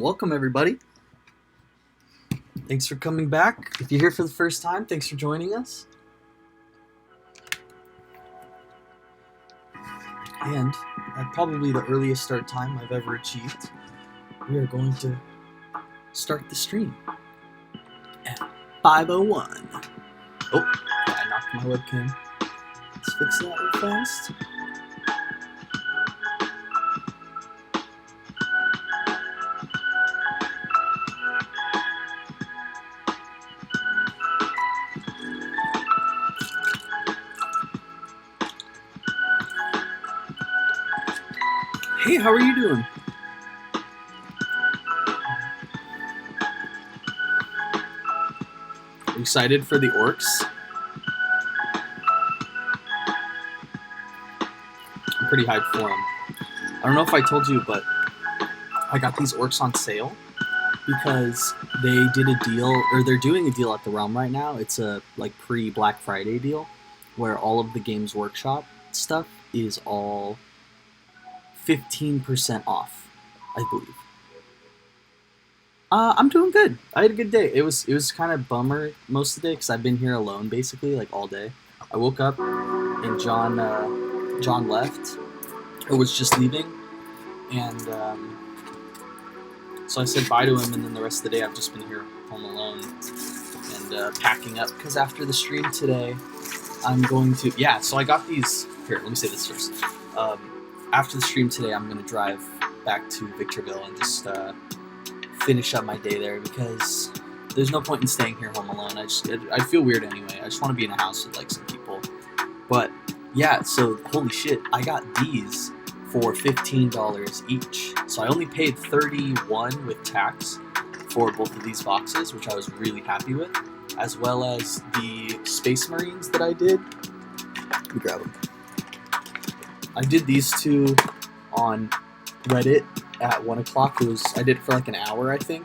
Welcome everybody. Thanks for coming back. If you're here for the first time, thanks for joining us. And at probably the earliest start time I've ever achieved, we are going to start the stream at 5:01. Oh, I knocked my webcam. Let's fix that real fast. Hey, how are you doing? Are you excited for the orcs? I'm pretty hyped for them. I don't know if I told you, but I got these orcs on sale because they did a deal, or they're doing a deal at the Realm right now. It's a like pre-Black Friday deal where all of the Games Workshop stuff is all 15% off, I believe. I'm doing good. I had a good day. It was kind of bummer most of the day because I've been here alone basically like all day. I woke up and John left, or was just leaving, and so I said bye to him, and then the rest of the day I've just been here home alone and packing up because after the stream today I'm going to so I got these here. Let me say this first. After the stream today, I'm going to drive back to Victorville and just finish up my day there because there's no point in staying here home alone. I feel weird anyway. I just want to be in a house with like some people. But yeah, so holy shit, I got these for $15 each. So I only paid $31 with tax for both of these boxes, which I was really happy with, as well as the Space Marines that I did. Let me grab them. I did these two on Reddit at 1 o'clock. I did it for like an hour, I think,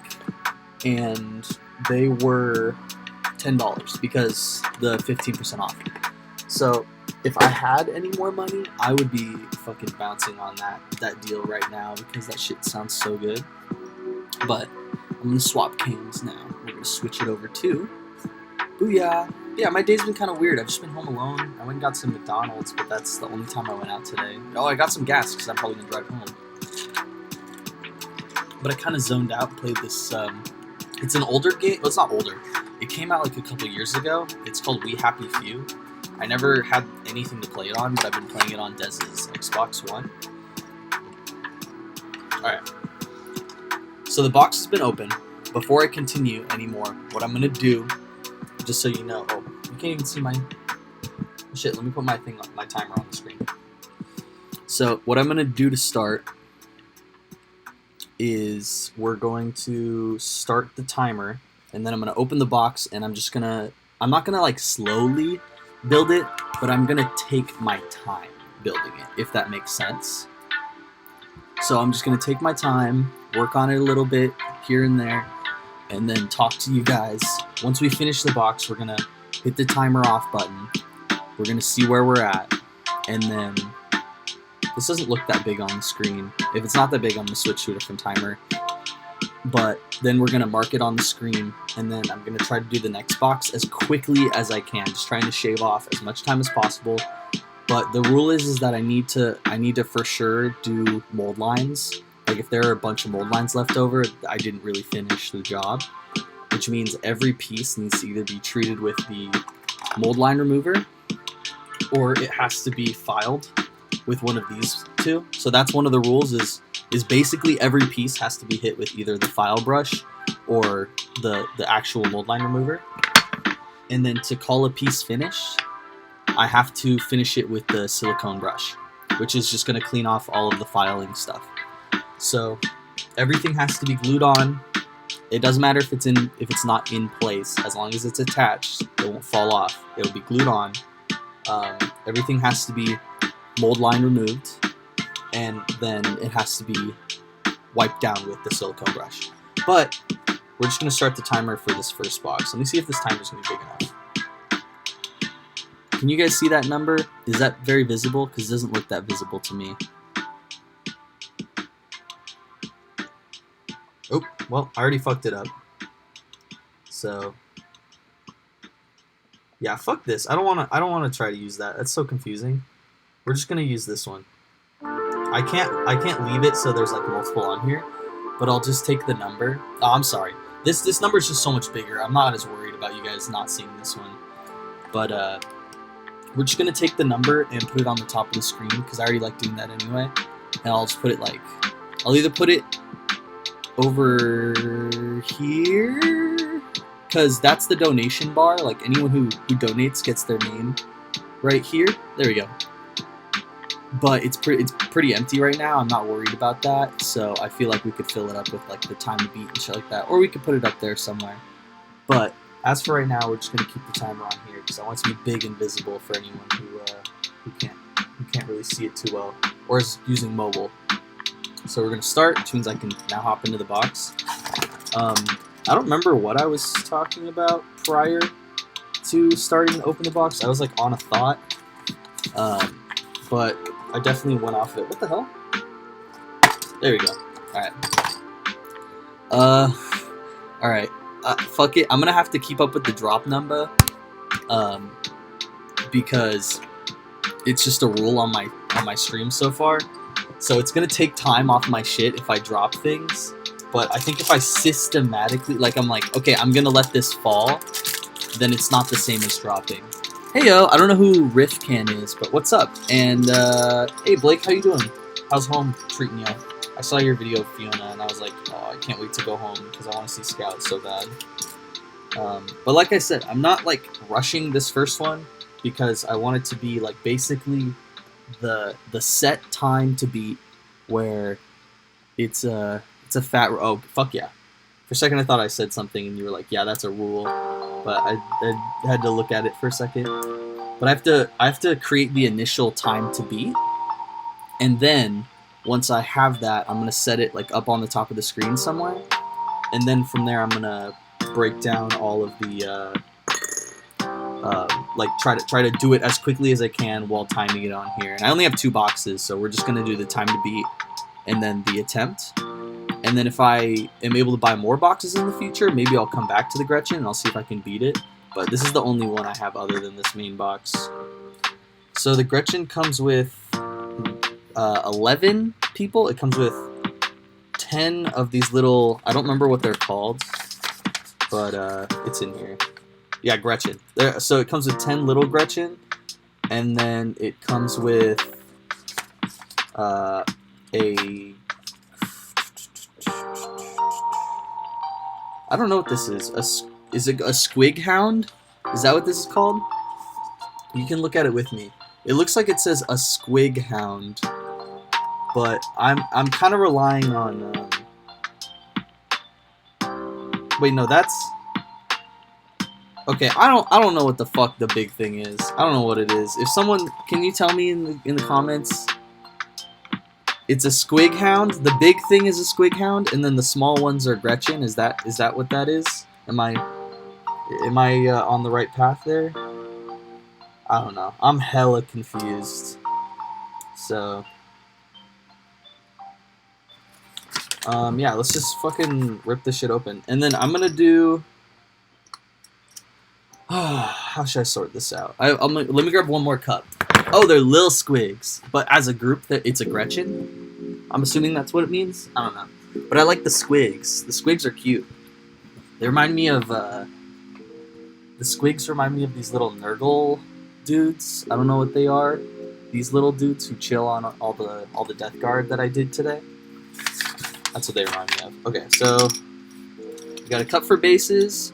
and they were $10 because the 15% off. So if I had any more money, I would be fucking bouncing on that deal right now because that shit sounds so good. But I'm gonna swap cams now. We're gonna switch it over to Booyah. Yeah, my day's been kind of weird. I've just been home alone. I went and got some McDonald's, but that's the only time I went out today. Oh, I got some gas because I'm probably gonna drive home. But I kind of zoned out and played this. It's an older game. Well, it's not older. It came out like a couple years ago. It's called We Happy Few. I never had anything to play it on, but I've been playing it on Dez's Xbox One. Alright. So the box has been open. Before I continue anymore, what I'm going to do, just so you know... Oh, you can't even see my... Shit, let me put my timer on the screen. So what I'm going to do to start is we're going to start the timer, and then I'm going to open the box, and I'm not going to like slowly build it, but I'm gonna take my time building it, if that makes sense. So I'm just gonna take my time, work on it a little bit here and there, and then talk to you guys. Once we finish the box, we're gonna hit the timer off button. We're gonna see where we're at, and then this doesn't look that big on the screen. If it's not that big, I'm gonna switch to a different timer. But then we're going to mark it on the screen, and then I'm going to try to do the next box as quickly as I can, just trying to shave off as much time as possible. But the rule is that I need to for sure do mold lines. Like if there are a bunch of mold lines left over, I didn't really finish the job, which means every piece needs to either be treated with the mold line remover, or it has to be filed with one of these two. So that's one of the rules is basically every piece has to be hit with either the file brush or the actual mold line remover. And then to call a piece finished, I have to finish it with the silicone brush, which is just going to clean off all of the filing stuff. So everything has to be glued on. It doesn't matter if it's not in place, as long as it's attached, it won't fall off. It'll be glued on. Everything has to be mold line removed, and then it has to be wiped down with the silicone brush. But we're just going to start the timer for this first box. Let me see if this timer is going to be big enough. Can you guys see that number? Is that very visible? Because it doesn't look that visible to me. Oh, well, I already fucked it up. So yeah, fuck this. I don't want to try to use that. That's so confusing. We're just going to use this one. I can't leave it so there's like multiple on here, but I'll just take the number. Oh, I'm sorry. This number is just so much bigger. I'm not as worried about you guys not seeing this one. But we're just going to take the number and put it on the top of the screen because I already like doing that anyway. And I'll just put it like, I'll either put it over here because that's the donation bar. Like anyone who donates gets their name right here. There we go. But it's pretty empty right now. I'm not worried about that, so I feel like we could fill it up with like the time to beat and shit like that, or we could put it up there somewhere. But as for right now, we're just gonna keep the timer on here because I want it to be big and visible for anyone who can't really see it too well or is using mobile. So we're gonna start, which means I can now hop into the box. I don't remember what I was talking about prior to starting to open the box. I was like on a thought, but I definitely went off it. What the hell? There we go. Alright. Fuck it. I'm gonna have to keep up with the drop number. Because it's just a rule on my stream so far. So it's gonna take time off my shit if I drop things. But I think if I systematically, like I'm like, okay, I'm gonna let this fall, then it's not the same as dropping. Hey yo, I don't know who Riffcan is, but what's up? And hey Blake, how you doing? How's home treating you? I saw your video, Fiona, and I was like, oh, I can't wait to go home because I want to see Scout so bad. But like I said, I'm not like rushing this first one because I want it to be like basically the set time to beat where it's a fat. Oh fuck yeah! For a second I thought I said something and you were like, yeah, that's a rule. But I had to look at it for a second. But I have to create the initial time to beat, and then once I have that, I'm gonna set it like up on the top of the screen somewhere, and then from there I'm gonna break down all of the like try to do it as quickly as I can while timing it on here. And I only have 2 boxes, so we're just gonna do the time to beat and then the attempt. And then if I am able to buy more boxes in the future, maybe I'll come back to the Gretchin and I'll see if I can beat it. But this is the only one I have other than this main box. So the Gretchin comes with 11 people. It comes with 10 of these little, I don't remember what they're called, but it's in here. Yeah, Gretchin. So it comes with 10 little Gretchin, and then it comes with a... I don't know what this is. Is it a squig hound? Is that what this is called? You can look at it with me. It looks like it says a squig hound, but I'm kind of relying on. Wait, no, that's. Okay, I don't know what the fuck the big thing is. I don't know what it is. If someone, can you tell me in the comments? It's a squig hound. The big thing is a squig hound, and then the small ones are Gretchin. Is that what that is? Am I on the right path there? I don't know. I'm hella confused. So, yeah, let's just fucking rip this shit open, and then I'm gonna do. How should I sort this out? Let me grab one more cup. Oh, they're lil squigs, but as a group, it's a Gretchin. I'm assuming that's what it means. I don't know, but I like the squigs. The squigs are cute. They remind me of the squigs remind me of these little Nurgle dudes. I don't know what they are. These little dudes who chill on all the Death Guard that I did today. That's what they remind me of. Okay, so we got a cup for bases.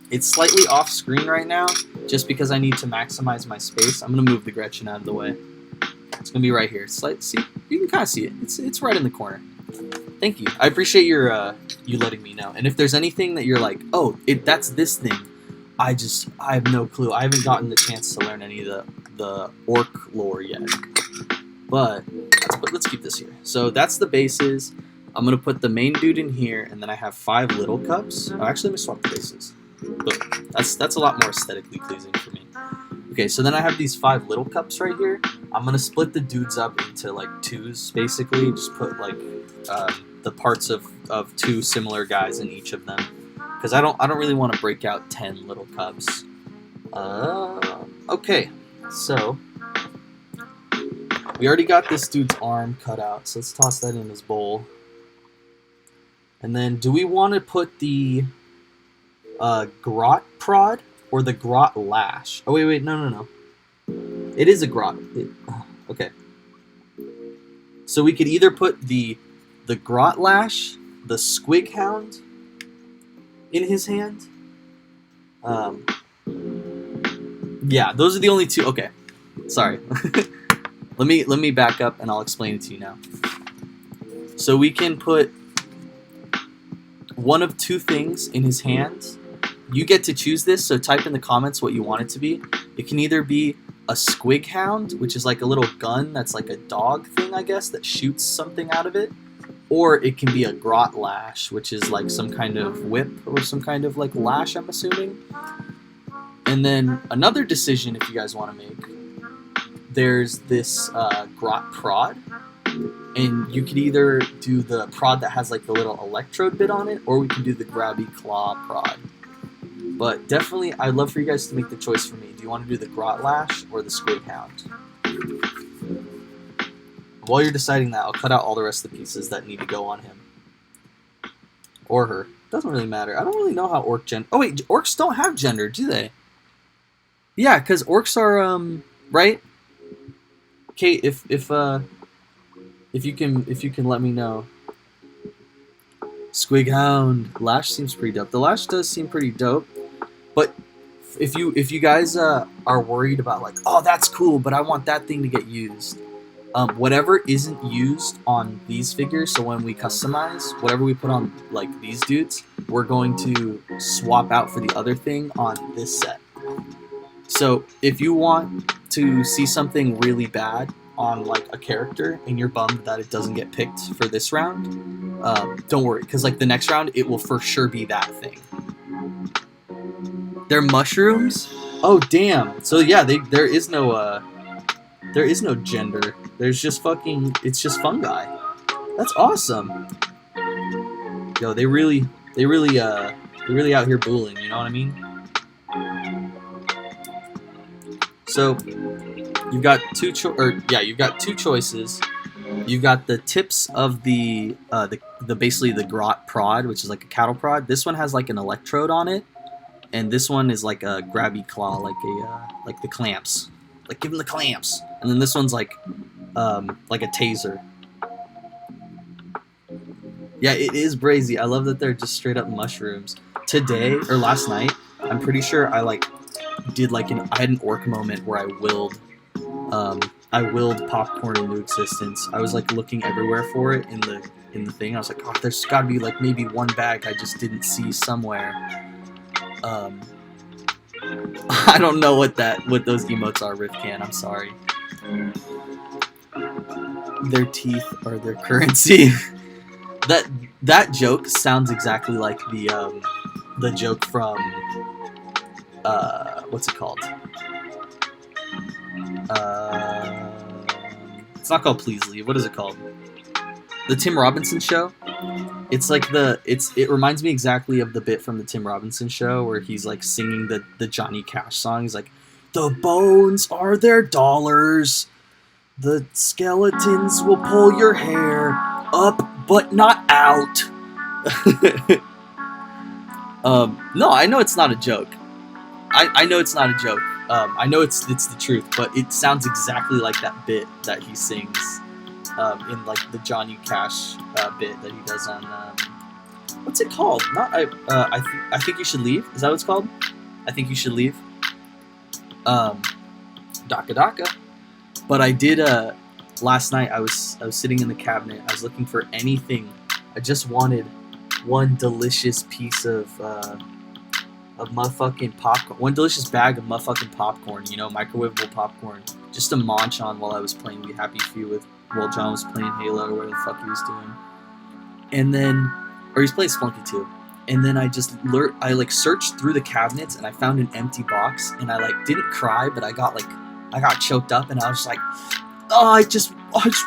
It's slightly off screen right now, just because I need to maximize my space. I'm gonna move the Gretchin out of the way. It's gonna be right here. See, you can kind of see it. It's right in the corner. Thank you. I appreciate your you letting me know. And if there's anything that you're like, oh, that's this thing, I have no clue. I haven't gotten the chance to learn any of the orc lore yet. But let's keep this here. So that's the bases. I'm gonna put the main dude in here, and then I have 5 little cups. Oh, actually, let me swap the bases. Boom. That's a lot more aesthetically pleasing for me. Okay, so then I have these 5 little cups right here. I'm gonna split the dudes up into like 2s, basically. Just put like the parts of 2 similar guys in each of them, because I don't really want to break out 10 little cups. Okay, so we already got this dude's arm cut out, so let's toss that in his bowl. And then, do we want to put the grot prod or the grot lash? Oh wait, no. It is a grot. Okay. So we could either put the grot lash, the squig hound, in his hand. Yeah, those are the only 2. Okay, sorry. let me back up and I'll explain it to you now. So we can put one of 2 things in his hand. You get to choose this, so type in the comments what you want it to be. It can either be a squig hound, which is like a little gun that's like a dog thing, I guess, that shoots something out of it. Or it can be a grot lash, which is like some kind of whip or some kind of like lash, I'm assuming. And then another decision, if you guys want to make, there's this grot prod. And you could either do the prod that has like the little electrode bit on it, or we can do the grabby claw prod. But definitely, I'd love for you guys to make the choice for me. Do you want to do the grot lash or the squig hound? While you're deciding that, I'll cut out all the rest of the pieces that need to go on him. Or her. Doesn't really matter. I don't really know how orc gender... Oh wait, orcs don't have gender, do they? Yeah, because orcs are, right? Okay, if you can let me know. Squig hound. Lash seems pretty dope. The lash does seem pretty dope. But if you guys are worried about like, oh, that's cool, but I want that thing to get used. Whatever isn't used on these figures, so when we customize, whatever we put on like these dudes, we're going to swap out for the other thing on this set. So if you want to see something really bad on like a character and you're bummed that it doesn't get picked for this round, don't worry, because like the next round it will for sure be that thing. They're mushrooms? Oh damn! So yeah, there is no gender. There's just fucking. It's just fungi. That's awesome. Yo, they really out here bullying. You know what I mean? So you've got two choices. You've got the tips of the basically the grot prod, which is like a cattle prod. This one has like an electrode on it, and this one is like a grabby claw, like the clamps. Like give him the clamps. And then this one's like a taser. Yeah, it is brazy. I love that they're just straight up mushrooms. Today or last night, I'm pretty sure I did I had an orc moment where I willed popcorn into existence. I was like looking everywhere for it in the thing. I was like, oh, there's got to be like maybe one bag I just didn't see somewhere. I don't know what those emotes are, Rifcan. I'm sorry. Their teeth are their currency. That joke sounds exactly like the joke from what's it called? It's not called Please Leave. What is it called? The Tim Robinson Show. It's like it reminds me exactly of the bit from the Tim Robinson Show where he's like singing the Johnny Cash song. He's like, the bones are their dollars. The skeletons will pull your hair up but not out. No, I know it's not a joke. I know it's not a joke. I know it's the truth, but it sounds exactly like that bit that he sings in like the Johnny Cash bit that he does on what's it called? Not I think you should leave. Is that what it's called? I think you should leave. Daka Daka. But I did last night. I was sitting in the cabinet. I was looking for anything. I just wanted one delicious piece of motherfucking popcorn. One delicious bag of motherfucking popcorn. You know, microwavable popcorn. Just to munch on while I was playing We Happy Few while John was playing Halo or whatever the fuck he was doing. And then, or he's playing Splunky too. And then I searched through the cabinets and I found an empty box and I didn't cry, but I got choked up and I was just like, oh, I just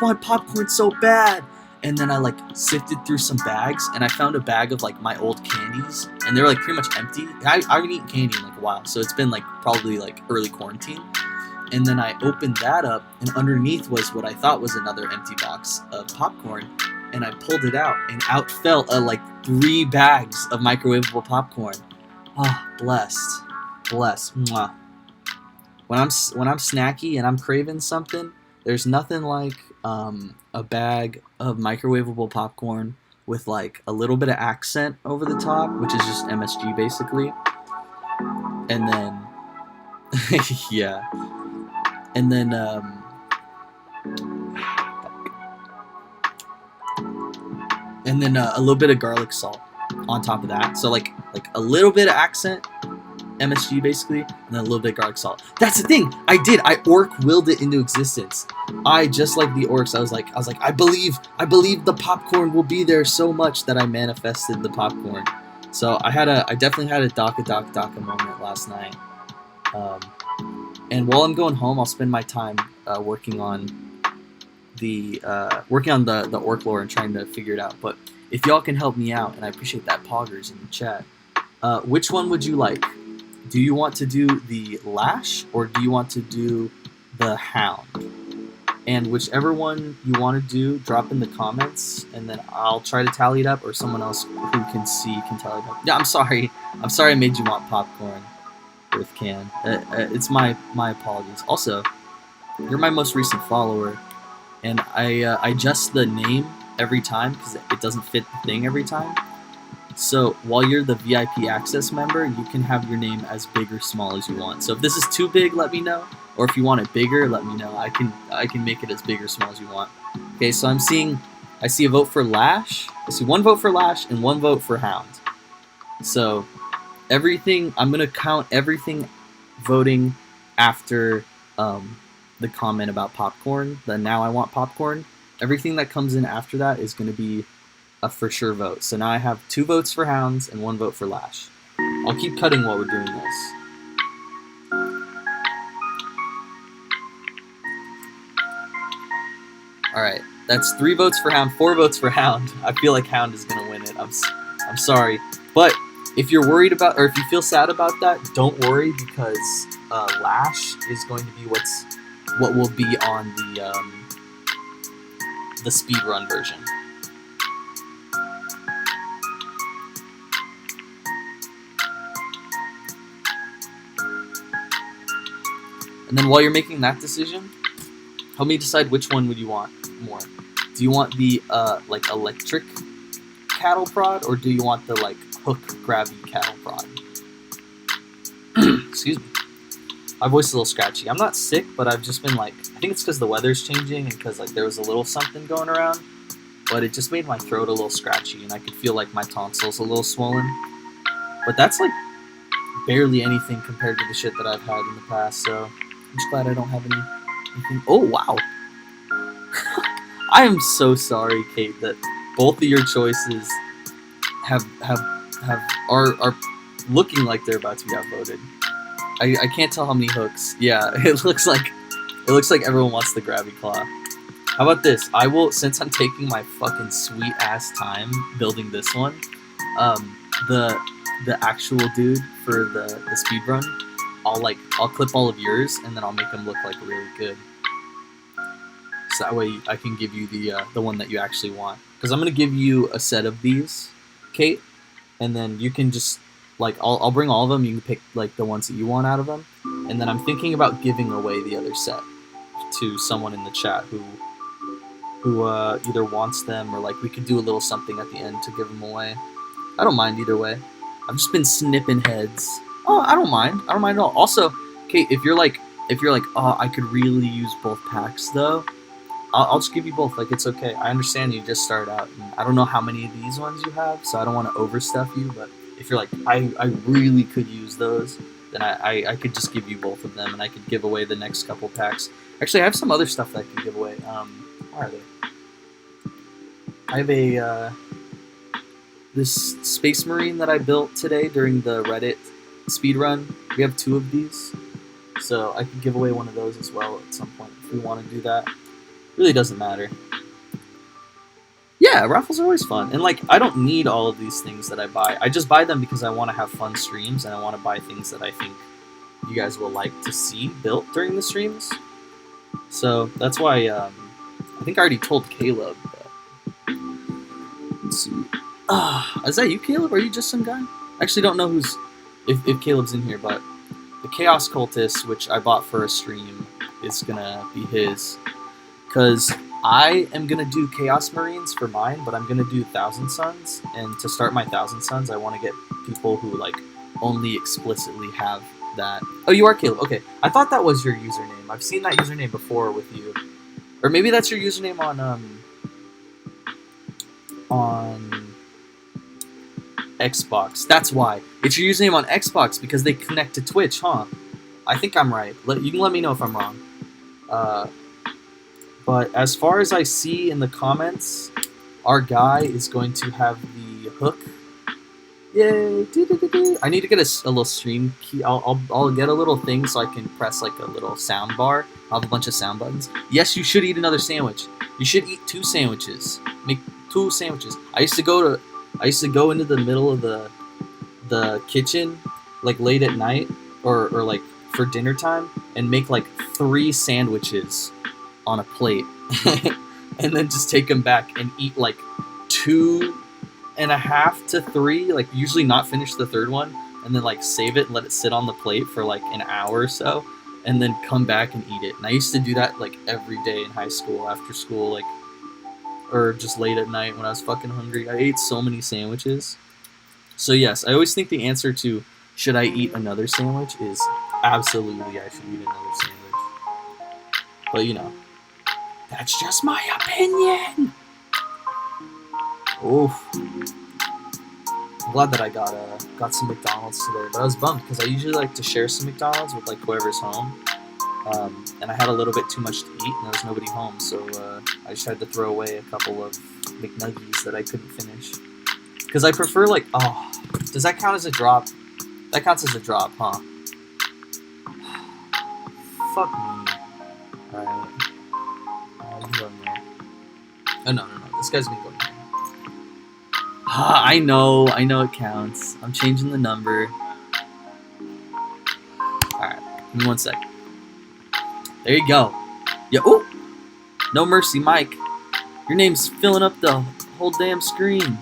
want popcorn so bad. And then I sifted through some bags and I found a bag of my old candies and they're pretty much empty. I haven't eaten candy in a while, so it's been probably early quarantine. And then I opened that up and underneath was what I thought was another empty box of popcorn. And I pulled it out and out fell 3 bags of microwavable popcorn. Ah, oh, blessed. Mwah. When I'm snacky and I'm craving something, there's nothing like a bag of microwavable popcorn with a little bit of accent over the top, which is just MSG basically. And then yeah. And then a little bit of garlic salt on top of that. So like a little bit of accent, MSG basically, and then a little bit of garlic salt. That's the thing. I orc willed it into existence. I just like the orcs. I was like, I believe the popcorn will be there so much that I manifested the popcorn. So I definitely had a Daka moment last night. And while I'm going home, I'll spend my time working on the orc lore and trying to figure it out. But if y'all can help me out, and I appreciate that, poggers in the chat, which one would you like? Do you want to do the lash or do you want to do the hound? And whichever one you want to do, drop in the comments, and then I'll try to tally it up, or someone else who can see can tally it up. Yeah, I'm sorry I made you want popcorn. Earthcan. It's my apologies. Also, you're my most recent follower, and I adjust the name every time because it doesn't fit the thing every time. So while you're the VIP access member, you can have your name as big or small as you want. So if this is too big, let me know, or if you want it bigger, let me know. I can make it as big or small as you want. Okay, so I see a vote for Lash. I see 1 vote for Lash and 1 vote for Hound. So everything, I'm gonna count everything voting after the comment about popcorn. The now I want popcorn. Everything that comes in after that is gonna be a for sure vote. So now I have 2 votes for Hounds and 1 vote for Lash. I'll keep cutting while we're doing this. Alright, that's 3 votes for Hound, 4 votes for Hound. I feel like Hound is gonna win it. I'm sorry. But if you're worried about, or if you feel sad about that, don't worry, because Lash is going to be what will be on the speedrun version. And then while you're making that decision, help me decide which one would you want more. Do you want the like electric cattle prod, or do you want the like hook grabby cattle prod? Excuse me. My voice is a little scratchy. I'm not sick, but I've just been like, I think it's because the weather's changing and because like there was a little something going around, but it just made my throat a little scratchy and I could feel like my tonsils a little swollen. But that's like barely anything compared to the shit that I've had in the past, so I'm just glad I don't have anything. Oh, wow. I am so sorry, Kate, that both of your choices are looking like they're about to be outvoted. I can't tell how many hooks. Yeah, it looks like everyone wants the grabby claw. How about this? I will, since I'm taking my fucking sweet ass time building this one, the actual dude for the speedrun, I'll clip all of yours and then I'll make them look like really good. So that way I can give you the one that you actually want. Because I'm gonna give you a set of these, Kate, and then you can just like I'll bring all of them. You can pick like the ones that you want out of them, and then I'm thinking about giving away the other set to someone in the chat who either wants them or like we could do a little something at the end to give them away. I don't mind either way. I've just been snipping heads. Oh, I don't mind. I don't mind at all. Also, Kate, if you're like, oh, I could really use both packs though, I'll just give you both. Like, it's okay. I understand you just started out, and I don't know how many of these ones you have, so I don't want to overstuff you. But if you're like, I really could use those, then I could just give you both of them, and I could give away the next couple packs. Actually, I have some other stuff that I could give away. Where are they? I have this Space Marine that I built today during the Reddit speedrun. We have 2 of these, so I could give away one of those as well at some point if we want to do that. Really doesn't matter. Yeah, raffles are always fun. And like, I don't need all of these things that I buy. I just buy them because I want to have fun streams and I want to buy things that I think you guys will like to see built during the streams. So that's why I think I already told Caleb. Let's see. Is that you, Caleb? Or are you just some guy? I actually don't know if Caleb's in here, but the Chaos Cultist, which I bought for a stream, is gonna be his. Because I am going to do Chaos Marines for mine, but I'm going to do Thousand Suns. And to start my Thousand Suns, I want to get people who, like, only explicitly have that. Oh, you are Caleb. Okay. I thought that was your username. I've seen that username before with you. Or maybe that's your username on Xbox. That's why. It's your username on Xbox because they connect to Twitch, huh? I think I'm right. You can let me know if I'm wrong. But as far as I see in the comments, our guy is going to have the hook. Yay! I need to get a little stream key. I'll get a little thing so I can press like a little sound bar. I'll have a bunch of sound buttons. Yes, you should eat another sandwich. You should eat 2 sandwiches. Make 2 sandwiches. I used to go into the middle of the kitchen like late at night or like for dinner time and make like 3 sandwiches on a plate and then just take them back and eat like 2.5 to 3, like usually not finish the 3rd one, and then like save it and let it sit on the plate for like an hour or so and then come back and eat it. And I used to do that like every day in high school, after school, like, or just late at night when I was fucking hungry. I ate so many sandwiches. So yes, I always think the answer to should I eat another sandwich is absolutely I should eat another sandwich. But you know, that's just my opinion. Oof. I'm glad that I got some McDonald's today, but I was bummed because I usually like to share some McDonald's with like whoever's home. And I had a little bit too much to eat, and there was nobody home, so I just had to throw away a couple of McNuggies that I couldn't finish. Because I prefer like, oh, does that count as a drop? That counts as a drop, huh? Fuck me. Alright. You go in there. Oh, no. This guy's been going here. Ah, I know it counts. I'm changing the number. Alright, give me 1 sec. There you go. Yeah, oh! No mercy, Mike. Your name's filling up the whole damn screen.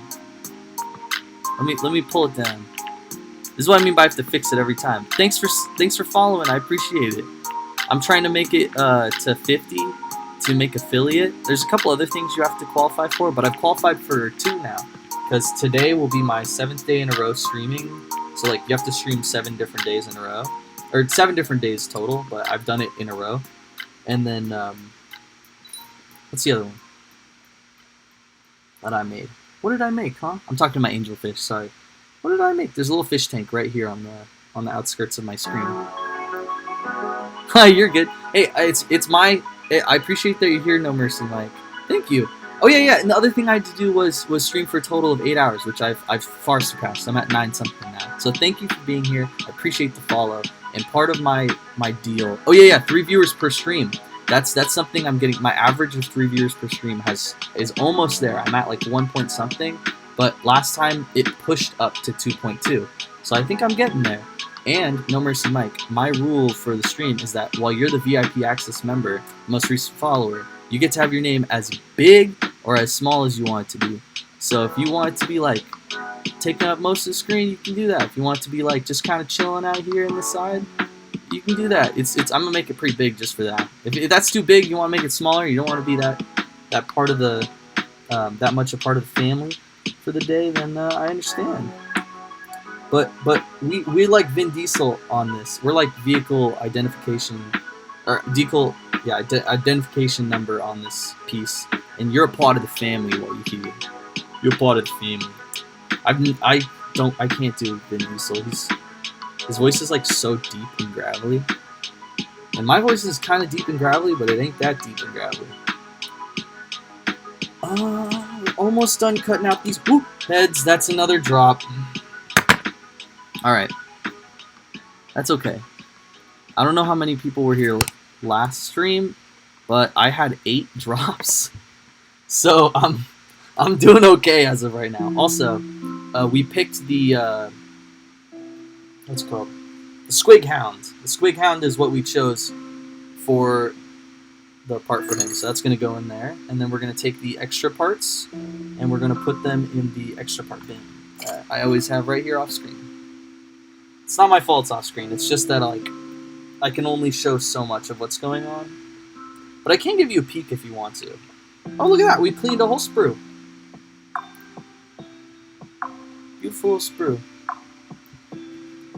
Let me pull it down. This is what I mean by I have to fix it every time. Thanks for following. I appreciate it. I'm trying to make it to 50 to make affiliate. There's a couple other things you have to qualify for, but I've qualified for 2 now. Because today will be my 7th day in a row streaming. So like you have to stream 7 different days in a row. Or 7 different days total, but I've done it in a row. And then, what's the other one that I made? What did I make, huh? I'm talking to my angelfish, sorry. What did I make? There's a little fish tank right here on the outskirts of my screen. Hi, you're good. Hey, it's my... I appreciate that you're here, No Mercy, Mike. Thank you. Oh yeah. And the other thing I had to do was stream for a total of 8 hours, which I've far surpassed. I'm at 9 something now. So thank you for being here. I appreciate the follow. And part of my deal. Oh yeah, 3 viewers per stream. That's something I'm getting. My average of 3 viewers per stream is almost there. I'm at like 1 point something, but last time it pushed up to 2.2. So I think I'm getting there. And No Mercy Mike, my rule for the stream is that while you're the VIP access member, most recent follower, you get to have your name as big or as small as you want it to be. So if you want it to be like taking up most of the screen, you can do that. If you want it to be like just kind of chilling out here in the side, you can do that. I'm gonna make it pretty big just for that. If that's too big, you want to make it smaller. You don't want to be that part of the that much a part of the family for the day. Then I understand. But we like Vin Diesel on this. We're like vehicle identification or identification number on this piece, and you're a part of the family while you're here. You're part of the family. I can't do Vin Diesel. His voice is like so deep and gravelly, and my voice is kind of deep and gravelly, but it ain't that deep and gravelly. We're almost done cutting out these heads. That's another drop. Alright. That's okay. I don't know how many people were here last stream, but I had 8 drops. So I'm doing okay as of right now. Also, we picked the what's it called? The Squig Hound. The Squig Hound is what we chose for the part for him. So that's going to go in there. And then we're going to take the extra parts and we're going to put them in the extra part bin that I always have right here off screen. It's not my fault it's off screen. It's just that like I can only show so much of what's going on. But I can give you a peek if you want to. Oh, look at that. We cleaned a whole sprue. Beautiful sprue.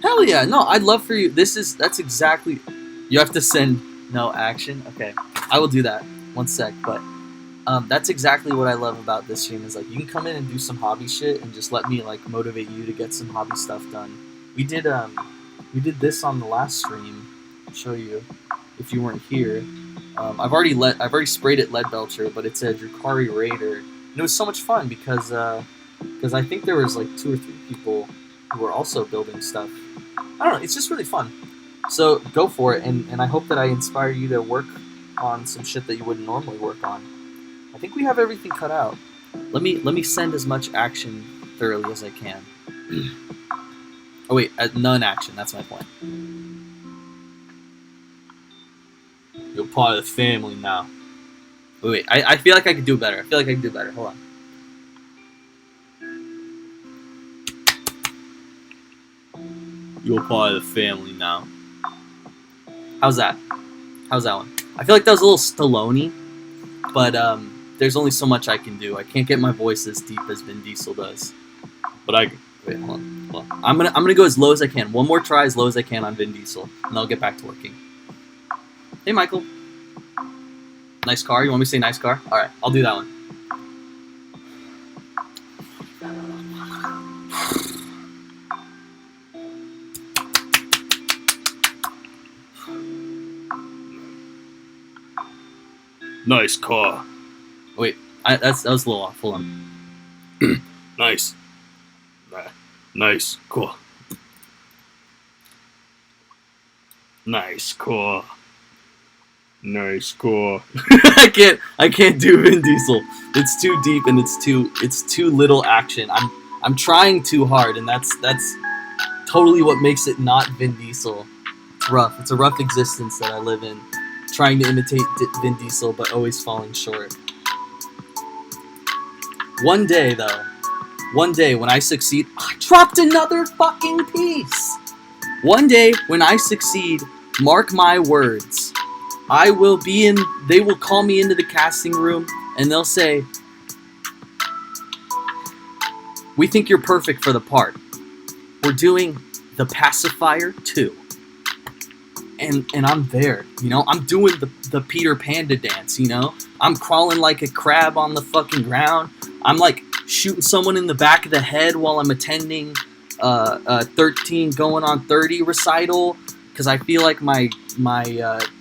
Hell yeah. No, I'd love for you. That's exactly... You have to send no action? Okay. I will do that. 1 sec. But that's exactly what I love about this stream is like you can come in and do some hobby shit and just let me like motivate you to get some hobby stuff done. We did this on the last stream. I'll show you if you weren't here. I've already sprayed it lead belcher, but it's a Drukari Raider, and it was so much fun because I think there was like 2 or 3 people who were also building stuff. I don't know. It's just really fun. So go for it, and I hope that I inspire you to work on some shit that you wouldn't normally work on. I think we have everything cut out. Let me send as much action thoroughly as I can. Oh wait, none action. That's my point. You're part of the family now. Wait, I feel like I could do better. Hold on. You're part of the family now. How's that? How's that one? I feel like that was a little Stallone, but there's only so much I can do. I can't get my voice as deep as Vin Diesel does. But wait, hold on. I'm gonna go as low as I can. One more try as low as I can on Vin Diesel, and I'll get back to working. Hey, Michael. Nice car. You want me to say nice car? All right, I'll do that one. Nice car. Wait, that was a little off. Hold on. Nice. Nice car. Nice car. Nice, cool. I can't do Vin Diesel. It's too deep and it's too little action. I'm trying too hard, and that's totally what makes it not Vin Diesel. It's rough. It's a rough existence that I live in, trying to imitate Vin Diesel but always falling short. One day though, when I succeed, I dropped another fucking piece. One day when I succeed, mark my words, they will call me into the casting room and they'll say, "We think you're perfect for the part. We're doing the pacifier 2." And I'm there, you know? I'm doing the Peter Panda dance, you know? I'm crawling like a crab on the fucking ground. I'm like shooting someone in the back of the head while I'm attending a 13 going on 30 recital, because I feel like my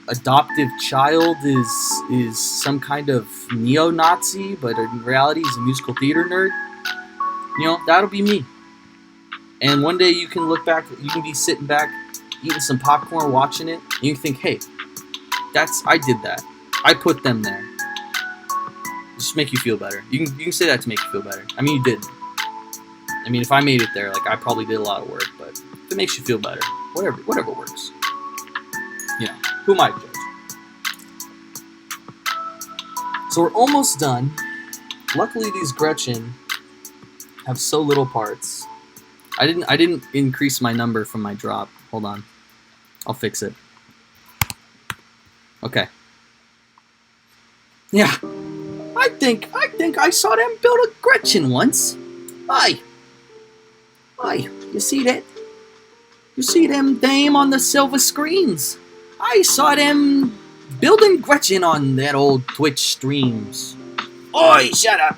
adoptive child is some kind of neo-Nazi, but in reality he's a musical theater nerd. You know, that'll be me. And one day you can look back, you can be sitting back, eating some popcorn, watching it, and you think, hey, I did that. I put them there. Just make you feel better. You can say that to make you feel better. I mean, you didn't. I mean, if I made it there, like, I probably did a lot of work, but if it makes you feel better, whatever works. You know, who am I to judge? So we're almost done. Luckily, these Gretchin have so little parts. I didn't increase my number from my drop. Hold on. I'll fix it. Okay. Yeah. I think I saw them build a Gretchin once. Aye, you see that? You see them dame on the silver screens? I saw them building Gretchin on that old Twitch streams. Oi, shut up!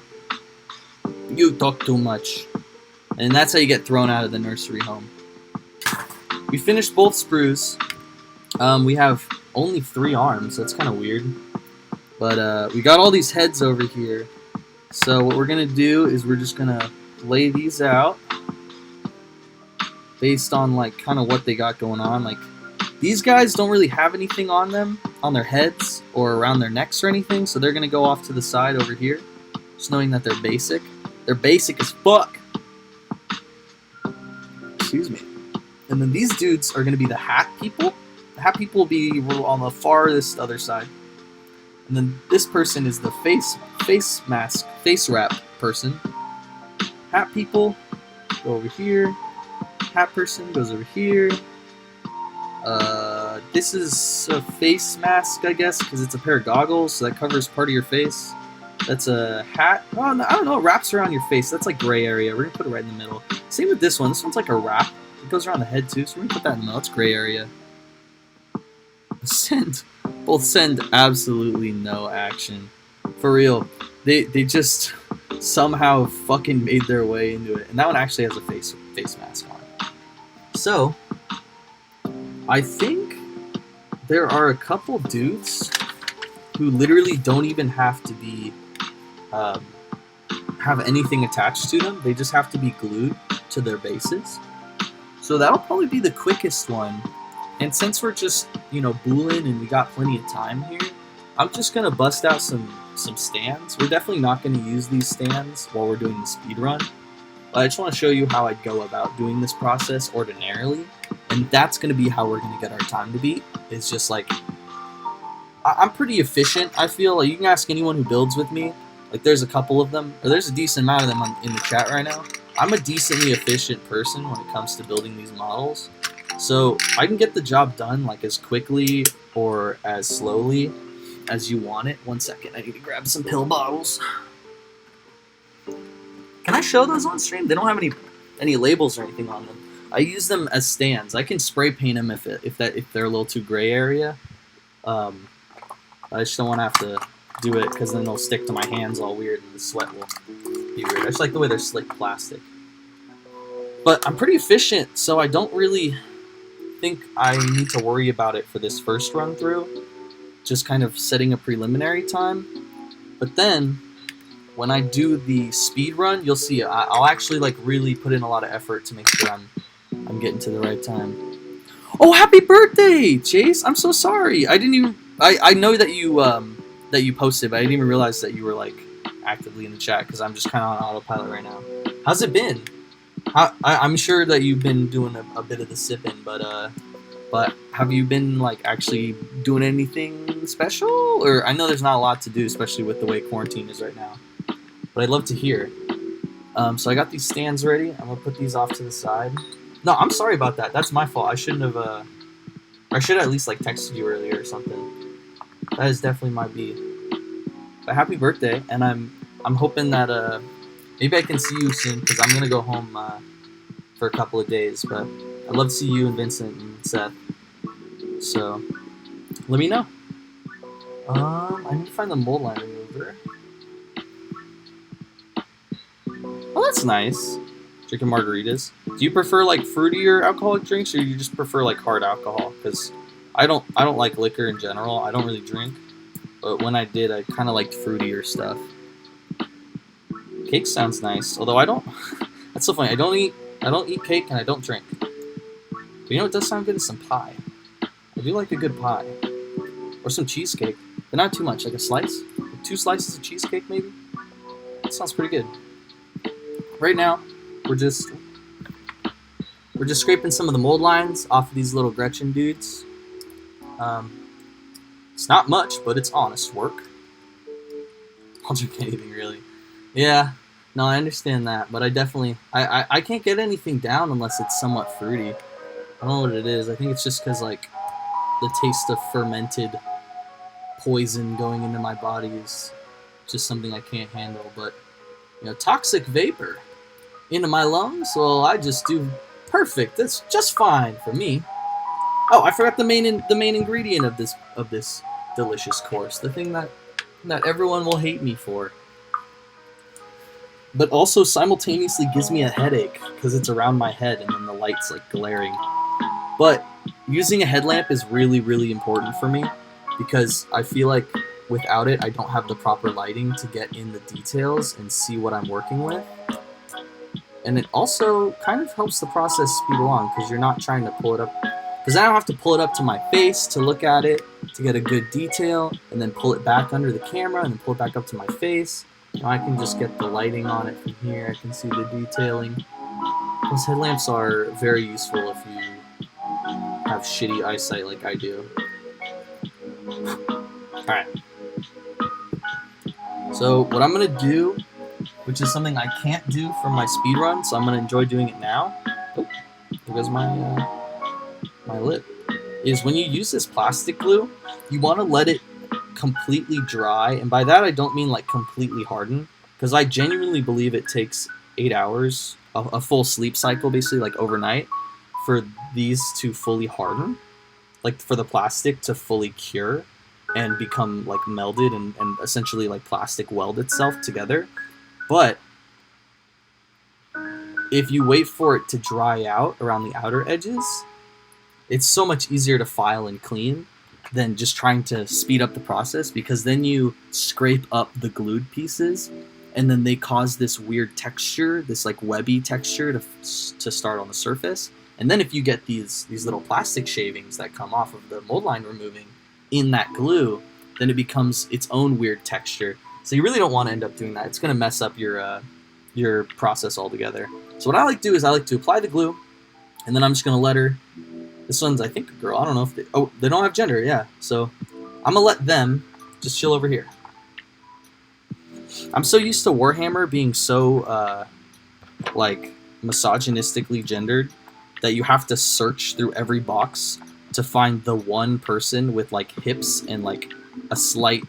You talk too much. And that's how you get thrown out of the nursery home. We finished both sprues. We have only 3 arms. That's kind of weird. But we got all these heads over here. So what we're going to do is we're just going to lay these out based on like kind of what they got going on. Like, these guys don't really have anything on them, on their heads or around their necks or anything. So they're going to go off to the side over here. Just knowing that they're basic. They're basic as fuck. Excuse me. And then these dudes are going to be the hat people. The hat people will be on the farthest other side. And then this person is the face wrap person. Hat people go over here. Hat person goes over here. This is a face mask, I guess, because it's a pair of goggles, so that covers part of your face. That's a hat. Oh, no, I don't know. It wraps around your face. That's like gray area. We're going to put it right in the middle. Same with this one. This one's like a wrap. It goes around the head, too, so we're going to put that in the middle. It's gray area. Both send absolutely no action. For real. They just somehow fucking made their way into it. And that one actually has a face mask on. So, I think there are a couple dudes who literally don't even have to be have anything attached to them. They just have to be glued to their bases. So that'll probably be the quickest one. And since we're just, you know, booling and we got plenty of time here, I'm just going to bust out some stands. We're definitely not going to use these stands while we're doing the speed run. But I just want to show you how I'd go about doing this process ordinarily. And that's going to be how we're going to get our time to beat. It's just like, I'm pretty efficient. I feel like you can ask anyone who builds with me. Like, there's a couple of them, or there's a decent amount of them in the chat right now. I'm a decently efficient person when it comes to building these models. So I can get the job done like as quickly or as slowly as you want it. 1 second, I need to grab some pill bottles. Can I show those on stream? They don't have any labels or anything on them. I use them as stands. I can spray paint them if they're a little too gray area. I just don't want to have to do it because then they'll stick to my hands all weird and the sweat will be weird. I just like the way they're slick plastic. But I'm pretty efficient, so I don't really think I need to worry about it for this first run through. Just kind of setting a preliminary time. But then, when I do the speed run, you'll see I'll actually like really put in a lot of effort to make sure I'm getting to the right time. Oh, happy birthday, Chase! I'm so sorry. I didn't even I know that you posted, but I didn't even realize that you were like actively in the chat because I'm just kind of on autopilot right now. How's it been? I'm sure that you've been doing a bit of the sipping, but have you been like actually doing anything special? Or I know there's not a lot to do, especially with the way quarantine is right now. But I'd love to hear. So I got these stands ready. I'm gonna put these off to the side. No, I'm sorry about that. That's my fault. I shouldn't have. I should have at least like texted you earlier or something. That is definitely my B. But happy birthday, and I'm hoping that maybe I can see you soon because I'm gonna go home for a couple of days. But I'd love to see you and Vincent and Seth. So let me know. I need to find the mold line remover. Oh, that's nice. Drinking margaritas. Do you prefer like fruitier alcoholic drinks, or you just prefer like hard alcohol? Because I don't like liquor in general. I don't really drink, but when I did, I kind of liked fruitier stuff. Cake sounds nice, although I don't. That's so funny. I don't eat cake and I don't drink. But you know what does sound good is some pie. I do like a good pie, or some cheesecake, but not too much. Like a slice, like 2 slices of cheesecake maybe. That sounds pretty good. Right now, we're just scraping some of the mold lines off of these little Gretchin dudes. It's not much, but it's honest work. I'll drink anything really. Yeah, no, I understand that, but I definitely I can't get anything down unless it's somewhat fruity. I don't know what it is. I think it's just because like the taste of fermented poison going into my body is just something I can't handle. But you know, toxic vapor into my lungs, well, I just do perfect. That's just fine for me. Oh, I forgot the main ingredient of this delicious course. The thing that everyone will hate me for, but also simultaneously gives me a headache because it's around my head and then the light's like glaring. But using a headlamp is really, really important for me because I feel like without it, I don't have the proper lighting to get in the details and see what I'm working with. And it also kind of helps the process speed along because you're not trying to pull it up. Because I don't have to pull it up to my face to look at it, to get a good detail, and then pull it back under the camera, and then pull it back up to my face. Now I can just get the lighting on it from here. I can see the detailing. Those headlamps are very useful if you have shitty eyesight like I do. Alright. So what I'm going to do, which is something I can't do for my speed run, so I'm going to enjoy doing it now. Oh, there goes my lip. Is when you use this plastic glue, you want to let it completely dry, and by that I don't mean like completely harden, because I genuinely believe it takes 8 hours, a full sleep cycle basically, like overnight, for these to fully harden, like for the plastic to fully cure and become like melded and essentially like plastic weld itself together. But if you wait for it to dry out around the outer edges, it's so much easier to file and clean than just trying to speed up the process, because then you scrape up the glued pieces and then they cause this weird texture, this like webby texture to start on the surface. And then if you get these little plastic shavings that come off of the mold line removing in that glue, then it becomes its own weird texture. So you really don't want to end up doing that. It's going to mess up your process altogether. So what I like to do is I like to apply the glue, and then I'm just going to let her. This one's, I think, a girl. I don't know if they... Oh, they don't have gender, yeah. So I'm going to let them just chill over here. I'm so used to Warhammer being so, like, misogynistically gendered that you have to search through every box to find the one person with, like, hips and, like, a slight,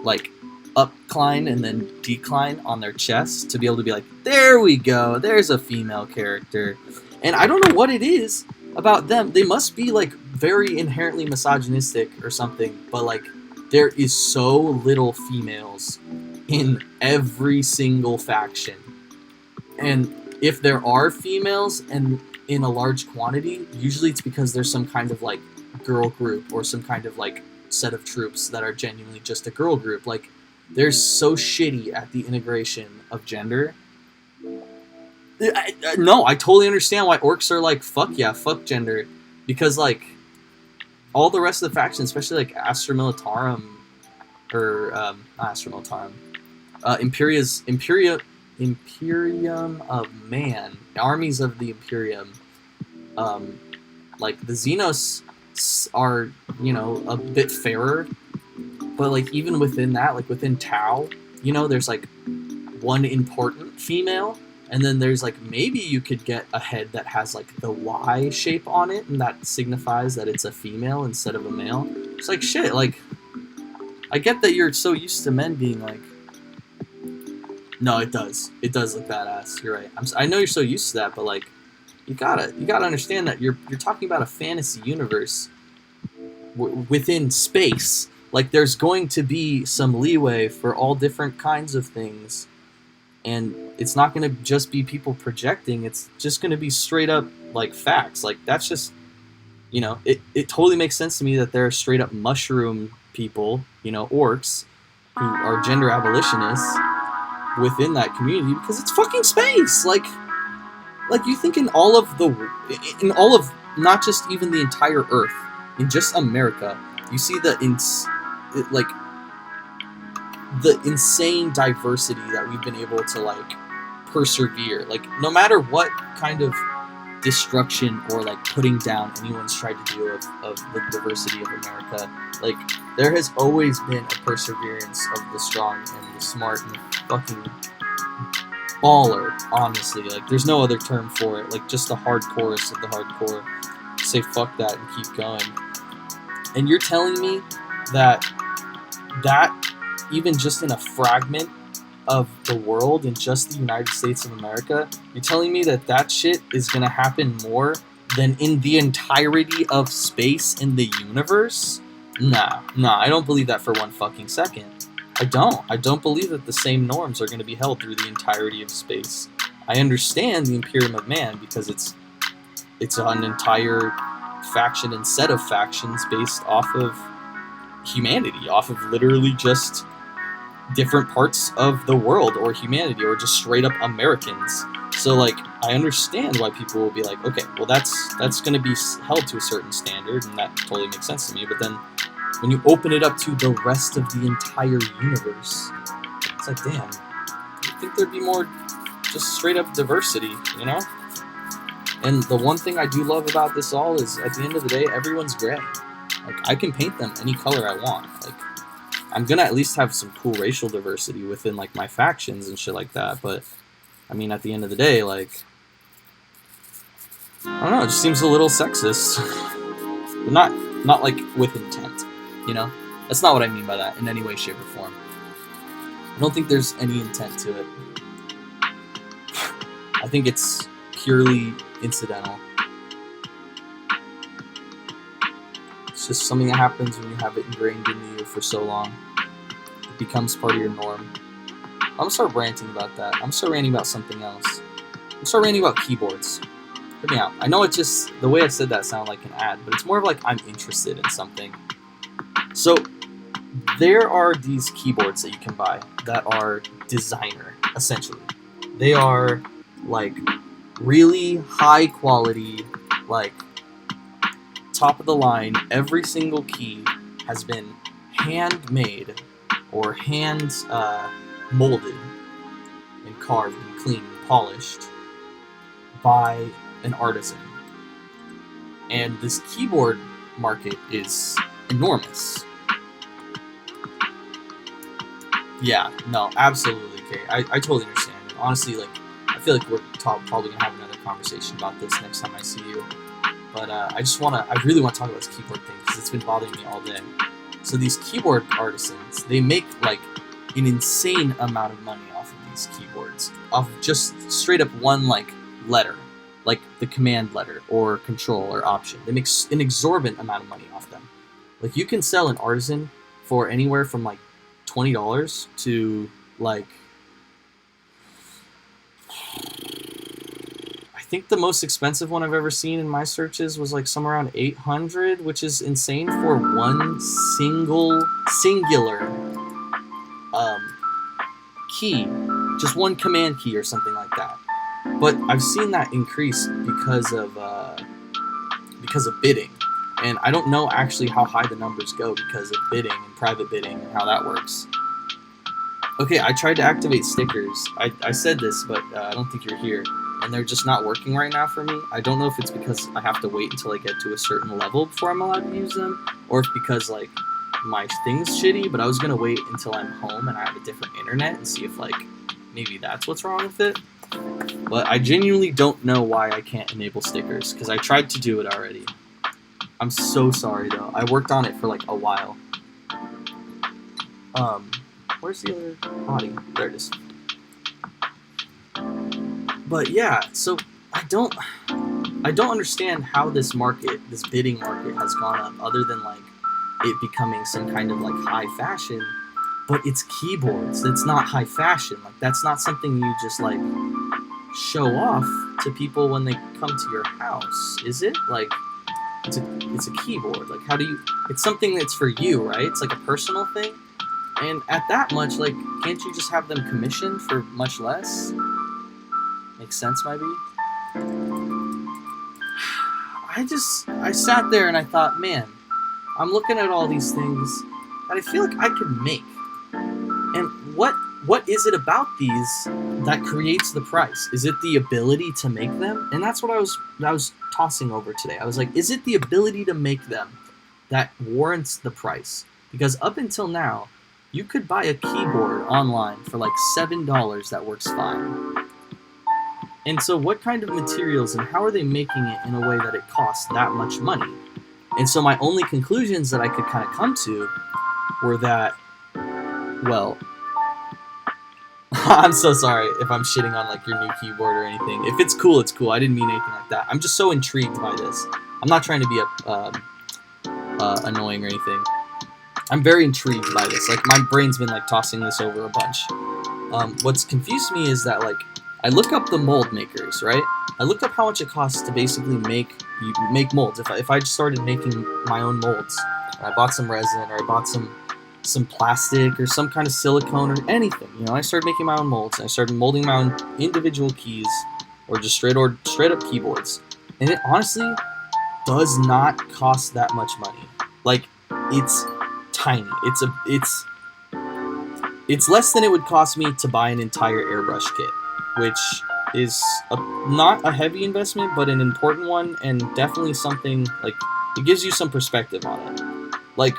like, upcline and then decline on their chest to be able to be like, there we go, there's a female character. And I don't know what it is about them. They must be like very inherently misogynistic or something, but like there is so little females in every single faction. And if there are females and in a large quantity, usually it's because there's some kind of like girl group or some kind of like set of troops that are genuinely just a girl group. Like they're so shitty at the integration of gender. No, I totally understand why orcs are like, fuck yeah, fuck gender. Because, like, all the rest of the factions, especially like Astra Militarum, or not Astra Militarum, Imperium of Man, armies of the Imperium. Like the Xenos are, you know, a bit fairer, but like even within that, like within Tau, you know, there's like one important female, and then there's like maybe you could get a head that has like the Y shape on it, and that signifies that it's a female instead of a male. It's like shit. Like I get that you're so used to men being like. No, it does. It does look badass. You're right. I know you're so used to that, but like, you gotta understand that you're talking about a fantasy universe within space. Like, there's going to be some leeway for all different kinds of things, and it's not going to just be people projecting. It's just going to be straight up like facts. Like that's just, you know, it totally makes sense to me that there are straight up mushroom people, you know, orcs who are gender abolitionists within that community because it's fucking space. Like you think in all of not just even the entire Earth, in just America, you see the insane diversity that we've been able to like persevere. Like no matter what kind of destruction or like putting down anyone's tried to do of the diversity of America, like there has always been a perseverance of the strong and the smart and the fucking baller, honestly. Like there's no other term for it. Like just the hardcorest of the hardcore say fuck that and keep going. And you're telling me that even just in a fragment of the world, in just the United States of America, you're telling me that shit is gonna happen more than in the entirety of space in the universe? Nah, I don't believe that for one fucking second. I don't believe that the same norms are going to be held through the entirety of space. I understand the Imperium of Man because it's an entire faction and set of factions based off of humanity, off of literally just different parts of the world or humanity or just straight up Americans. So like I understand why people will be like, okay, well that's going to be held to a certain standard, and that totally makes sense to me. But then when you open it up to the rest of the entire universe, it's like, damn, you'd think there'd be more just straight up diversity, you know? And the one thing I do love about this all is, at the end of the day, everyone's gray. Like, I can paint them any color I want. Like, I'm gonna at least have some cool racial diversity within, like, my factions and shit like that, but, I mean, at the end of the day, like, I don't know, it just seems a little sexist. But not like, with intent. You know? That's not what I mean by that in any way, shape, or form. I don't think there's any intent to it. I think it's purely incidental. It's just something that happens when you have it ingrained in you for so long. It becomes part of your norm. I'm gonna start ranting about that. I'm gonna start ranting about something else. I'm gonna start ranting about keyboards. Hear me out. I know it just, the way I said that sounded like an ad, but it's more of like I'm interested in something. So, there are these keyboards that you can buy that are designer, essentially. They are, like, really high quality, like, top of the line. Every single key has been handmade or hand molded and carved and cleaned and polished by an artisan. And this keyboard market is enormous. Yeah, no, absolutely, Kate. I totally understand. And honestly, like, I feel like we're probably gonna have another conversation about this next time I see you. But I really want to talk about this keyboard thing because it's been bothering me all day. So these keyboard artisans, they make like an insane amount of money off of these keyboards, off of just straight up one like letter, like the command letter or control or option. They make an exorbitant amount of money off them. Like you can sell an artisan for anywhere from like $20 to like, I think the most expensive one I've ever seen in my searches was like somewhere around $800, which is insane for one singular key, just one command key or something like that. But I've seen that increase because of bidding. And I don't know actually how high the numbers go because of bidding and private bidding and how that works. Okay, I tried to activate stickers. I said this, but I don't think you're here. And they're just not working right now for me. I don't know if it's because I have to wait until I get to a certain level before I'm allowed to use them, or if because, like, my thing's shitty, but I was going to wait until I'm home and I have a different internet and see if, like, maybe that's what's wrong with it. But I genuinely don't know why I can't enable stickers, because I tried to do it already. I'm so sorry, though. I worked on it for, like, a while. Where's the other body? There it is. But yeah, so I don't understand how this market, this bidding market, has gone up, other than like it becoming some kind of like high fashion. But it's keyboards. It's not high fashion. Like, that's not something you just like show off to people when they come to your house, is it? Like, it's a keyboard. Like, how do you? It's something that's for you, right? It's like a personal thing. And at that much, like, can't you just have them commissioned for much less? Makes sense, maybe? I sat there and I thought, man, I'm looking at all these things that I feel like I could make. And what is it about these that creates the price? Is it the ability to make them? And that's what I was tossing over today. I was like, is it the ability to make them that warrants the price? Because up until now, you could buy a keyboard online for like $7 that works fine. And so what kind of materials and how are they making it in a way that it costs that much money? And so my only conclusions that I could kind of come to were that, well, I'm so sorry if I'm shitting on like your new keyboard or anything. If it's cool, it's cool. I didn't mean anything like that. I'm just so intrigued by this. I'm not trying to be annoying or anything. I'm very intrigued by this. Like, my brain's been like tossing this over a bunch. What's confused me is that, like, I look up the mold makers, right? I looked up how much it costs to basically make molds. If I just started making my own molds, and I bought some resin, or I bought some plastic or some kind of silicone or anything, you know, I started making my own molds, and I started molding my own individual keys, or just straight up keyboards. And it honestly does not cost that much money. Like, it's tiny. It's less than it would cost me to buy an entire airbrush kit, which is not a heavy investment, but an important one, and definitely something, like, it gives you some perspective on it. Like,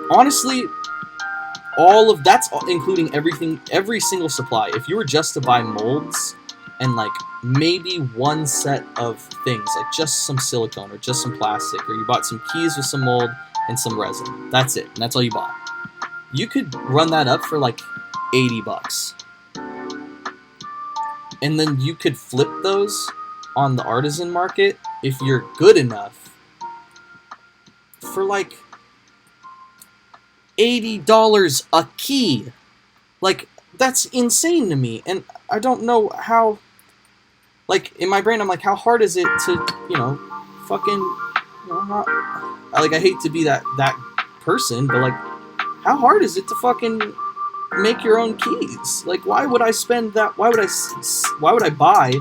honestly, all of that's including everything, every single supply. If you were just to buy molds and like maybe one set of things, like just some silicone or just some plastic, or you bought some keys with some mold and some resin, that's it, and that's all you bought, you could run that up for like $80. And then you could flip those on the artisan market, if you're good enough, for like $80 a key. Like, that's insane to me. And I don't know how, like, in my brain, I'm like, how hard is it to, you know, fucking, you know, not, like, I hate to be that person, but like, how hard is it to fucking make your own keys? Like, why would I spend that? Why would I buy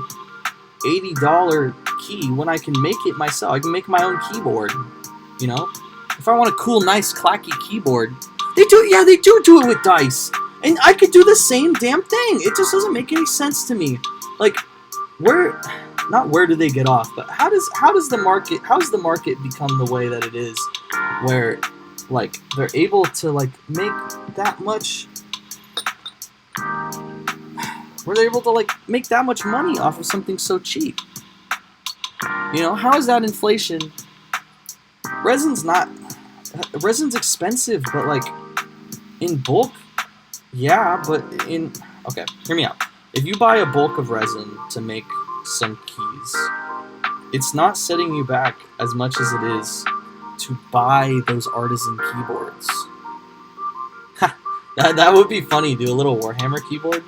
$80 key when I can make it myself? I can make my own keyboard, you know? If I want a cool, nice, clacky keyboard, they do it with dice. And I could do the same damn thing. It just doesn't make any sense to me. Like, where do they get off, but how does the market become the way that it is, where, like, they're able to, like, make that much, where they're able to, like, make that much money off of something so cheap? You know, how is that inflation? Resin's expensive, but, like, in bulk, yeah, but okay, hear me out. If you buy a bulk of resin to make some keys, it's not setting you back as much as it is to buy those artisan keyboards. That would be funny, do a little Warhammer keyboard.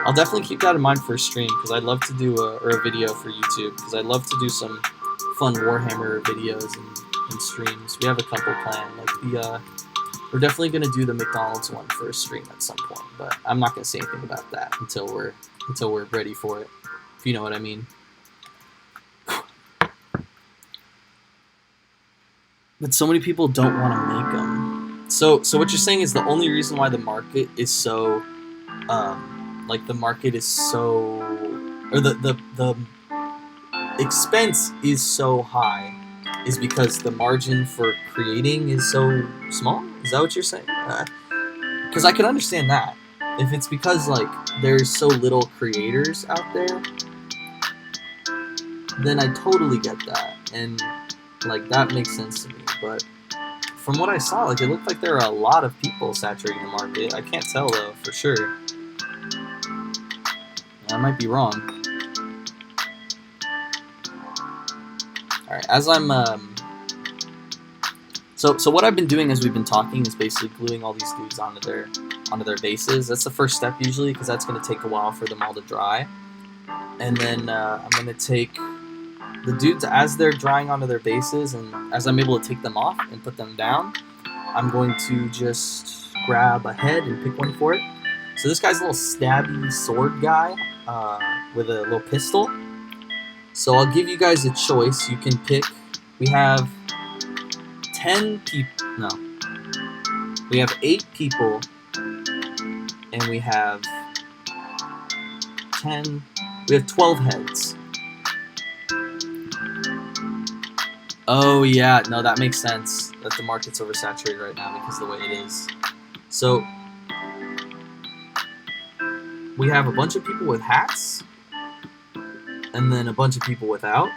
I'll definitely keep that in mind for a stream, because I'd love to do a video for YouTube, because I'd love to do some fun Warhammer videos and streams. We have a couple planned, like we're definitely going to do the McDonald's one for a stream at some point, but I'm not going to say anything about that until we're ready for it, if you know what I mean. But so many people don't want to make them. So what you're saying is the only reason why the market is so, like the market is so, or the expense is so high, is because the margin for creating is so small? Is that what you're saying? Because I can understand that. If it's because like there's so little creators out there, then I totally get that, and like that makes sense to me. But from what I saw, like it looked like there are a lot of people saturating the market. I can't tell though for sure. I might be wrong. All right, as I'm so what I've been doing as we've been talking is basically gluing all these dudes onto their bases. That's the first step usually, because that's going to take a while for them all to dry. And then I'm going to take the dudes as they're drying onto their bases, and as I'm able to take them off and put them down, I'm going to just grab a head and pick one for it. So this guy's a little stabby sword guy with a little pistol. So I'll give you guys a choice. You can pick. We have 10 people. No. We have 8 people. And we have 10. We have 12 heads. Oh yeah, no, that makes sense that the market's oversaturated right now because of the way it is. So we have a bunch of people with hats, and then a bunch of people without.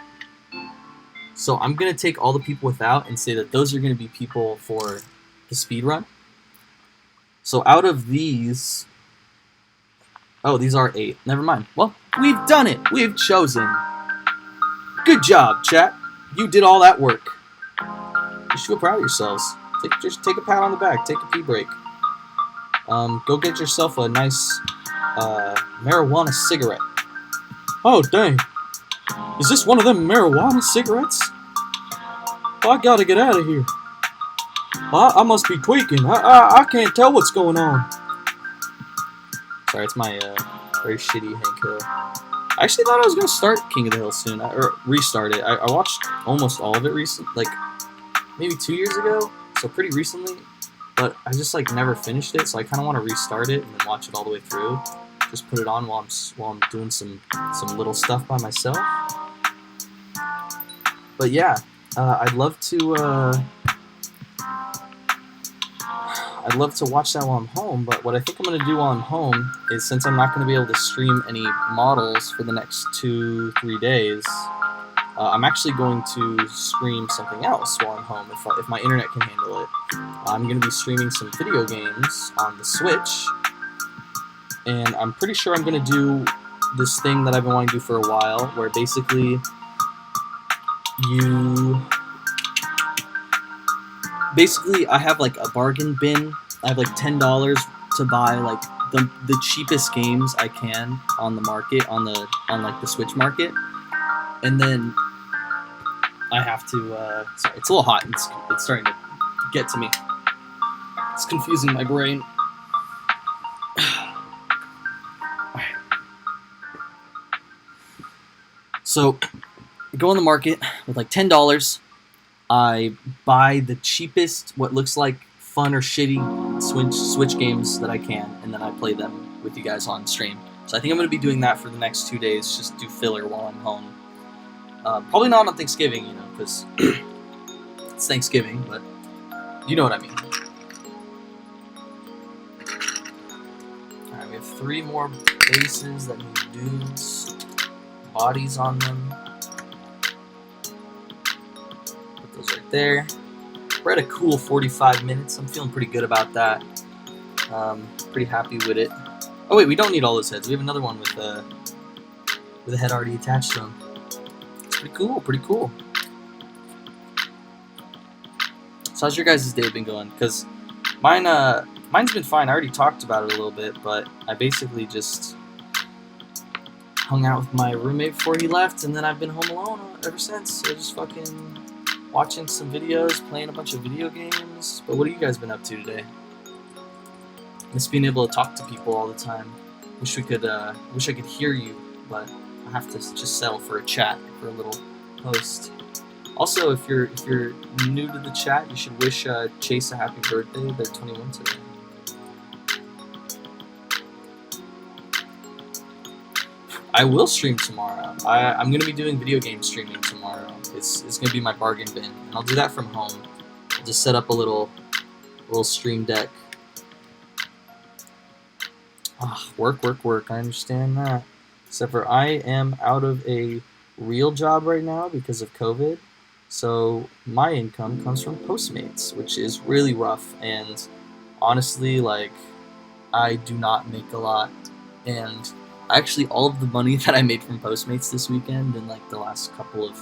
So I'm going to take all the people without and say that those are going to be people for the speed run. So out of these... Oh, these are 8. Never mind. Well, we've done it. We've chosen. Good job, chat. You did all that work. You should feel proud of yourselves. Just take a pat on the back. Take a pee break. Go get yourself a nice marijuana cigarette. Oh, dang. Is this one of them marijuana cigarettes? Oh, I gotta get out of here. I must be tweaking. I can't tell what's going on. Sorry, it's my very shitty Hank Hill. I actually thought I was going to start King of the Hill soon, or restart it. I watched almost all of it like maybe 2 years ago, so pretty recently, but I just like never finished it, so I kind of want to restart it and then watch it all the way through. Just put it on while I'm doing some little stuff by myself. But yeah, I'd love to watch that while I'm home, but what I think I'm going to do while I'm home is, since I'm not going to be able to stream any models for the next 2-3 days, I'm actually going to stream something else while I'm home, if my internet can handle it. I'm going to be streaming some video games on the Switch, and I'm pretty sure I'm going to do this thing that I've been wanting to do for a while, where basically I have like a bargain bin. I have like $10 to buy like the cheapest games I can on the market, on like the Switch market, and then I have to. Sorry, it's a little hot. It's starting to get to me. It's confusing my brain. So, I go on the market with like $10. I buy the cheapest, what looks like fun or shitty Switch games that I can, and then I play them with you guys on stream. So I think I'm going to be doing that for the next 2 days, just do filler while I'm home. Probably not on Thanksgiving, because it's Thanksgiving, but you know what I mean. Alright, we have 3 more bases that need dudes, bodies on them. Those right there. We're at a cool 45 minutes. I'm feeling pretty good about that. Pretty happy with it. Oh wait, we don't need all those heads. We have another one with a head already attached to them. It's pretty cool. Pretty cool. So how's your guys' day been going? Because mine's been fine. I already talked about it a little bit, but I basically just hung out with my roommate before he left, and then I've been home alone ever since. So just fucking watching some videos, playing a bunch of video games. But what have you guys been up to today? Miss being able to talk to people all the time. Wish I could hear you, but I have to just settle for a chat, for a little post. Also, if you're new to the chat, you should wish Chase a happy birthday. They're 21 today. I will stream tomorrow. I'm gonna be doing video game streaming tomorrow. It's gonna be my bargain bin, and I'll do that from home. I'll just set up a little stream deck. Work. I understand that. Except for I am out of a real job right now because of COVID. So my income comes from Postmates, which is really rough. And honestly, like, I do not make a lot. And actually, all of the money that I made from Postmates this weekend and like the last couple of,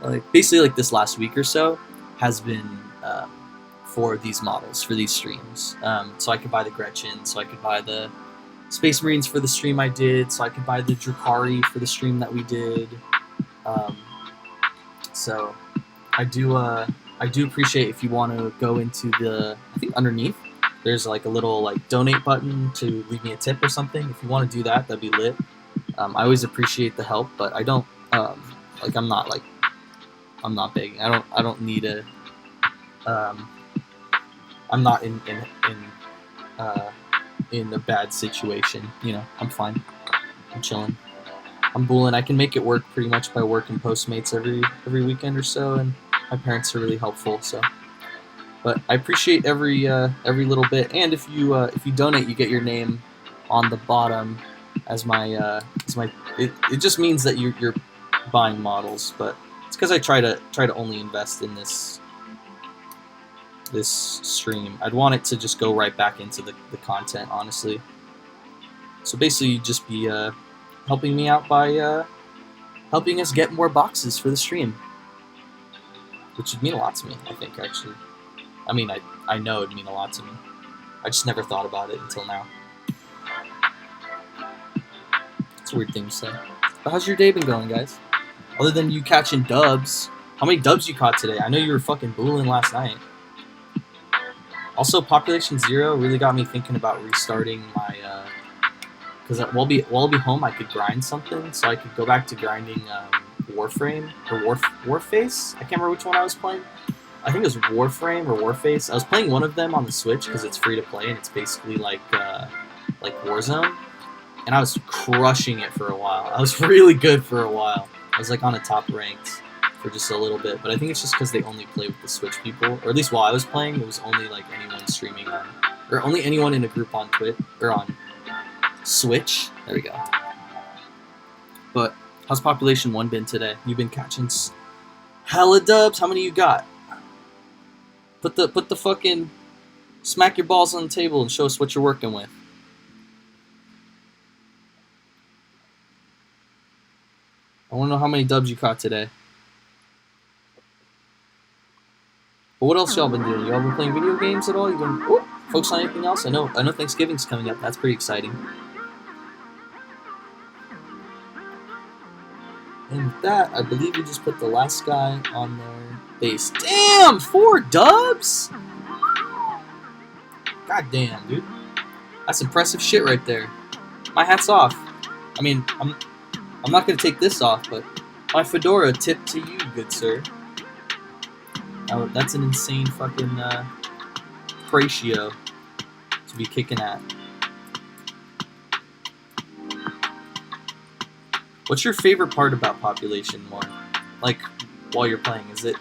like, basically like this last week or so, has been for these models, for these streams. So I could buy the Gretchin, so I could buy the Space Marines for the stream I did, so I could buy the Drukhari for the stream that we did. So I do appreciate if you want to go into the, I think underneath there's like a little like donate button to leave me a tip or something. If you want to do that, that'd be lit. I always appreciate the help, but I don't like I'm not begging. I don't need a I'm not in a bad situation. You know, I'm fine. I'm chilling. I'm bulling. I can make it work pretty much by working Postmates every weekend or so, and my parents are really helpful. So, but I appreciate every little bit. And if you donate, you get your name on the bottom as my It just means that you're buying models, but it's because I try to only invest in this stream. I'd want it to just go right back into the content, honestly. So basically, you'd just be helping me out by helping us get more boxes for the stream, which would mean a lot to me, I think, actually. I mean, I know it'd mean a lot to me. I just never thought about it until now. It's a weird thing to say. But how's your day been going, guys? Other than you catching dubs. How many dubs you caught today? I know you were fucking booling last night. Also, Population 0 really got me thinking about restarting my, because while I'll be home, I could grind something, so I could go back to grinding Warframe, or Warface? I can't remember which one I was playing. I think it was Warframe or Warface. I was playing one of them on the Switch, because it's free to play, and it's basically like Warzone. And I was crushing it for a while. I was really good for a while. I was like on a top ranked for just a little bit, but I think it's just because they only play with the Switch people, or at least while I was playing, it was only like anyone streaming on, or only anyone in a group on Twitch, or on Switch. There we go. But how's Population 1 been today? You've been catching hella dubs? How many you got? Put the fucking, smack your balls on the table and show us what you're working with. I want to know how many dubs you caught today. But what else y'all been doing? Y'all been playing video games at all? You been focused on anything else? I know Thanksgiving's coming up. That's pretty exciting. And with that, I believe we just put the last guy on their base. Damn! 4 dubs? God damn, dude. That's impressive shit right there. My hat's off. I mean, I'm not gonna take this off, but my fedora tip to you, good sir. That's an insane fucking ratio to be kicking at. What's your favorite part about Population 1? Like, while you're playing, is it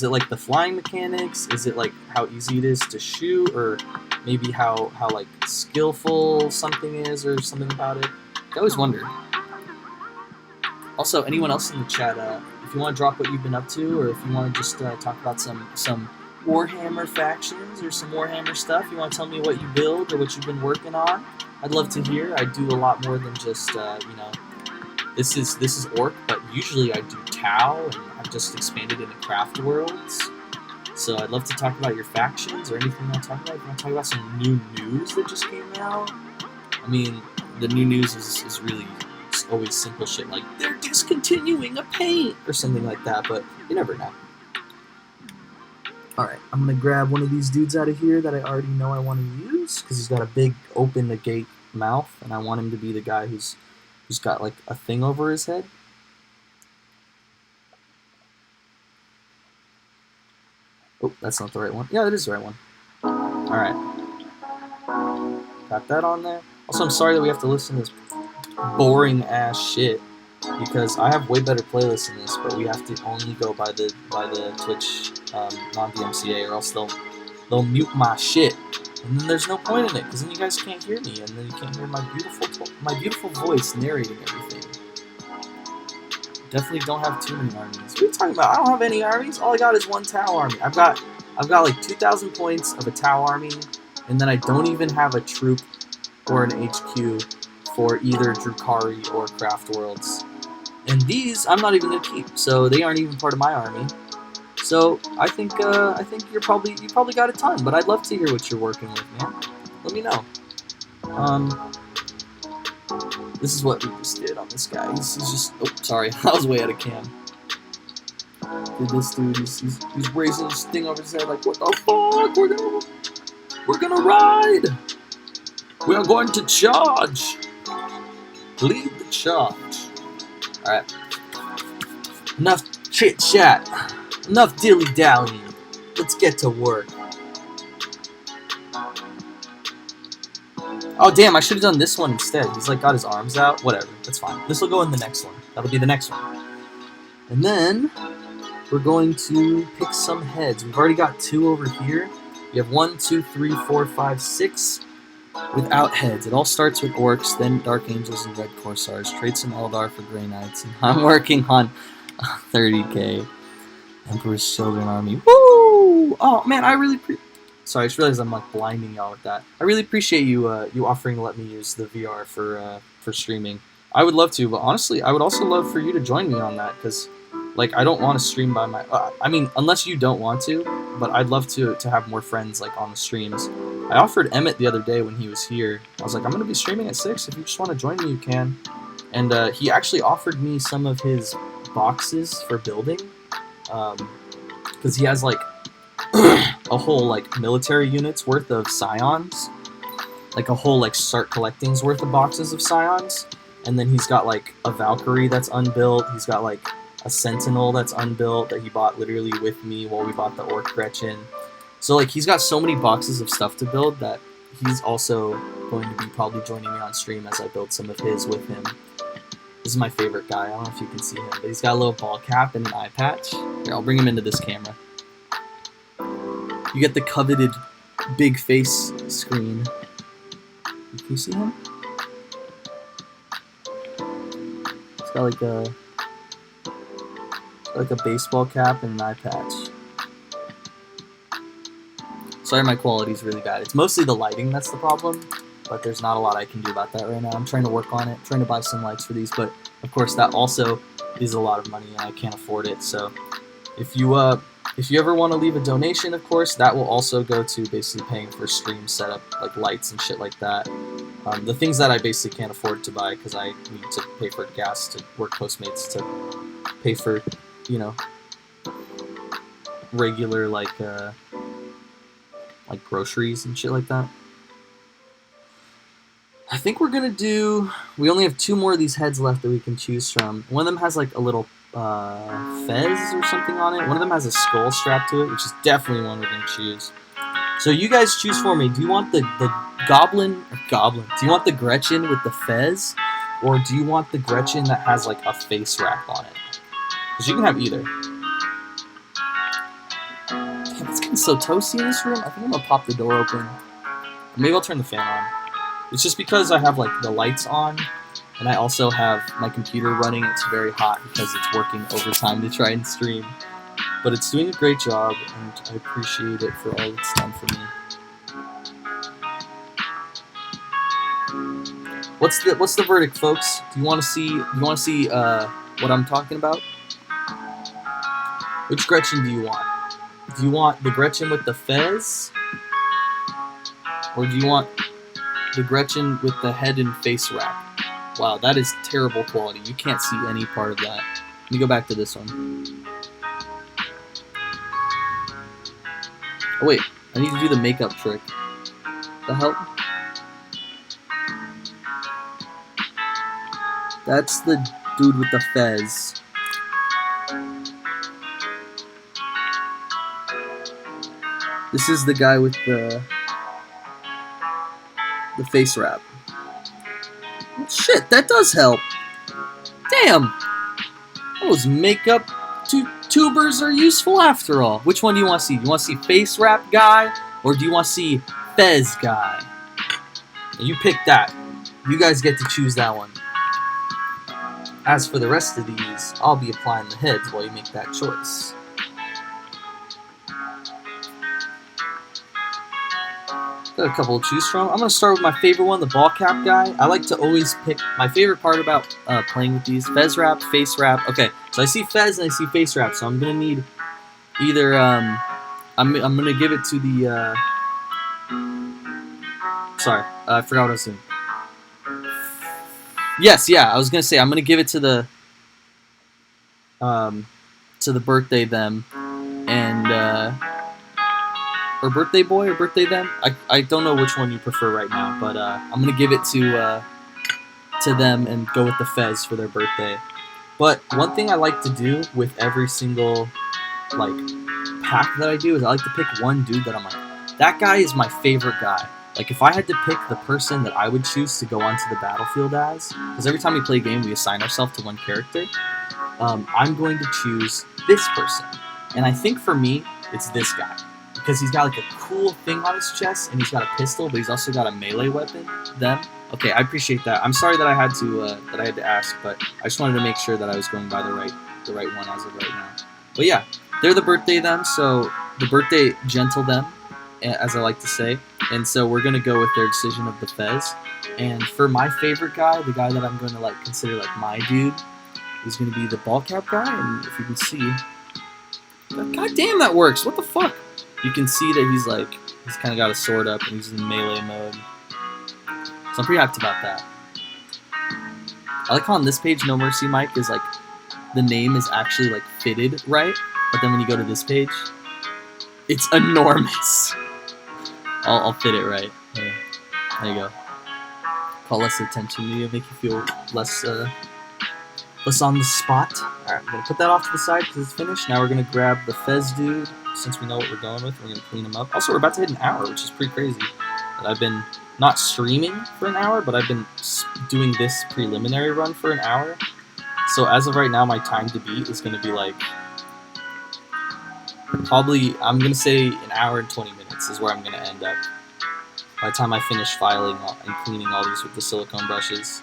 like the flying mechanics? Is it like how easy it is to shoot, or maybe how like skillful something is, or something about it? I always wonder. Also, anyone else in the chat, if you want to drop what you've been up to, or if you want to just talk about some Warhammer factions or some Warhammer stuff, you want to tell me what you build or what you've been working on, I'd love to hear. I do a lot more than just, you know, this is Ork, but usually I do Tau, and I've just expanded into craft worlds. So I'd love to talk about your factions or anything you want to talk about. If you want to talk about some new news that just came out, I mean, the new news is really always simple shit like they're discontinuing a paint or something like that, but you never know. Alright, I'm gonna grab one of these dudes out of here that I already know I want to use, because he's got a big open the gate mouth, and I want him to be the guy who's got like a thing over his head. Oh, that's not the right one. Yeah, it is the right one. Alright. Got that on there. Also, I'm sorry that we have to listen to this boring ass shit, because I have way better playlists than this, but we have to only go by the Twitch non-DMCA, or else they'll mute my shit, and then there's no point in it, because then you guys can't hear me, and then you can't hear my beautiful voice narrating everything. Definitely don't have too many armies. What are you talking about? I don't have any armies. All I got is one Tau army. I've got like 2,000 points of a Tau army, and then I don't even have a troop or an HQ for either Drukhari or Craft Worlds. And these I'm not even gonna keep, so they aren't even part of my army. So I think you probably got a ton, but I'd love to hear what you're working with, man. Let me know. This is what we just did on this guy. He's just, oh, sorry, I was way out of cam. Did this dude? He's raising this thing over his head like, what the fuck? We're gonna ride. We are going to charge. Lead the charge. All right. Enough chit chat. Enough dilly dallying. Let's get to work. Oh damn! I should have done this one instead. He's like got his arms out. Whatever. That's fine. This will go in the next one. That'll be the next one. And then we're going to pick some heads. We've already got 2 over here. You have 1, 2, 3, 4, 5, 6 without heads. It all starts with orcs, then dark angels and red corsairs. Trade some Eldar for Grey Knights. And I'm working on 30k Emperor's Children army. Woo! Oh man, I really sorry, I just realized I'm like blinding y'all with that. I really appreciate you you offering to let me use the VR for streaming. I would love to, but honestly, I would also love for you to join me on that, because like I don't want to stream by my. I mean, unless you don't want to, but I'd love to have more friends like on the streams. I offered Emmett the other day when he was here. I was like, I'm gonna be streaming at 6. If you just want to join me, you can. And he actually offered me some of his boxes for building, because he has like a whole like military units worth of scions, like a whole like start collecting's worth of boxes of scions, and then he's got like a Valkyrie that's unbuilt. He's got like a Sentinel that's unbuilt that he bought literally with me while we bought the Ork Gretchin. So like he's got so many boxes of stuff to build that he's also going to be probably joining me on stream as I build some of his with him. This is my favorite guy. I don't know if you can see him, but he's got a little ball cap and an eye patch. Here, I'll bring him into this camera. You get the coveted big face screen. Can you see him? He's got like a baseball cap and an eye patch. Sorry, my quality's really bad. It's mostly the lighting that's the problem, but there's not a lot I can do about that right now. I'm trying to work on it, trying to buy some lights for these, but of course that also is a lot of money and I can't afford it. So if you ever want to leave a donation, of course, that will also go to basically paying for stream setup, like lights and shit like that. The things that I basically can't afford to buy because I need to pay for gas to work Postmates, to pay for, you know, regular like groceries and shit like that. I think we're gonna do. We only have 2 more of these heads left that we can choose from. One of them has like a little fez or something on it. One of them has a skull strapped to it, which is definitely one we're gonna choose. So you guys choose for me. Do you want the goblin? Do you want the Gretchin with the fez, or do you want the Gretchin that has like a face wrap on it? Because you can have either. Damn, it's getting so toasty in this room. I think I'm gonna pop the door open. Maybe I'll turn the fan on. It's just because I have like the lights on, and I also have my computer running. It's very hot because it's working overtime to try and stream. But it's doing a great job, and I appreciate it for all it's done for me. What's the verdict, folks? Do you want to see what I'm talking about? Which Gretchin do you want? Do you want the Gretchin with the fez, or do you want the Gretchin with the head and face wrap? Wow, that is terrible quality. You can't see any part of that. Let me go back to this one. Oh wait, I need to do the makeup trick. The hell? That's the dude with the fez. This is the guy with the face wrap. Shit, that does help. Damn! Those makeup tubers are useful after all. Which one do you want to see? Do you want to see face wrap guy, or do you want to see fez guy? And you pick that. You guys get to choose that one. As for the rest of these, I'll be applying the heads while you make that choice. Got a couple to choose from. I'm going to start with my favorite one, the ball cap guy. I like to always pick my favorite part about playing with these. Fez wrap, face wrap. Okay, so I see fez and I see face wrap, so I'm going to need either... I'm going to give it to the... Sorry, I forgot what I was doing. Yes, yeah, I was going to say I'm going to give it to the birthday them and... or birthday boy or birthday them. I don't know which one you prefer right now, but I'm gonna give it to them and go with the fez for their birthday. But one thing I like to do with every single like pack that I do is I like to pick one dude that I'm like, that guy is my favorite guy. Like if I had to pick the person that I would choose to go onto the battlefield as, because every time we play a game we assign ourselves to one character, I'm going to choose this person. And I think for me, it's this guy. Because he's got like a cool thing on his chest, and he's got a pistol, but he's also got a melee weapon. Okay, I appreciate that. I'm sorry that I had to ask, but I just wanted to make sure that I was going by the right one as of right now. But yeah, they're the birthday them, so the birthday gentle them, as I like to say. And so we're gonna go with their decision of the fez. And for my favorite guy, the guy that I'm going to like consider like my dude, is gonna be the ball cap guy. And if you can see, god damn, that works. What the fuck? You can see that he's kind of got a sword up and he's in melee mode. So I'm pretty hyped about that. I like how on this page, No Mercy Mike is like, the name is actually like fitted right, but then when you go to this page, it's enormous. I'll fit it right. There you go. Call less attention to you, make you feel less on the spot. Alright, I'm going to put that off to the side because it's finished. Now we're going to grab the fez dude. Since we know what we're going with, we're going to clean him up. Also, we're about to hit an hour, which is pretty crazy. That I've been not streaming for an hour, but I've been doing this preliminary run for an hour. So as of right now, my time to beat is going to be like... probably, I'm going to say an hour and 20 minutes is where I'm going to end up. By the time I finish filing and cleaning all these with the silicone brushes.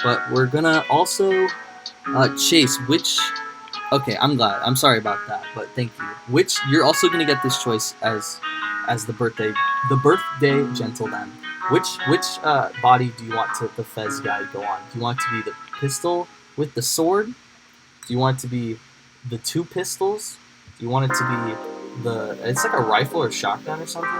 But we're going to also chase which... Okay, I'm glad. I'm sorry about that, but thank you. Which you're also gonna get this choice as the birthday gentleman. Which body do you want the fez guy go on? Do you want it to be the pistol with the sword? Do you want it to be the two pistols? Do you want it to be it's like a rifle or shotgun or something?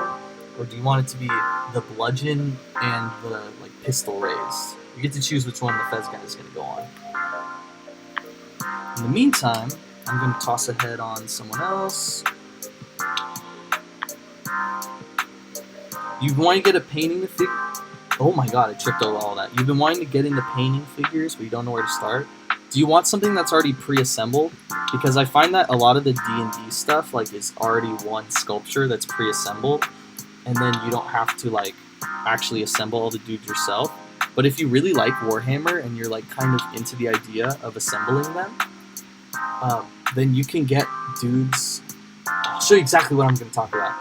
Or do you want it to be the bludgeon and the like pistol raise? You get to choose which one the fez guy is gonna go on. In the meantime, I'm going to toss a head on someone else. You want to get a painting the figure? Oh my god, I tripped over all that. You've been wanting to get into painting figures, but you don't know where to start. Do you want something that's already pre-assembled? Because I find that a lot of the D&D stuff like is already one sculpture that's pre-assembled, and then you don't have to like actually assemble all the dudes yourself. But if you really like Warhammer and you're like kind of into the idea of assembling them, then you can get dudes. I'll show you exactly what I'm going to talk about.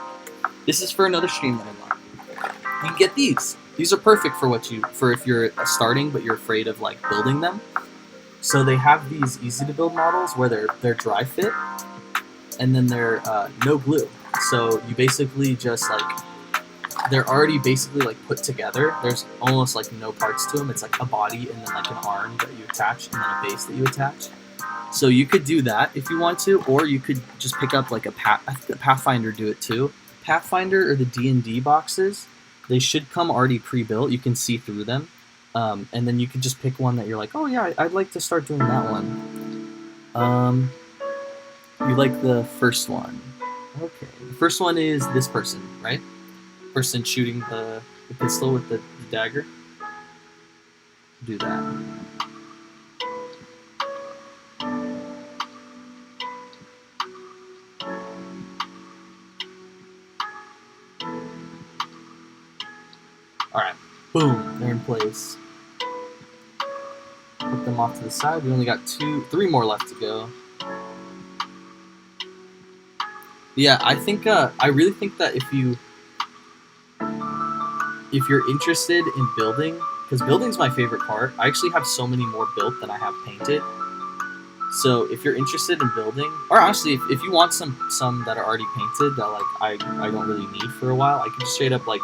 This is for another stream that I'm on. You can get these. These are perfect for if you're starting but you're afraid of like building them. So they have these easy to build models where they're dry fit, and then they're no glue. So you basically just like they're already basically like put together. There's almost like no parts to them. It's like a body and then like an arm that you attach and then a base that you attach. So you could do that if you want to, or you could just pick up like I think the Pathfinder do it too. Pathfinder or the D&D boxes, they should come already pre-built. You can see through them. And then you could just pick one that you're like, oh yeah, I'd like to start doing that one. You like the first one. Okay. The first one is this person, right? Person shooting the pistol with the dagger. Do that. Boom, they're in place. Put them off to the side. We only got 3 more left to go. Yeah, I think I really think that if you're interested in building, because building's my favorite part. I actually have so many more built than I have painted. So if you're interested in building, or honestly, if you want some that are already painted that like I don't really need for a while, I can just straight up like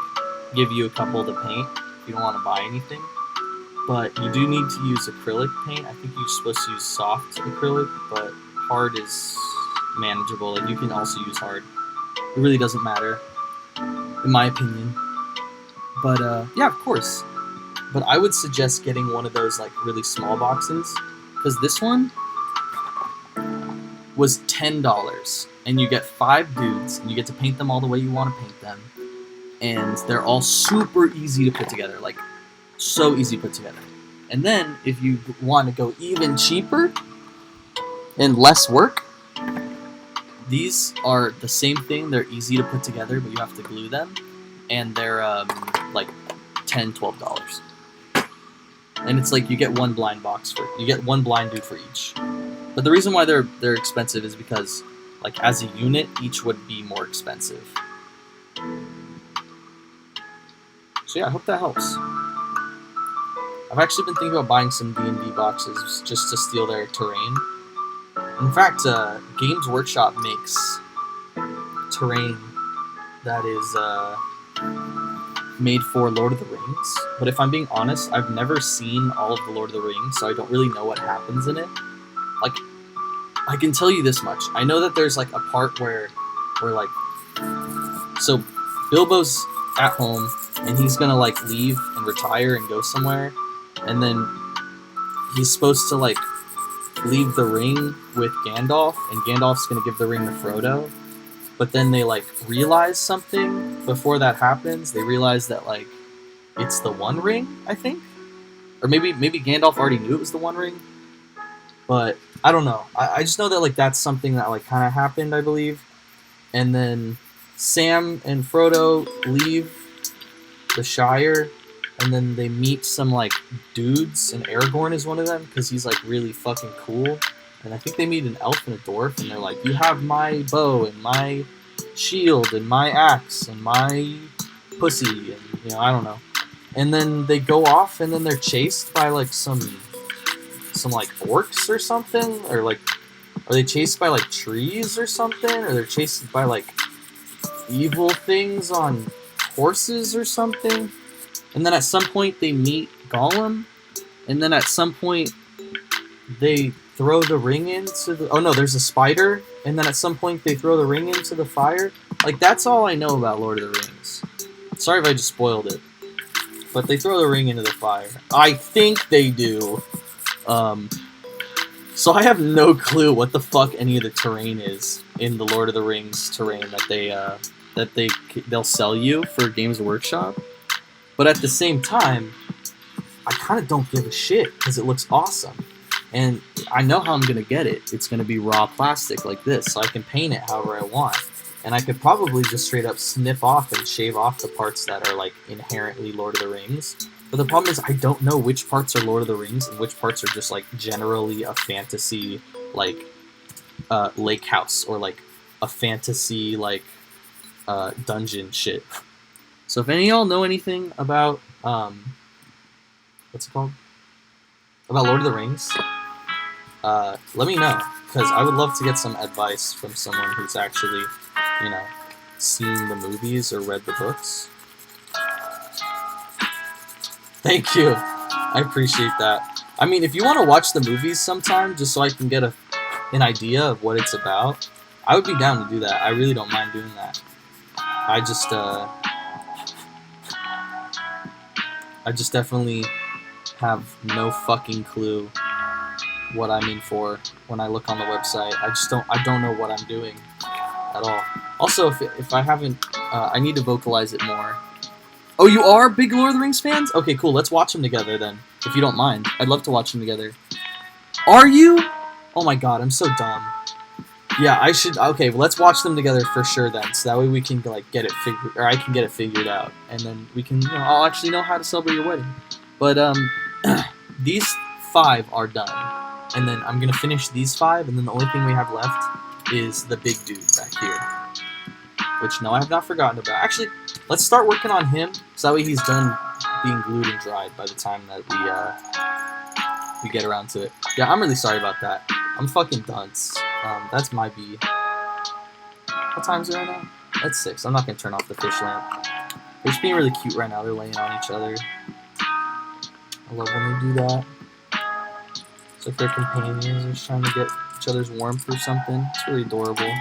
give you a couple to paint if you don't want to buy anything. But you do need to use acrylic paint. I think you're supposed to use soft acrylic, but hard is manageable. Like you can also use hard. It really doesn't matter, in my opinion. But yeah, of course. But I would suggest getting one of those like really small boxes, because this one was $10, and you get 5 dudes, and you get to paint them all the way you want to paint them, and they're all super easy to put together, like so easy to put together. And then if you want to go even cheaper and less work, these are the same thing. They're easy to put together, but you have to glue them, and they're like $10, $12. And it's like you get one blind dude for each. But the reason why they're expensive is because, like, as a unit, each would be more expensive. So yeah, I hope that helps. I've actually been thinking about buying some D&D boxes just to steal their terrain. In fact, Games Workshop makes terrain that is made for Lord of the Rings. But if I'm being honest, I've never seen all of the Lord of the Rings, so I don't really know what happens in it. Like, I can tell you this much. I know that there's like a part where like, so Bilbo's at home and he's gonna like leave and retire and go somewhere, and then he's supposed to like leave the ring with Gandalf, and Gandalf's gonna give the ring to Frodo. But then they like realize something before that happens. They realize that like it's the One Ring, I think, or maybe Gandalf already knew it was the One Ring. But I don't know. I just know that like that's something that like kind of happened, I believe. And then Sam and Frodo leave the Shire, and then they meet some like dudes, and Aragorn is one of them because he's like really fucking cool. And I think they meet an elf and a dwarf, and they're like, "You have my bow and my shield and my axe and my pussy," and I don't know. And then they go off, and then they're chased by like some like orcs or something, or like, are they chased by like trees or something, or they're chased by like evil things on horses or something. And then at some point they meet Gollum, and then at some point they throw the ring into the... Oh no, there's a spider, and then at some point they throw the ring into the fire. Like, that's all I know about Lord of the Rings. Sorry if I just spoiled it. But they throw the ring into the fire. I think they do. So I have no clue what the fuck any of the terrain is in the Lord of the Rings terrain that they'll sell you for Games Workshop. But at the same time, I kind of don't give a shit because it looks awesome. And I know how I'm going to get it. It's going to be raw plastic like this, so I can paint it however I want. And I could probably just straight up snip off and shave off the parts that are like inherently Lord of the Rings. But the problem is I don't know which parts are Lord of the Rings and which parts are just like generally a fantasy like lake house, or like a fantasy like dungeon shit. So if any of y'all know anything about what's it called? About Lord of the Rings, let me know, because I would love to get some advice from someone who's actually, seen the movies or read the books. Thank you. I appreciate that. I mean, if you want to watch the movies sometime, just so I can get an idea of what it's about, I would be down to do that. I really don't mind doing that. I just definitely have no fucking clue what I'm in for when I look on the website. I don't know what I'm doing at all. Also, if I haven't, I need to vocalize it more. Oh, you are big Lord of the Rings fans? Okay, cool. Let's watch them together then, if you don't mind. I'd love to watch them together. Are you? Oh my god, I'm so dumb. Yeah, I should. Okay, well, let's watch them together for sure then. So that way we can like get it figured, or I can get it figured out, and then we can. I'll actually know how to celebrate your wedding. But these 5 are done, and then I'm gonna finish these 5, and then the only thing we have left is the big dude back here. Which no, I have not forgotten about. Actually, let's start working on him, so that way he's done being glued and dried by the time that we get around to it. Yeah, I'm really sorry about that. I'm fucking dunce. That's my B. What time is it right now? That's 6. I'm not gonna turn off the fish lamp. They're just being really cute right now. They're laying on each other. I love when they do that. It's like they're companions. They're just trying to get each other's warmth or something. It's really adorable.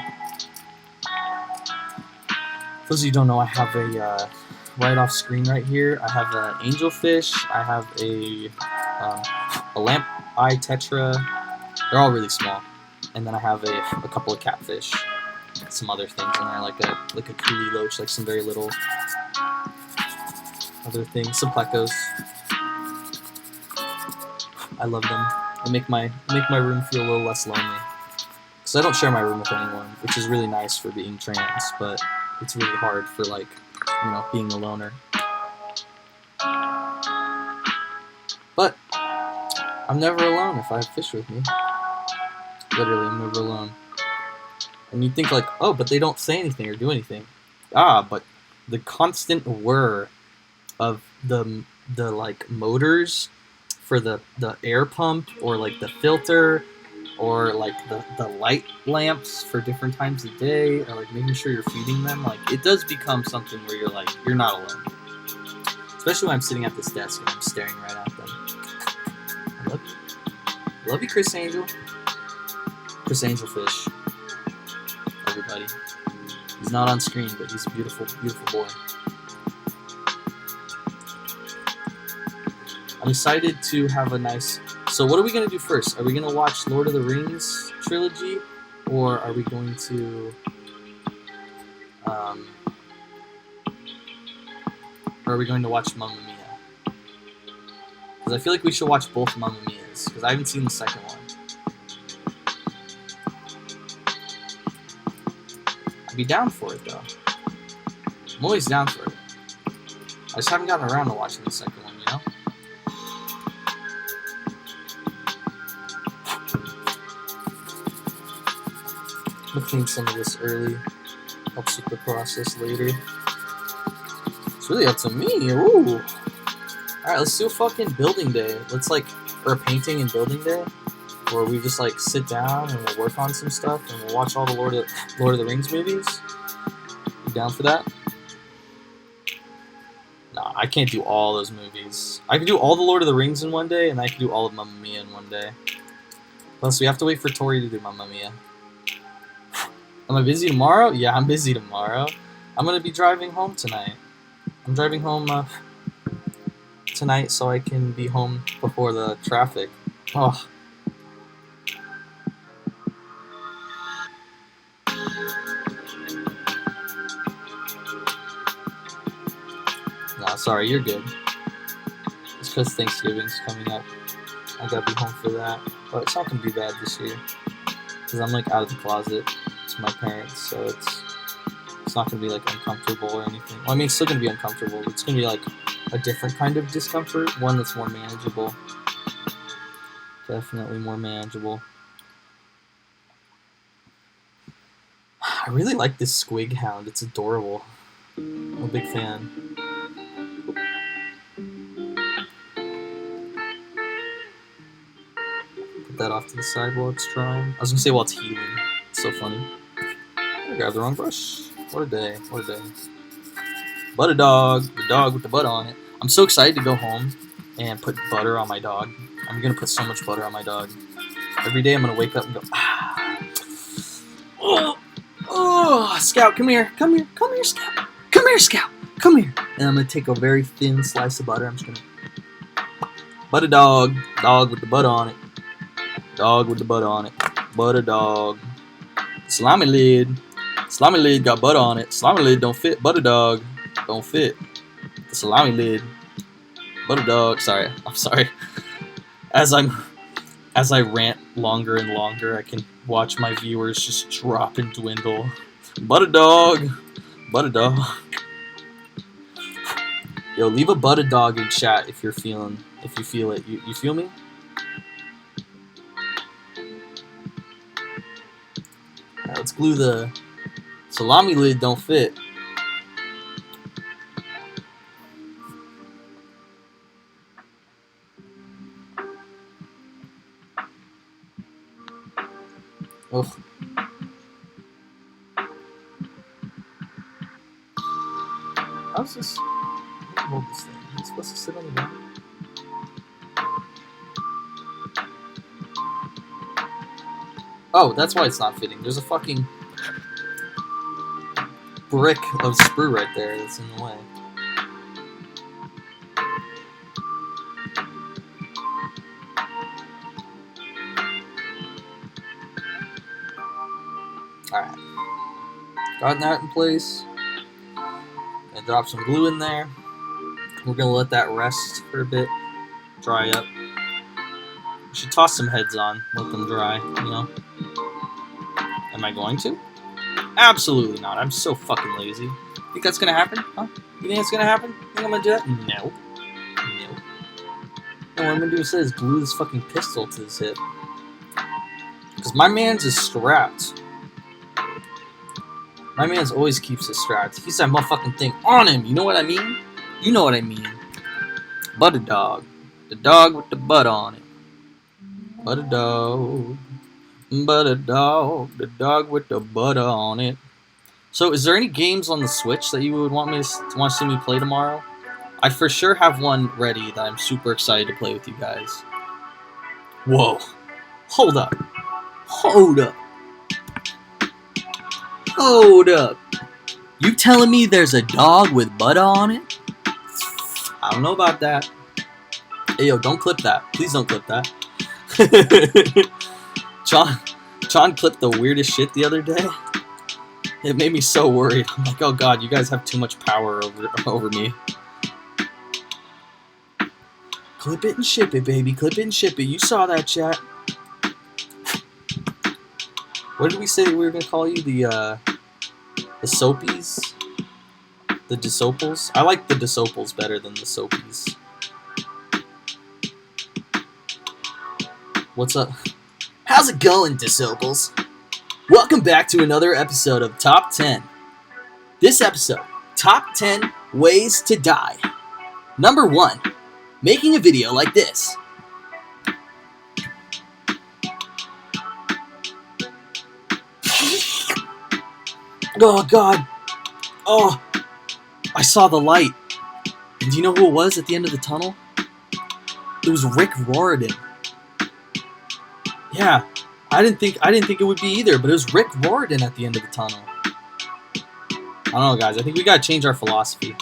For those of you who don't know, I have a right off screen right here. I have an angelfish. I have a lamp eye tetra. They're all really small. And then I have a couple of catfish. Some other things in there, like a coolie loach, like some very little other things. Some plecos. I love them. They make my room feel a little less lonely. Because I don't share my room with anyone, which is really nice for being trans, but it's really hard for, like, being a loner. But I'm never alone if I have fish with me. Literally, I'm never alone. And you'd think, like, oh, but they don't say anything or do anything. But the constant whir of the like motors for the air pump, or like the filter, or like the light lamps for different times of day, or like making sure you're feeding them, like it does become something where you're like, you're not alone. Especially when I'm sitting at this desk and I'm staring right at them. Love you, Chris Angel. Chris Angel Fish. Everybody. He's not on screen, but he's a beautiful, beautiful boy. I'm excited to have a nice... So what are we going to do first? Are we going to watch Lord of the Rings trilogy? Or are we going to... or are we going to watch Mamma Mia? Because I feel like we should watch both Mamma Mias, because I haven't seen the second one. I'd be down for it, though. I'm always down for it. I just haven't gotten around to watching the second one, you know? I'm gonna clean some of this early. Helps with the process later. It's really up to me. Ooh. Alright, let's do a fucking building day. Let's or a painting and building day. Where we just sit down and we'll work on some stuff and we'll watch all the Lord of the Rings movies. You down for that? Nah, I can't do all those movies. I can do all the Lord of the Rings in one day, and I can do all of Mamma Mia in one day. Plus, we have to wait for Tori to do Mamma Mia. Am I busy tomorrow? Yeah, I'm busy tomorrow. I'm gonna be driving home tonight. I'm driving home tonight so I can be home before the traffic. Oh. Nah, sorry, you're good. It's because Thanksgiving's coming up. I gotta be home for that. But it's not gonna be bad this year. Because I'm out of the closet to my parents, so it's not gonna be uncomfortable or anything. Well, I mean, it's still gonna be uncomfortable, but it's gonna be a different kind of discomfort, one that's more manageable. Definitely more manageable. I really like this squig hound. It's adorable. I'm a big fan. Put that off to the side while it's drying. I was gonna say while it's healing. It's so funny. I grabbed the wrong brush. What a day. What a day. Butter dog. The dog with the butter on it. I'm so excited to go home and put butter on my dog. I'm gonna put so much butter on my dog. Every day I'm gonna wake up and go, ah. Oh, Scout, come here. Come here. Come here, Scout. Come here, Scout. Come here. And I'm gonna take a very thin slice of butter. I'm just gonna... Butter dog. Dog with the butter on it. Dog with the butter on it. Butter dog. Salami lid. Salami lid got butter on it. Salami lid don't fit. Butter dog don't fit. The salami lid. Butter dog. Sorry. I'm sorry. As I'm as I rant longer and longer, I can watch my viewers just drop and dwindle. Butt a dog! Butt a dog. Yo, leave a butt a dog in chat if you feel it. You feel me? Alright, let's glue the salami lid don't fit. Ugh. How's this? Hold this thing. Is it supposed to sit on the ground? Oh, that's why it's not fitting. There's a fucking brick of sprue right there that's in the way. Alright. Got that in place. Gonna drop some glue in there. We're gonna let that rest for a bit. Dry up. We should toss some heads on. Let them dry, you know? Am I going to? Absolutely not. I'm so fucking lazy. Think that's gonna happen? Huh? You think it's gonna happen? Think I'm gonna do that? No. No. No, what I'm gonna do instead is glue this fucking pistol to his hip. Because my man's is strapped. My man's always keeps it strapped. He keeps that motherfucking thing on him. You know what I mean? You know what I mean. Butt a dog. The dog with the butt on it. Butt a dog. Butt a dog. The dog with the butter on it. So, is there any games on the Switch that you would want to see me play tomorrow? I for sure have one ready that I'm super excited to play with you guys. Whoa. Hold up. Hold up. Hold up. You telling me there's a dog with butter on it? I don't know about that. Hey, yo, don't clip that. Please don't clip that. John clipped the weirdest shit the other day. It made me so worried. I'm like, oh god, you guys have too much power over me. Clip it and ship it, baby. Clip it and ship it. You saw that, chat. What did we say we were gonna call you? The soapies? The disopals? I like the disopals better than the soapies. What's up? How's it going, disopals? Welcome back to another episode of Top 10. This episode, Top 10 Ways to Die. Number 1, making a video like this. Oh god. Oh, I saw the light. And do you know who it was at the end of the tunnel? It was Rick Riordan. Yeah, I didn't think it would be either, but it was Rick Riordan at the end of the tunnel. I don't know, guys. I think we gotta change our philosophy.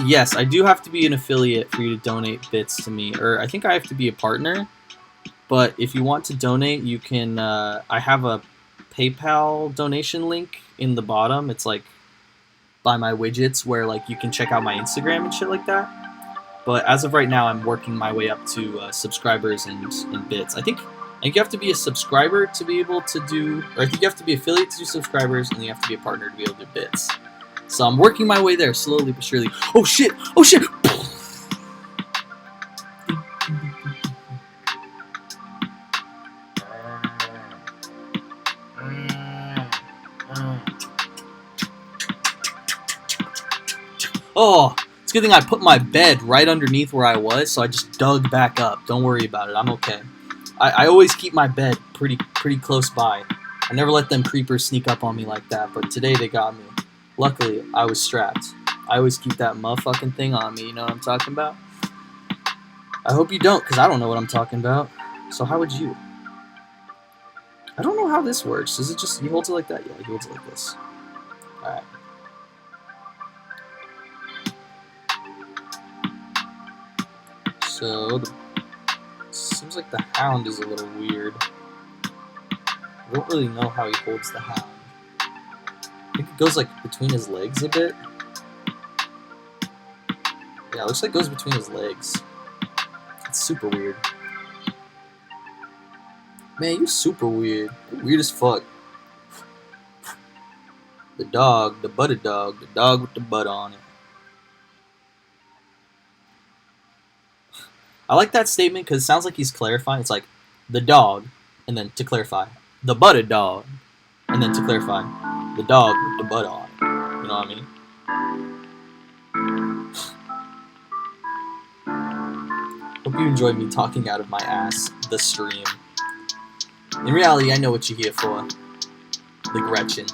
Yes, I do have to be an affiliate for you to donate bits to me, or I think I have to be a partner. But if you want to donate, you can. I have a PayPal donation link in the bottom. It's like by my widgets, where like you can check out my Instagram and shit like that. But as of right now, I'm working my way up to subscribers and bits. I think you have to be a subscriber to be able to do, or I think you have to be affiliate to do subscribers, and you have to be a partner to be able to do bits. So I'm working my way there slowly but surely. Oh shit! Oh shit! Oh, it's a good thing I put my bed right underneath where I was, so I just dug back up. Don't worry about it. I'm okay. I always keep my bed pretty close by. I never let them creepers sneak up on me like that, but today they got me. Luckily, I was strapped. I always keep that motherfucking thing on me, you know what I'm talking about? I hope you don't, because I don't know what I'm talking about. So how would you? I don't know how this works. Is it just, he holds it like that? Yeah, he holds it like this. Alright. So, seems like the hound is a little weird. I don't really know how he holds the hound. I think it goes like between his legs a bit. Yeah, it looks like it goes between his legs. super weird. Man, you super weird. You're weird as fuck. The dog, the butted dog, the dog with the butt on it. I like that statement because it sounds like he's clarifying. It's like, the dog, and then to clarify, the butted dog, and then to clarify, the dog with the butt on it. You know what I mean? Hope you enjoyed me talking out of my ass the stream. In reality, I know what you're here for. The Gretchin.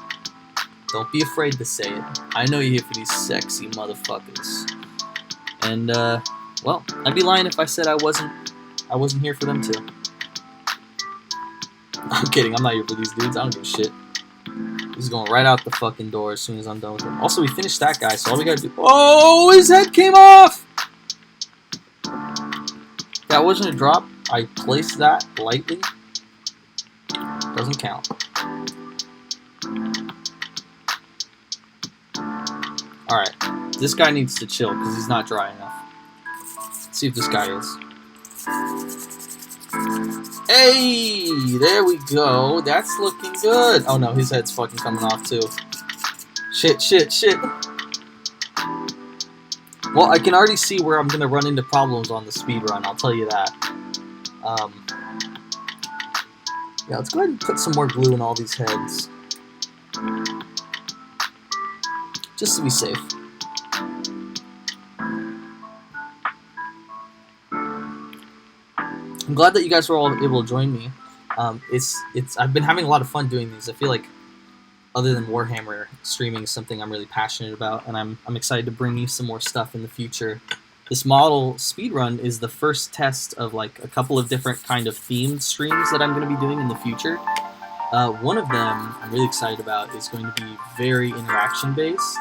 Don't be afraid to say it. I know you're here for these sexy motherfuckers. And, well, I'd be lying if I said I wasn't here for them too. I'm kidding, I'm not here for these dudes, I don't give a shit. He's going right out the fucking door as soon as I'm done with him. Also, we finished that guy, so all we gotta do... Oh, his head came off! That wasn't a drop. I placed that lightly. Doesn't count. Alright, this guy needs to chill because he's not dry enough. Let's see if this guy is. Hey, there we go. That's looking good. Oh no, his head's fucking coming off too. Shit, shit, shit. Well, I can already see where I'm gonna run into problems on the speed run, I'll tell you that. Yeah, let's go ahead and put some more glue in all these heads. Just to be safe. I'm glad that you guys were all able to join me. I've been having a lot of fun doing these. I feel like, other than Warhammer, streaming is something I'm really passionate about, and I'm excited to bring you some more stuff in the future. This model speedrun is the first test of like a couple of different kind of themed streams that I'm going to be doing in the future. One of them I'm really excited about is going to be very interaction based,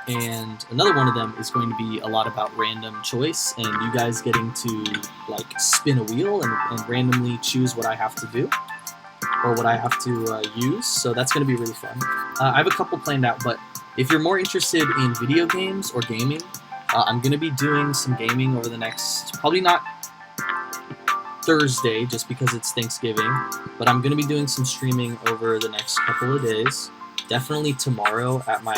and another one of them is going to be a lot about random choice and you guys getting to like spin a wheel and randomly choose what I have to do or what I have to use. So that's going to be really fun. I have a couple planned out, but if you're more interested in video games or gaming, I'm going to be doing some gaming over the next, probably not Thursday just because it's Thanksgiving, but I'm going to be doing some streaming over the next couple of days. Definitely tomorrow at my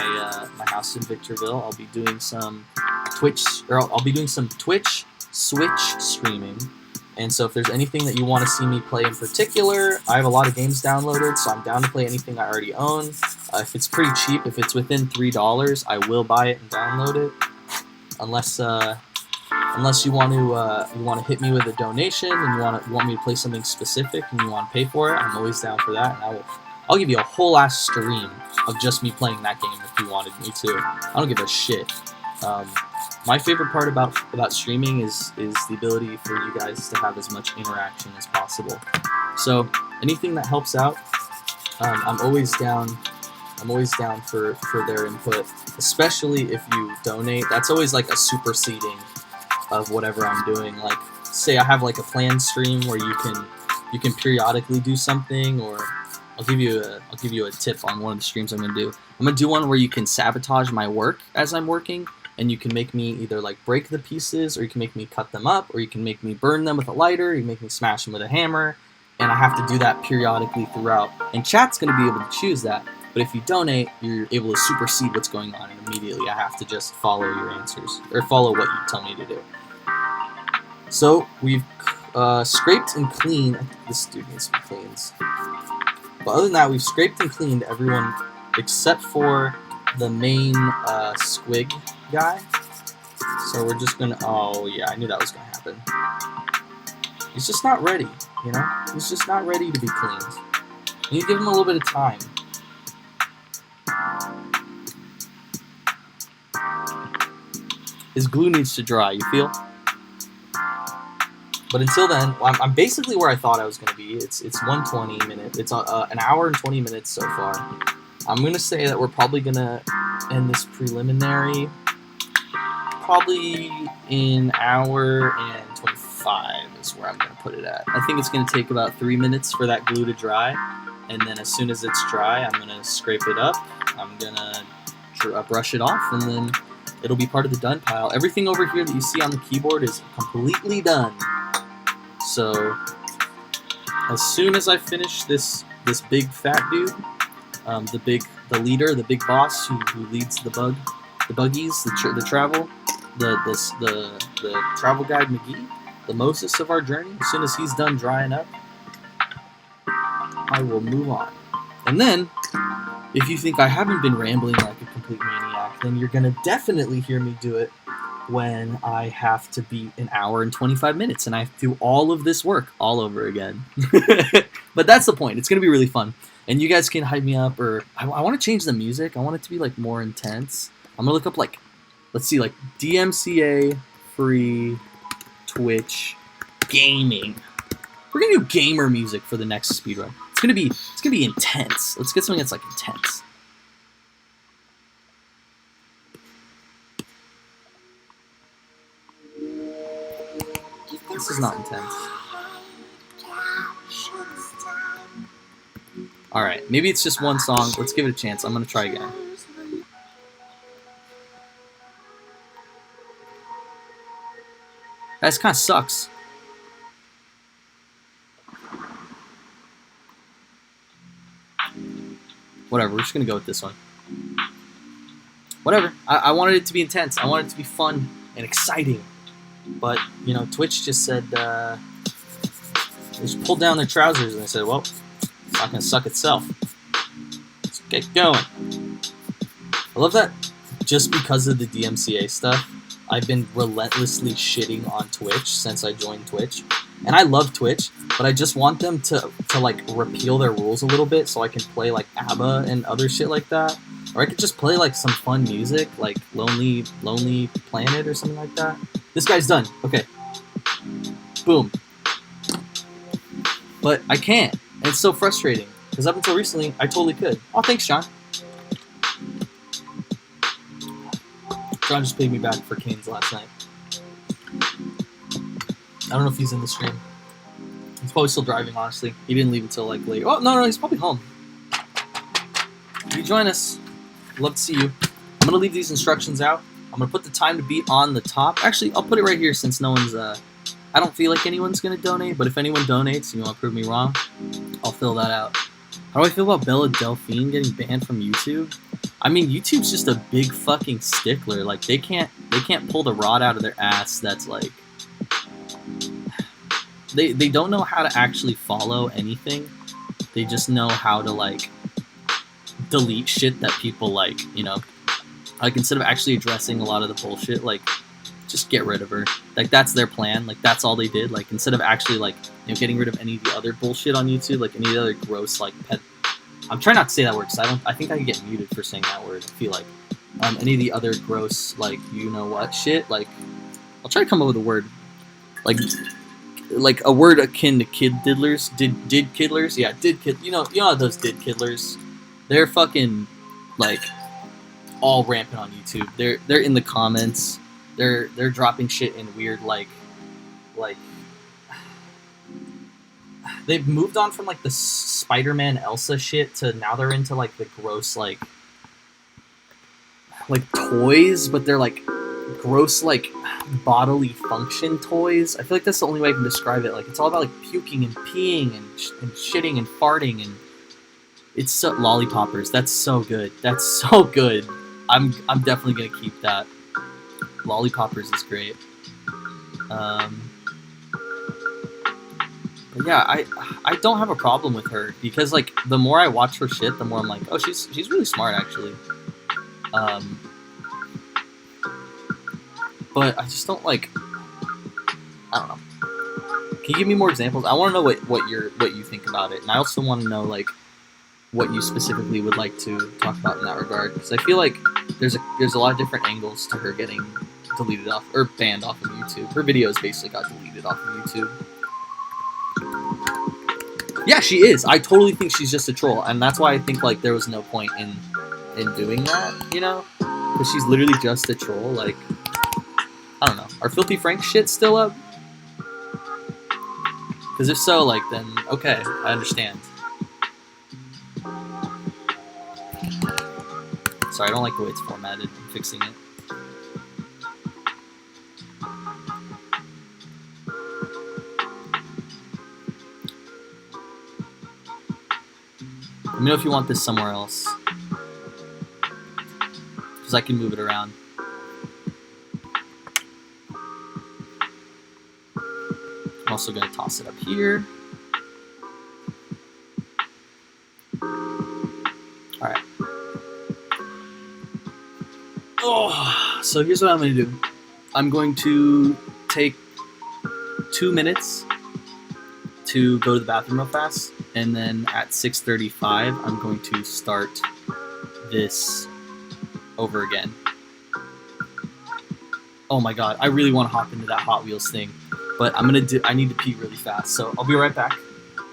my house in Victorville, I'll be doing some Twitch Switch streaming. And so if there's anything that you want to see me play in particular, I have a lot of games downloaded, so I'm down to play anything I already own. If it's pretty cheap, if it's within $3, I will buy it and download it. Unless you want to hit me with a donation and you want me to play something specific and you want to pay for it, I'm always down for that. And I'll give you a whole ass stream of just me playing that game if you wanted me to. I don't give a shit. My favorite part about streaming is the ability for you guys to have as much interaction as possible. So anything that helps out, I'm always down. I'm always down for their input, especially if you donate. That's always like a superseding of whatever I'm doing. Like, say I have like a planned stream where you can periodically do something, or I'll give you a tip on one of the streams I'm gonna do. I'm gonna do one where you can sabotage my work as I'm working, and you can make me either like break the pieces, or you can make me cut them up, or you can make me burn them with a lighter, you can make me smash them with a hammer, and I have to do that periodically throughout. And chat's gonna be able to choose that. But if you donate, you're able to supersede what's going on, and immediately I have to just follow your answers, or follow what you tell me to do. So we've scraped and cleaned. I think this dude needs some cleans. But other than that, we've scraped and cleaned everyone except for the main squig guy. So we're just gonna. Oh yeah, I knew that was gonna happen. He's just not ready, you know. He's just not ready to be cleaned. You give him a little bit of time. His glue needs to dry, you feel? But until then, I'm basically where I thought I was going to be. It's 1:20 minutes. It's an hour and 20 minutes so far. I'm going to say that we're probably going to end this preliminary probably in hour and 25 is where I'm going to put it at. I think it's going to take about 3 minutes for that glue to dry. And then as soon as it's dry, I'm going to scrape it up. I'm going to brush it off, and then it'll be part of the done pile. Everything over here that you see on the keyboard is completely done. So as soon as I finish this big fat dude, the leader, the big boss who leads the buggies, the travel, the travel guide McGee, the Moses of our journey. As soon as he's done drying up, I will move on. And then, if you think I haven't been rambling like a complete maniac, then you're gonna definitely hear me do it when I have to beat an hour and 25 minutes, and I have to do all of this work all over again. But that's the point. It's gonna be really fun. And you guys can hype me up, or I want to change the music. I want it to be like more intense. I'm gonna look up like, let's see, like DMCA free Twitch gaming. We're gonna do gamer music for the next speedrun. It's gonna be intense. Let's get something that's like intense. This is not intense. Alright, maybe it's just one song. Let's give it a chance. I'm gonna try again. That kind of sucks. Whatever, we're just gonna go with this one. Whatever. I wanted it to be intense. I wanted it to be fun and exciting. But, you know, Twitch just said, they just pulled down their trousers and they said, well, it's not gonna suck itself. Let's get going. I love that just because of the DMCA stuff, I've been relentlessly shitting on Twitch since I joined Twitch. And I love Twitch, but I just want them to like repeal their rules a little bit so I can play like ABBA and other shit like that. Or I could just play like some fun music, like Lonely Planet or something like that. This guy's done. Okay. Boom. But I can't. And it's so frustrating. Because up until recently, I totally could. Oh, thanks, John. John just paid me back for Canes last night. I don't know if he's in the stream. He's probably still driving, honestly. He didn't leave until like late. Oh, no, he's probably home. You join us. Love to see you. I'm going to leave these instructions out. I'm going to put the time to beat on the top. Actually, I'll put it right here since no one's, I don't feel like anyone's going to donate, but if anyone donates and you want to prove me wrong, I'll fill that out. How do I feel about Bella Delphine getting banned from YouTube? I mean, YouTube's just a big fucking stickler. Like, they can't pull the rod out of their ass that's like... They don't know how to actually follow anything. They just know how to, like, delete shit that people like, you know? Like, instead of actually addressing a lot of the bullshit, like, just get rid of her. Like, that's their plan. Like, that's all they did. Like, instead of actually, like, you know, getting rid of any of the other bullshit on YouTube, like, any of the other gross, like, I'm trying not to say that word, because I think I can get muted for saying that word, I feel like. Any of the other gross, like, you-know-what shit, like, I'll try to come up with a word. Like a word akin to kid diddlers. Did kiddlers? Yeah, you know how those did kiddlers? They're fucking, like, all rampant on YouTube. They're in the comments. They're dropping shit in weird, like they've moved on from like the Spider-Man Elsa shit to now they're into like the gross like toys, but they're like gross like bodily function toys. I feel like that's the only way I can describe it. Like, it's all about like puking and peeing and shitting and farting, and it's so, lollipoppers. That's so good. That's so good. I'm definitely gonna keep that. Lollipoppers is great. But yeah, I don't have a problem with her because like the more I watch her shit, the more I'm like, oh, she's really smart actually. But I just don't like. I don't know. Can you give me more examples? I want to know what you think about it, and I also want to know like what you specifically would like to talk about in that regard, because I feel like there's a lot of different angles to her getting deleted off or banned off of YouTube. Her videos basically got deleted off of YouTube. Yeah, she is. I totally think she's just a troll, and that's why I think like there was no point in doing that, you know, because she's literally just a troll. Like, I don't know. Are Filthy Frank shit still up? Because if so, like, then okay, I understand. Sorry, I don't like the way it's formatted. I'm fixing it. Let me know if you want this somewhere else, because I can move it around. I'm also going to toss it up here. Alright. Oh, so here's what I'm going to do. I'm going to take 2 minutes to go to the bathroom real fast, and then at 6:35 I'm going to start this over again. Oh my god, I really want to hop into that Hot Wheels thing, but I need to pee really fast, so I'll be right back.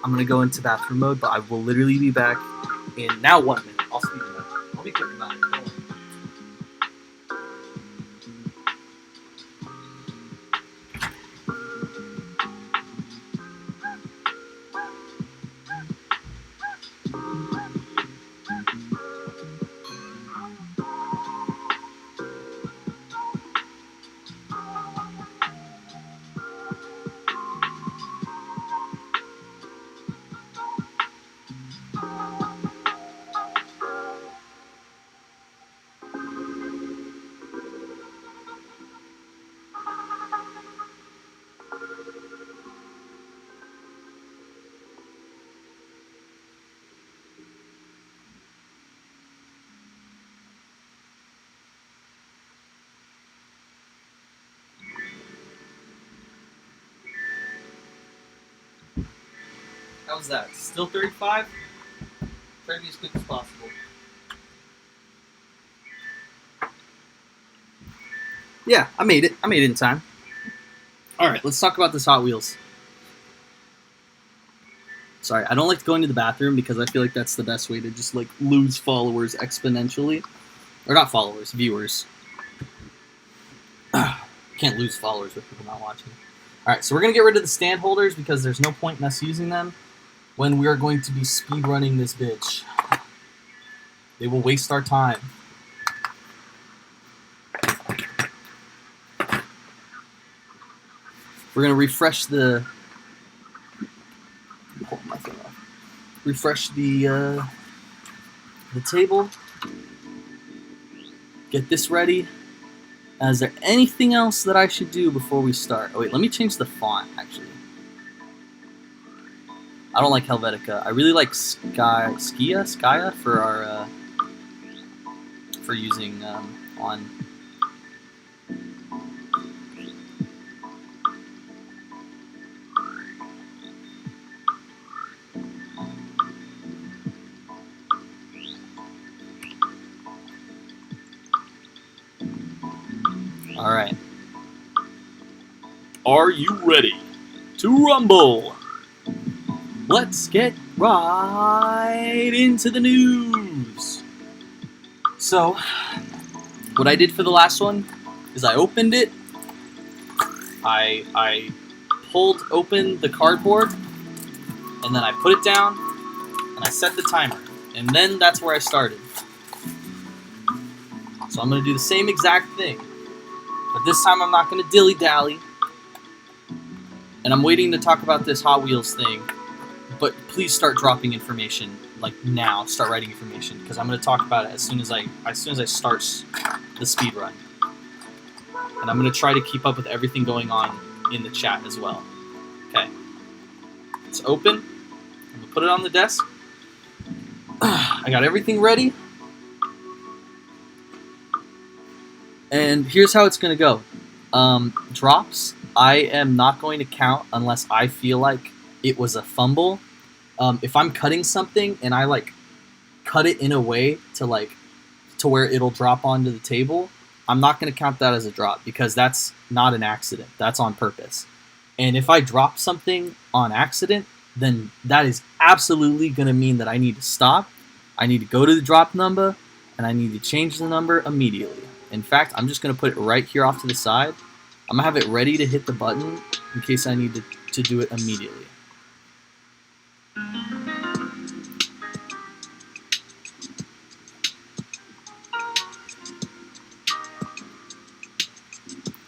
I'm gonna go into bathroom mode, but I will literally be back in now 1 minute. I'll speed it up. I'll be quick about it. How's that? Still 35? Try to be as quick as possible. Yeah, I made it. I made it in time. Alright, let's talk about this Hot Wheels. Sorry, I don't like going to the bathroom because I feel like that's the best way to just like lose followers exponentially. Or not followers, viewers. Can't lose followers with people not watching. Alright, so we're going to get rid of the stand holders because there's no point in us using them when we are going to be speedrunning this bitch. They will waste our time. We're going to refresh the... Pull my thing off. Refresh the table. Get this ready. Is there anything else that I should do before we start? Oh wait, let me change the font, actually. I don't like Helvetica. I really like Skya for our for using on. All right. Are you ready to rumble? Let's get right into the news. So, what I did for the last one is I opened it, I pulled open the cardboard, and then I put it down, and I set the timer, and then that's where I started. So I'm going to do the same exact thing, but this time I'm not going to dilly-dally, and I'm waiting to talk about this Hot Wheels thing. But please start dropping information like now. Start writing information because I'm going to talk about it as soon as I start the speed run, and I'm going to try to keep up with everything going on in the chat as well. Okay, it's open. I'm going to put it on the desk. I got everything ready, and here's how it's going to go. Drops. I am not going to count unless I feel like it was a fumble. If I'm cutting something and I like cut it in a way to where it'll drop onto the table, I'm not going to count that as a drop because that's not an accident. That's on purpose. And if I drop something on accident, then that is absolutely going to mean that I need to stop. I need to go to the drop number and I need to change the number immediately. In fact, I'm just going to put it right here off to the side. I'm going to have it ready to hit the button in case I need to do it immediately.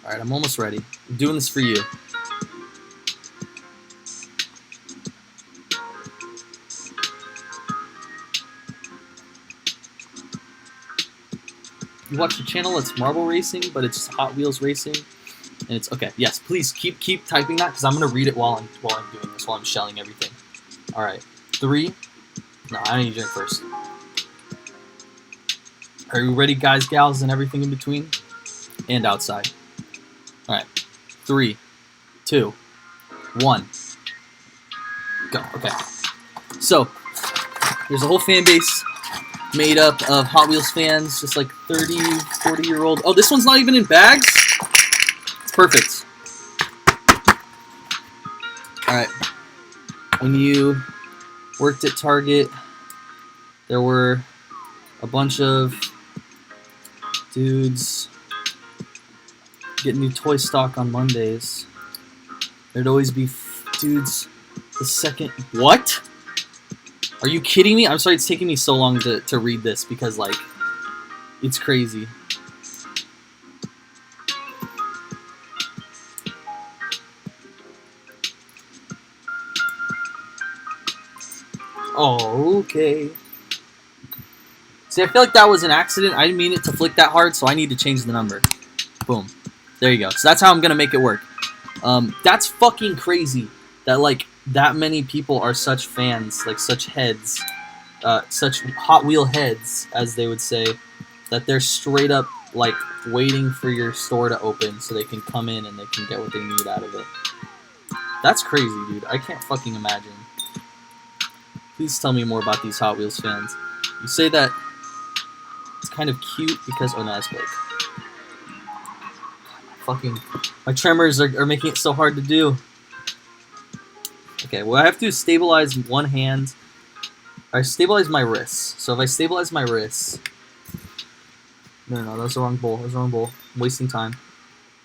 Alright, I'm almost ready. I'm doing this for you. you watch a channel that's marble racing, but it's Hot Wheels racing, and it's okay. Yes, please keep typing that because I'm gonna read it while I'm doing this, while I'm shelling everything. All right, 3. No, I need to drink first. Are you ready, guys, gals, and everything in between, and outside? All right, 3, 2, 1, go. Okay, so there's a whole fan base made up of Hot Wheels fans, just like 30, 40-year-old. Oh, this one's not even in bags? It's perfect. Alright. When you worked at Target, there were a bunch of dudes getting new toy stock on Mondays. There'd always be dudes the second... What? Are you kidding me? I'm sorry it's taking me so long to read this because, like, it's crazy. Oh, okay. See, I feel like that was an accident. I didn't mean it to flick that hard, so I need to change the number. Boom. There you go. So that's how I'm going to make it work. That's fucking crazy that, like, that many people are such fans, like such heads, such Hot Wheel heads, as they would say, that they're straight up like waiting for your store to open so they can come in and they can get what they need out of it. That's crazy, dude. I can't fucking imagine. Please tell me more about these Hot Wheels fans. You say that it's kind of cute because... Oh no, that's Blake. My tremors are making it so hard to do. Okay, what I have to do is stabilize one hand. I stabilize my wrists. So if I stabilize my wrists... No, that's the wrong bowl. That's the wrong bowl. I'm wasting time.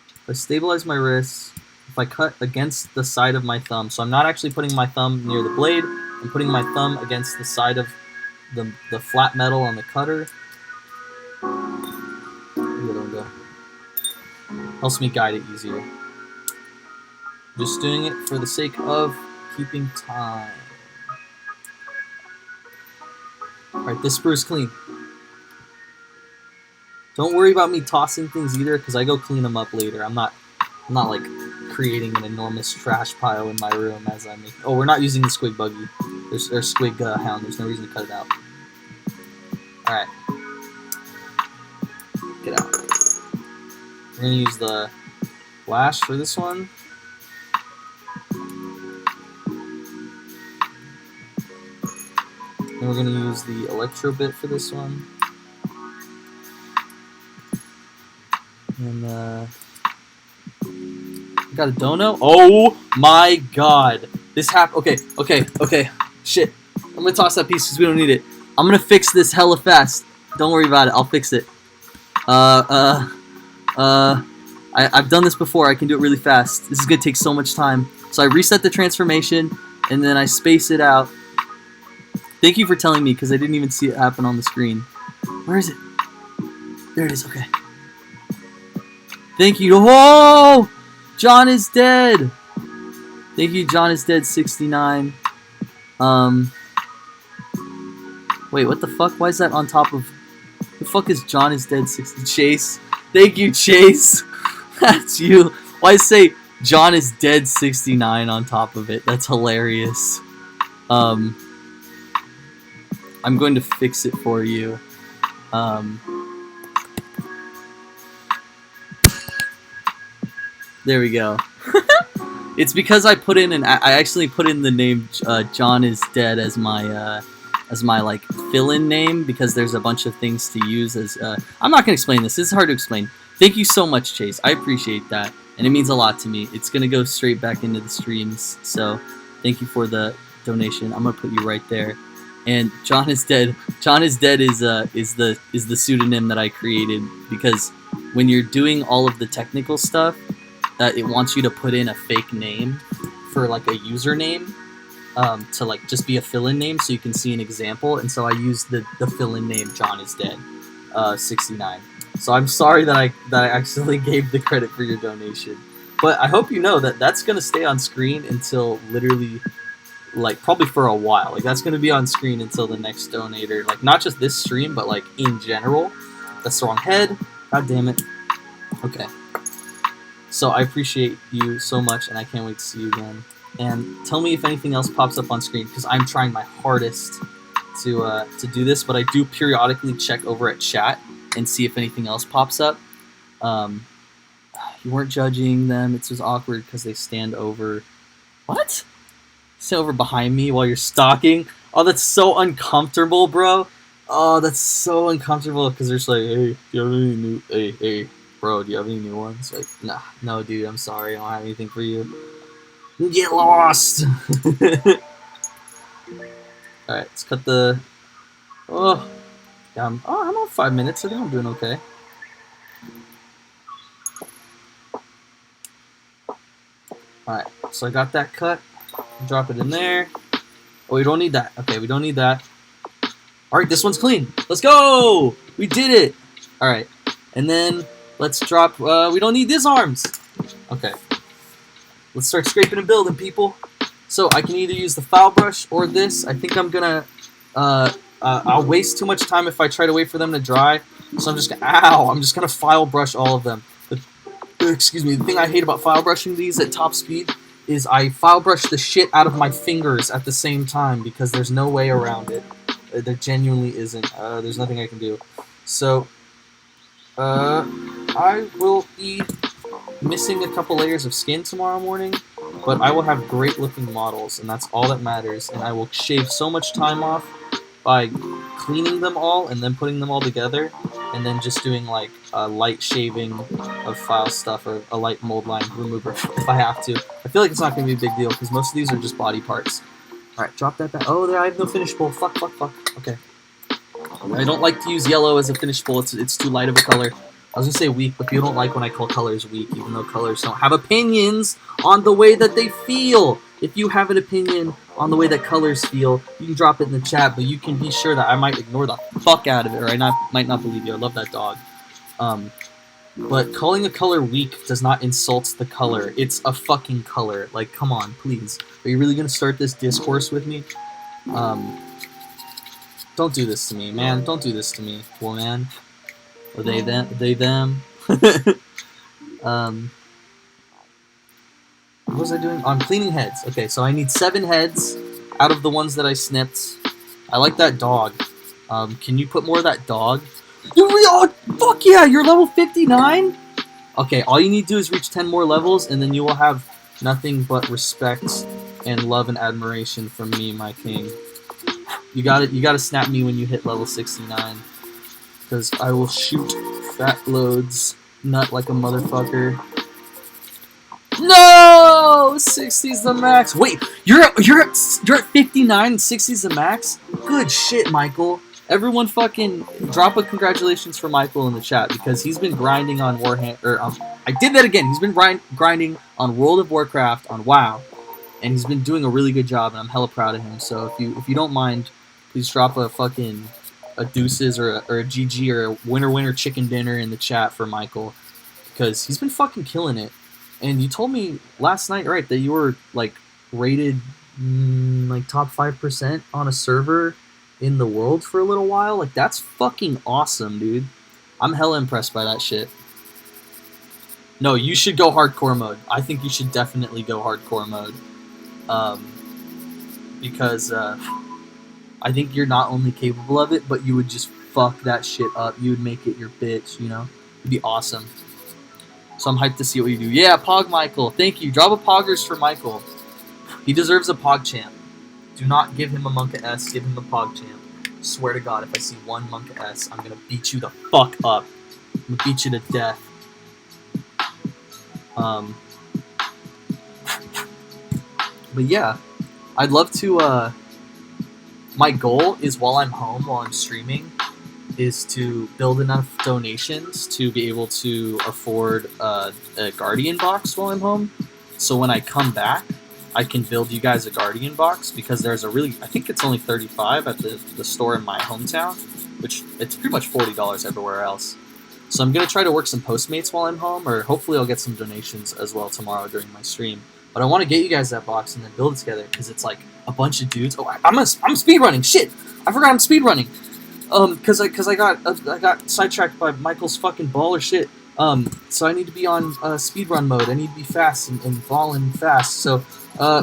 If I stabilize my wrists, if I cut against the side of my thumb, so I'm not actually putting my thumb near the blade, I'm putting my thumb against the side of the flat metal on the cutter. Helps me guide it easier. Just doing it for the sake of keeping time. Alright, this sprue's clean. Don't worry about me tossing things either, because I go clean them up later. I'm not like creating an enormous trash pile in my room as I make... Oh, we're not using the squig buggy. There's squig hound. There's no reason to cut it out. Alright. Get out. We're going to use the lash for this one. And we're going to use the electro bit for this one. And got a dono. Oh my god. This happened. Okay. Shit. I'm going to toss that piece because we don't need it. I'm going to fix this hella fast. Don't worry about it. I'll fix it. I've done this before. I can do it really fast. This is going to take so much time. So I reset the transformation, and then I space it out. Thank you for telling me, because I didn't even see it happen on the screen. Where is it? There it is. Okay. Thank you. Whoa! John is dead. Thank you, John is dead 69. Wait, what the fuck? Why is that on top of... The fuck is John is dead 60? Chase. Thank you, Chase. That's you. Why say John is dead 69 on top of it? That's hilarious. I'm going to fix it for you. There we go. It's because I put in I actually put in the name John is dead as my like fill-in name, because there's a bunch of things to use as I'm not gonna explain this. This is hard to explain. Thank you so much, Chase. I appreciate that, and it means a lot to me. It's gonna go straight back into the streams, so thank you for the donation. I'm gonna put you right there. And John is dead. John is dead is the pseudonym that I created, because when you're doing all of the technical stuff, it wants you to put in a fake name for like a username to like just be a fill-in name, so you can see an example. And so I used the fill-in name John is dead 69. So I'm sorry that I actually gave the credit for your donation, but I hope you know that that's gonna stay on screen until literally, like, probably for a while. Like, that's gonna be on screen until the next donator, like not just this stream, but like in general, that's the wrong head. God damn it. Okay. So I appreciate you so much, and I can't wait to see you again. And tell me if anything else pops up on screen, because I'm trying my hardest to do this, but I do periodically check over at chat and see if anything else pops up. You weren't judging them. It's just awkward because they stand over... What? Stand over behind me while you're stalking? Oh, that's so uncomfortable, bro. Oh, that's so uncomfortable because they're just like, hey, do you have any new... Hey, bro, do you have any new ones? Like, nah, no, dude, I'm sorry. I don't have anything for you. Get lost! Alright, let's cut the... Oh, yeah, I'm on 5 minutes. I think I'm doing okay. Alright, so I got that cut. Drop it in there. Oh, we don't need that. Okay, we don't need that. Alright, this one's clean. Let's go! We did it! Alright, and then let's drop... we don't need these arms. Okay. Let's start scraping and building, people. So I can either use the file brush or this. I think I'm gonna... I'll waste too much time if I try to wait for them to dry. So I'm just gonna... Ow! I'm just gonna file brush all of them. Excuse me, the thing I hate about file brushing these at top speed is I file brush the shit out of my fingers at the same time because there's no way around it. There genuinely isn't. There's nothing I can do. So, I will be missing a couple layers of skin tomorrow morning, but I will have great looking models, and that's all that matters, and I will shave so much time off by cleaning them all and then putting them all together, and then just doing like a light shaving of file stuff or a light mold line remover if I have to. I feel like it's not going to be a big deal because most of these are just body parts. Alright, drop that back. Oh, there, I have no finish bowl. Fuck. Okay. I don't like to use yellow as a finish bowl. It's too light of a color. I was going to say weak, but people don't like when I call colors weak, even though colors don't have opinions on the way that they feel. If you have an opinion on the way that colors feel, you can drop it in the chat, but you can be sure that I might ignore the fuck out of it, or I might not believe you. I love that dog. But calling a color weak does not insult the color. It's a fucking color. Like, come on, please. Are you really going to start this discourse with me? Don't do this to me, man. Don't do this to me, woman. Or they, them. What was I doing? Oh, I'm cleaning heads. Okay, so I need 7 heads out of the ones that I snipped. I like that dog. Can you put more of that dog? Oh, fuck yeah, you're level 59? Okay, all you need to do is reach 10 more levels, and then you will have nothing but respect and love and admiration from me, my king. You gotta snap me when you hit level 69. Because I will shoot fat loads, nut like a motherfucker. No! 60's the max. Wait, you're at 59 and 60's the max? Good shit, Michael. Everyone fucking drop a congratulations for Michael in the chat because he's been grinding on Warhammer. I did that again. He's been grinding on World of Warcraft on WoW, and he's been doing a really good job, and I'm hella proud of him. So if you don't mind, please drop a fucking deuces or a GG or a winner chicken dinner in the chat for Michael because he's been fucking killing it. And you told me last night, right, that you were like rated like top 5% on a server in the world for a little while. Like, that's fucking awesome, dude. I'm hella impressed by that shit. No, you should go hardcore mode. I think you should definitely go hardcore mode. Because I think you're not only capable of it, but you would just fuck that shit up. You would make it your bitch, you know? It'd be awesome. So I'm hyped to see what you do. Yeah, Pog Michael. Thank you. Drop a Poggers for Michael. He deserves a Pog champ. Do not give him a Monka S. Give him a Pog champ. Swear to God, if I see one Monka S, I'm going to beat you the fuck up. I'm going to beat you to death. But yeah, I'd love to... my goal is while I'm home, while I'm streaming, is to build enough donations to be able to afford a Guardian box while I'm home. So when I come back, I can build you guys a Guardian box because there's a really, I think it's only $35 at the store in my hometown, which it's pretty much $40 everywhere else. So I'm going to try to work some Postmates while I'm home, or hopefully I'll get some donations as well tomorrow during my stream. But I want to get you guys that box and then build it together because it's like a bunch of dudes. Oh, I'm speedrunning. Shit! I forgot I'm speedrunning. Cause I got sidetracked by Michael's fucking baller shit. So I need to be on speedrun mode. I need to be fast and balling fast. So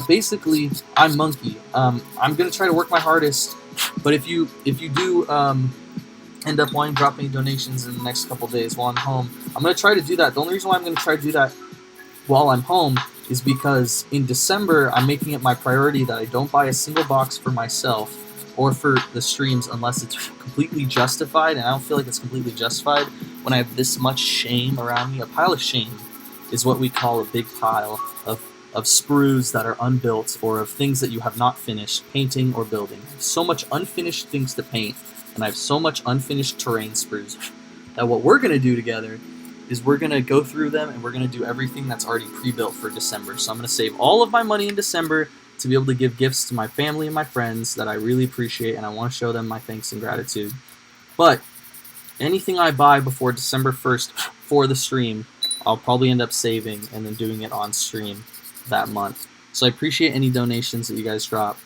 basically, I'm Monkey. I'm gonna try to work my hardest. But if you do end up wanting to drop any donations in the next couple days while I'm home, I'm gonna try to do that. The only reason why I'm gonna try to do that while I'm home is because in December I'm making it my priority that I don't buy a single box for myself or for the streams unless it's completely justified, and I don't feel like it's completely justified when I have this much shame around me. A pile of shame is what we call a big pile of sprues that are unbuilt or of things that you have not finished painting or building. I have so much unfinished things to paint, and I have so much unfinished terrain sprues that what we're going to do together is we're going to go through them and we're going to do everything that's already pre-built for December. So I'm going to save all of my money in December to be able to give gifts to my family and my friends that I really appreciate, and I want to show them my thanks and gratitude. But anything I buy before December 1st for the stream, I'll probably end up saving and then doing it on stream that month. So I appreciate any donations that you guys drop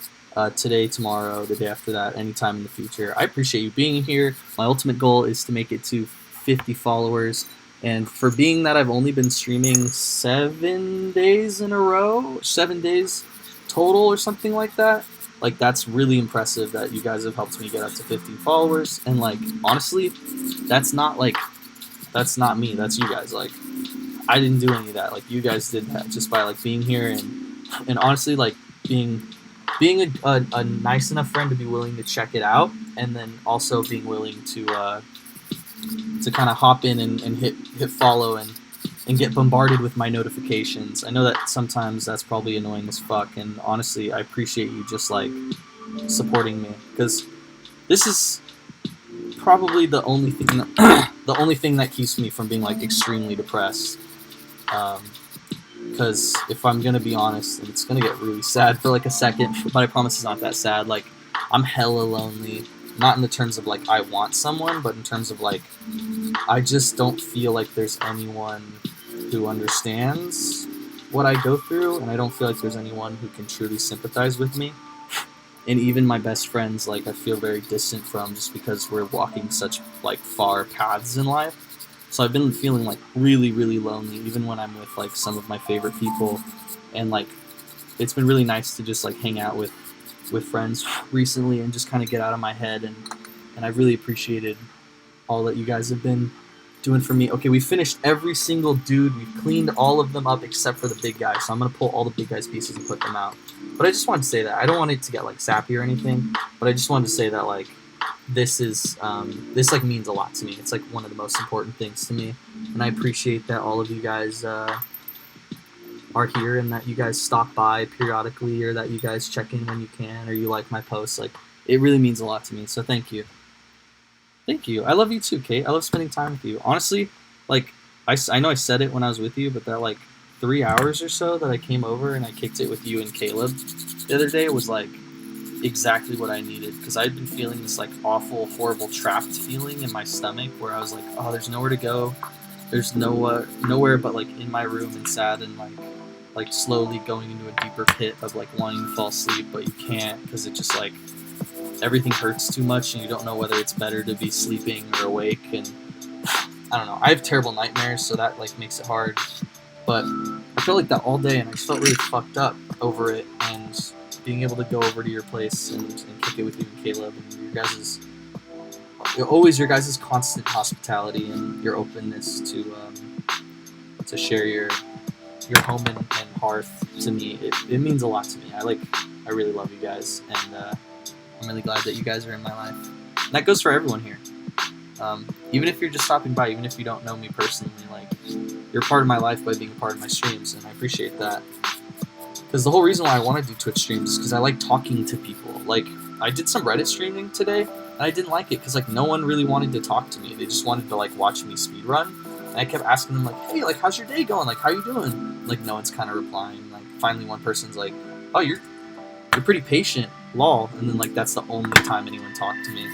today, tomorrow, the day after that, anytime in the future. I appreciate you being here. My ultimate goal is to make it to 50 followers. And for being that I've only been streaming 7 days in a row, 7 days total or something like that, like that's really impressive that you guys have helped me get up to 50 followers. And like honestly, that's not me, that's you guys. Like I didn't do any of that, like you guys did that just by like being here and honestly like being a nice enough friend to be willing to check it out, and then also being willing to kind of hop in and hit follow and get bombarded with my notifications. I know that sometimes that's probably annoying as fuck, and honestly, I appreciate you just like supporting me, because this is probably the only thing that, the only thing that keeps me from being like extremely depressed. Because if I'm gonna be honest, and it's gonna get really sad for like a second, but I promise it's not that sad. Like I'm hella lonely. Not in the terms of like I want someone, but in terms of like I just don't feel like there's anyone who understands what I go through, and I don't feel like there's anyone who can truly sympathize with me. And even my best friends, like I feel very distant from, just because we're walking such like far paths in life. So I've been feeling like really, really lonely, even when I'm with like some of my favorite people, and like it's been really nice to just like hang out with friends recently and just kind of get out of my head, and I've really appreciated all that you guys have been doing for me. Okay, we finished every single dude. We've cleaned all of them up except for the big guy, so I'm going to pull all the big guy's pieces and put them out. But I just wanted to say that. I don't want it to get like sappy or anything, but I just wanted to say that like this is this like means a lot to me. It's like one of the most important things to me, and I appreciate that all of you guys are here, and that you guys stop by periodically, or that you guys check in when you can, or you like my posts. Like it really means a lot to me, so thank you. Thank you. I love you too, Kate. I love spending time with you. Honestly, like I know I said it when I was with you, but that like 3 hours or so that I came over and I kicked it with you and Caleb the other day was like exactly what I needed, because I'd been feeling this like awful, horrible trapped feeling in my stomach where I was like, oh, there's nowhere to go. There's nowhere but like in my room and sad, and like slowly going into a deeper pit of like wanting to fall asleep, but you can't, because it just like everything hurts too much, and you don't know whether it's better to be sleeping or awake. And I don't know, I have terrible nightmares, so that like makes it hard. But I felt like that all day, and I just felt really fucked up over it, and being able to go over to your place and kick it with you and Caleb, and your guys' constant hospitality and your openness to share your home and hearth to me. It means a lot to me. I really love you guys, and I'm really glad that you guys are in my life. And that goes for everyone here. Even if you're just stopping by, even if you don't know me personally, like you're part of my life by being a part of my streams, and I appreciate that. Because the whole reason why I want to do Twitch streams is because I like talking to people. Like I did some Reddit streaming today, and I didn't like it because like no one really wanted to talk to me. They just wanted to like watch me speedrun. And I kept asking them like, hey, like how's your day going? Like how you doing? Like no one's kind of replying. Like finally one person's like, oh, you're pretty patient, lol. And then like that's the only time anyone talked to me.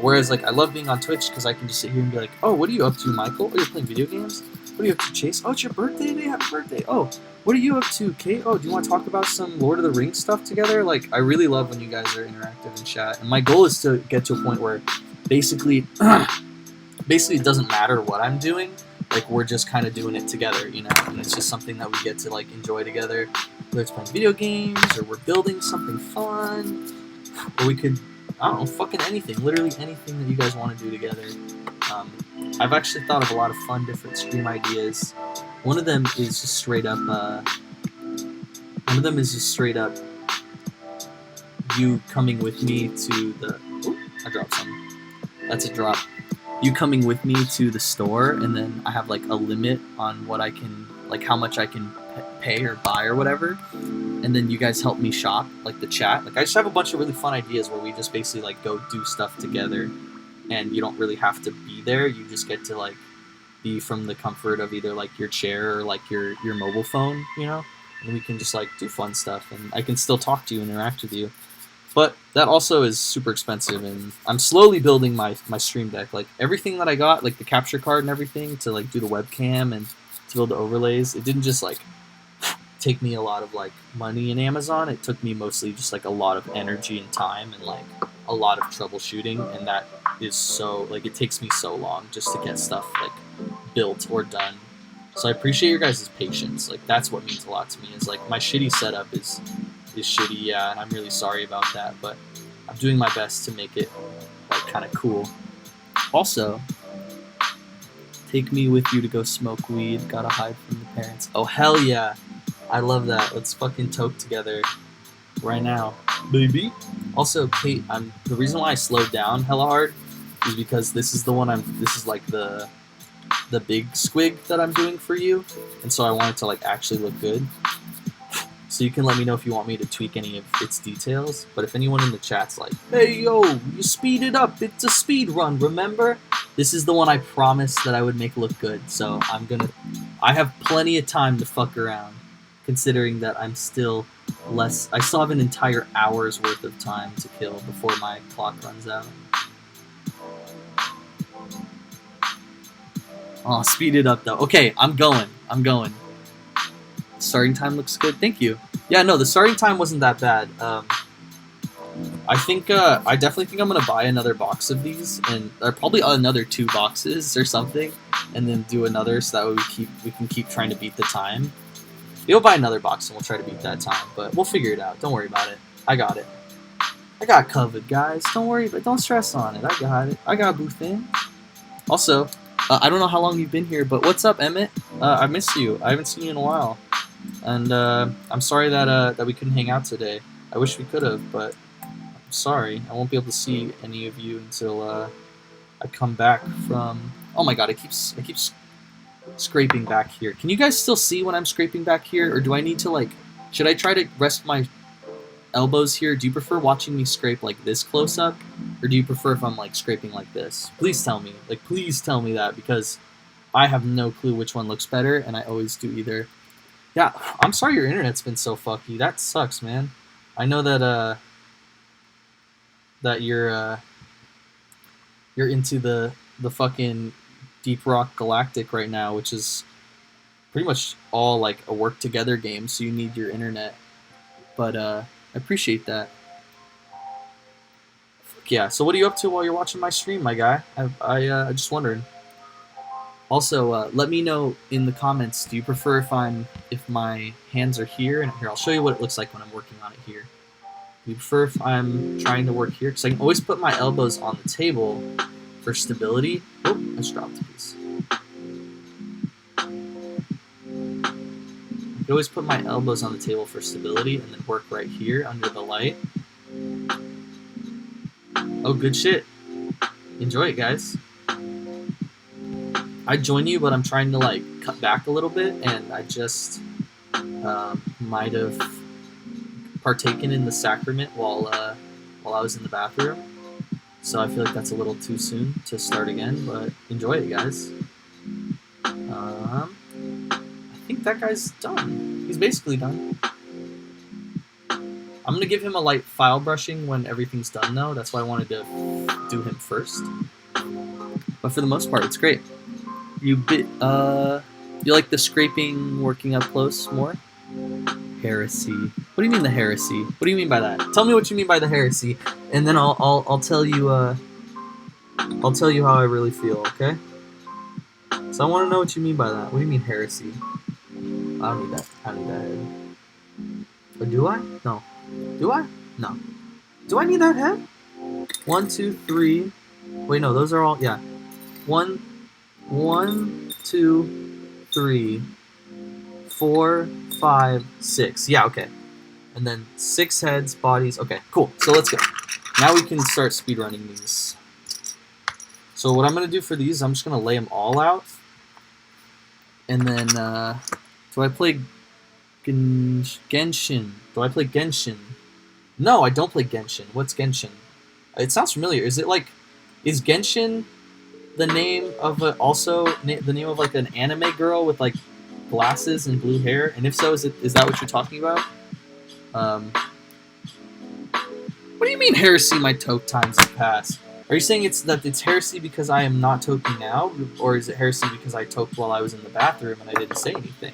Whereas like I love being on Twitch because I can just sit here and be like, oh, what are you up to, Michael? Oh, you're playing video games? What are you up to, Chase? Oh, it's your birthday today? Happy birthday. Oh, what are you up to, Kate? Oh, do you want to talk about some Lord of the Rings stuff together? Like I really love when you guys are interactive in chat. And my goal is to get to a point where basically, basically it doesn't matter what I'm doing. Like, we're just kind of doing it together, you know, and it's just something that we get to, like, enjoy together, whether it's playing video games, or we're building something fun, or we could, I don't know, fucking anything, literally anything that you guys want to do together. I've actually thought of a lot of fun, different stream ideas. One of them is just straight up, you coming with me to the, ooh, I dropped something. That's a drop. You coming with me to the store, and then I have like a limit on what I can, like how much I can pay or buy or whatever, and then you guys help me shop, like the chat. Like, I just have a bunch of really fun ideas where we just basically like go do stuff together, and you don't really have to be there. You just get to like be from the comfort of either like your chair or like your mobile phone, you know, and we can just like do fun stuff, and I can still talk to you and interact with you. But that also is super expensive, and I'm slowly building my stream deck. Like, everything that I got, like the capture card and everything, to like do the webcam and to build the overlays, it didn't just like take me a lot of like money in Amazon. It took me mostly just like a lot of energy and time, and like a lot of troubleshooting, and that is so, like, it takes me so long just to get stuff like built or done. So I appreciate your guys' patience. Like, that's what means a lot to me, is like my shitty setup is shitty, yeah, and I'm really sorry about that, but I'm doing my best to make it like kind of cool. Also, take me with you to go smoke weed. Gotta hide from the parents. Oh, hell yeah. I love that. Let's fucking toke together right now, baby. Also, Kate, the reason why I slowed down hella hard is because this is the one this is like the big squig that I'm doing for you, and so I want it to like actually look good. So you can let me know if you want me to tweak any of its details. But if anyone in the chat's like, hey, yo, you speed it up. It's a speed run, remember? This is the one I promised that I would make look good. So I have plenty of time to fuck around, considering that I still have an entire hour's worth of time to kill before my clock runs out. Oh, speed it up, though. Okay, I'm going. Starting time looks good. Thank you. Yeah, no, the starting time wasn't that bad. I definitely think I'm gonna buy another box of these, and probably another 2 boxes or something, and then do another, so that way we can keep trying to beat the time. We'll buy another box and we'll try to beat that time, but we'll figure it out. Don't worry about it. I got it. I got covered, guys. Don't worry, but don't stress on it. I got it. I got booth in. Also, I don't know how long you've been here, but what's up, Emmett? I miss you. I haven't seen you in a while. And I'm sorry that we couldn't hang out today. I wish we could have, but I'm sorry. I won't be able to see any of you until I come back from... Oh my god, I keep scraping back here. Can you guys still see when I'm scraping back here? Or do I need to, like... Should I try to rest my elbows here? Do you prefer watching me scrape like this close up? Or do you prefer if I'm like scraping like this? Please tell me. Like, please tell me that, because I have no clue which one looks better, and I always do either. Yeah, I'm sorry your internet's been so fucky. That sucks, man. I know that that you're into the fucking Deep Rock Galactic right now, which is pretty much all like a work together game, so you need your internet. But I appreciate that. Fuck yeah. So what are you up to while you're watching my stream, my guy? I just wondering. Also, let me know in the comments, do you prefer if my hands are here? And here, I'll show you what it looks like when I'm working on it here. Do you prefer if I'm trying to work here? Because I can always put my elbows on the table for stability. Oh, I just dropped a piece. I can always put my elbows on the table for stability and then work right here under the light. Oh, good shit. Enjoy it, guys. I'd join you, but I'm trying to like cut back a little bit, and I just might have partaken in the sacrament while I was in the bathroom. So I feel like that's a little too soon to start again, but enjoy it, guys. I think that guy's done. He's basically done. I'm gonna give him a light file brushing when everything's done, though. That's why I wanted to do him first. But for the most part, it's great. You like the scraping, working up close more? Heresy. What do you mean the heresy? What do you mean by that? Tell me what you mean by the heresy, and then I'll tell you I'll tell you how I really feel, okay? So I want to know what you mean by that. What do you mean heresy? I don't need that. I don't need that head. Or do I? No. Do I? No. Do I need that head? 1, 2, 3. Wait, no, those are all, yeah. 1, 2, 3, 4, 5, 6. Yeah, okay. And then 6 heads, bodies. Okay, cool. So let's go. Now we can start speedrunning these. So what I'm going to do for these, I'm just going to lay them all out. And then, do I play Genshin? Do I play Genshin? No, I don't play Genshin. What's Genshin? It sounds familiar. Is it like, is Genshin the name of the name of like an anime girl with like glasses and blue hair? And if so, is that what you're talking about? What do you mean heresy? My toke times have passed. Are you saying it's heresy because I am not toking now, or is it heresy because I toked while I was in the bathroom and I didn't say anything?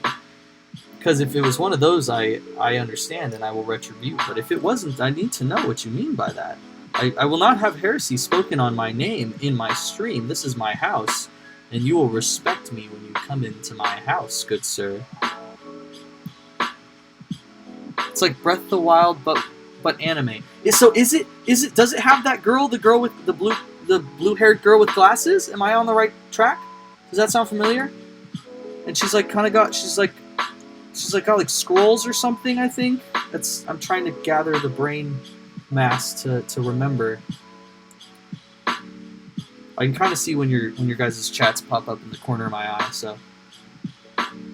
Because if it was one of those, I understand and I will retribute. But if it wasn't, I need to know what you mean by that. I will not have heresy spoken on my name in my stream. This is my house, and you will respect me when you come into my house, good sir. It's like Breath of the Wild, but anime. So does it have that girl, the girl with the blue-haired girl with glasses? Am I on the right track? Does that sound familiar? And she's like she's got like scrolls or something, I think. I'm trying to gather the brain mass to remember. I can kind of see when your guys' chats pop up in the corner of my eye, so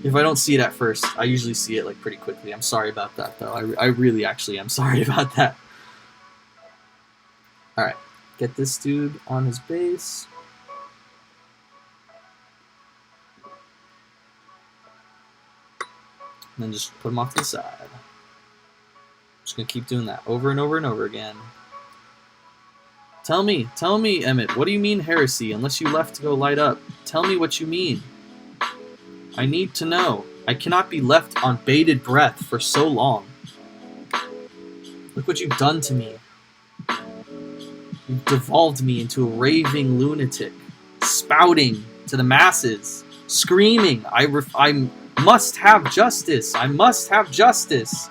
if I don't see it at first, I usually see it like pretty quickly. I'm sorry about that, though. I really actually am sorry about that. Alright, get this dude on his base. And then just put him off to the side. Just gonna keep doing that over and over and over again. Tell me, Emmett, what do you mean heresy? Unless you left to go light up. Tell me what you mean. I need to know. I cannot be left on bated breath for so long. Look what you've done to me. You've devolved me into a raving lunatic, spouting to the masses, screaming, I must have justice. I must have justice.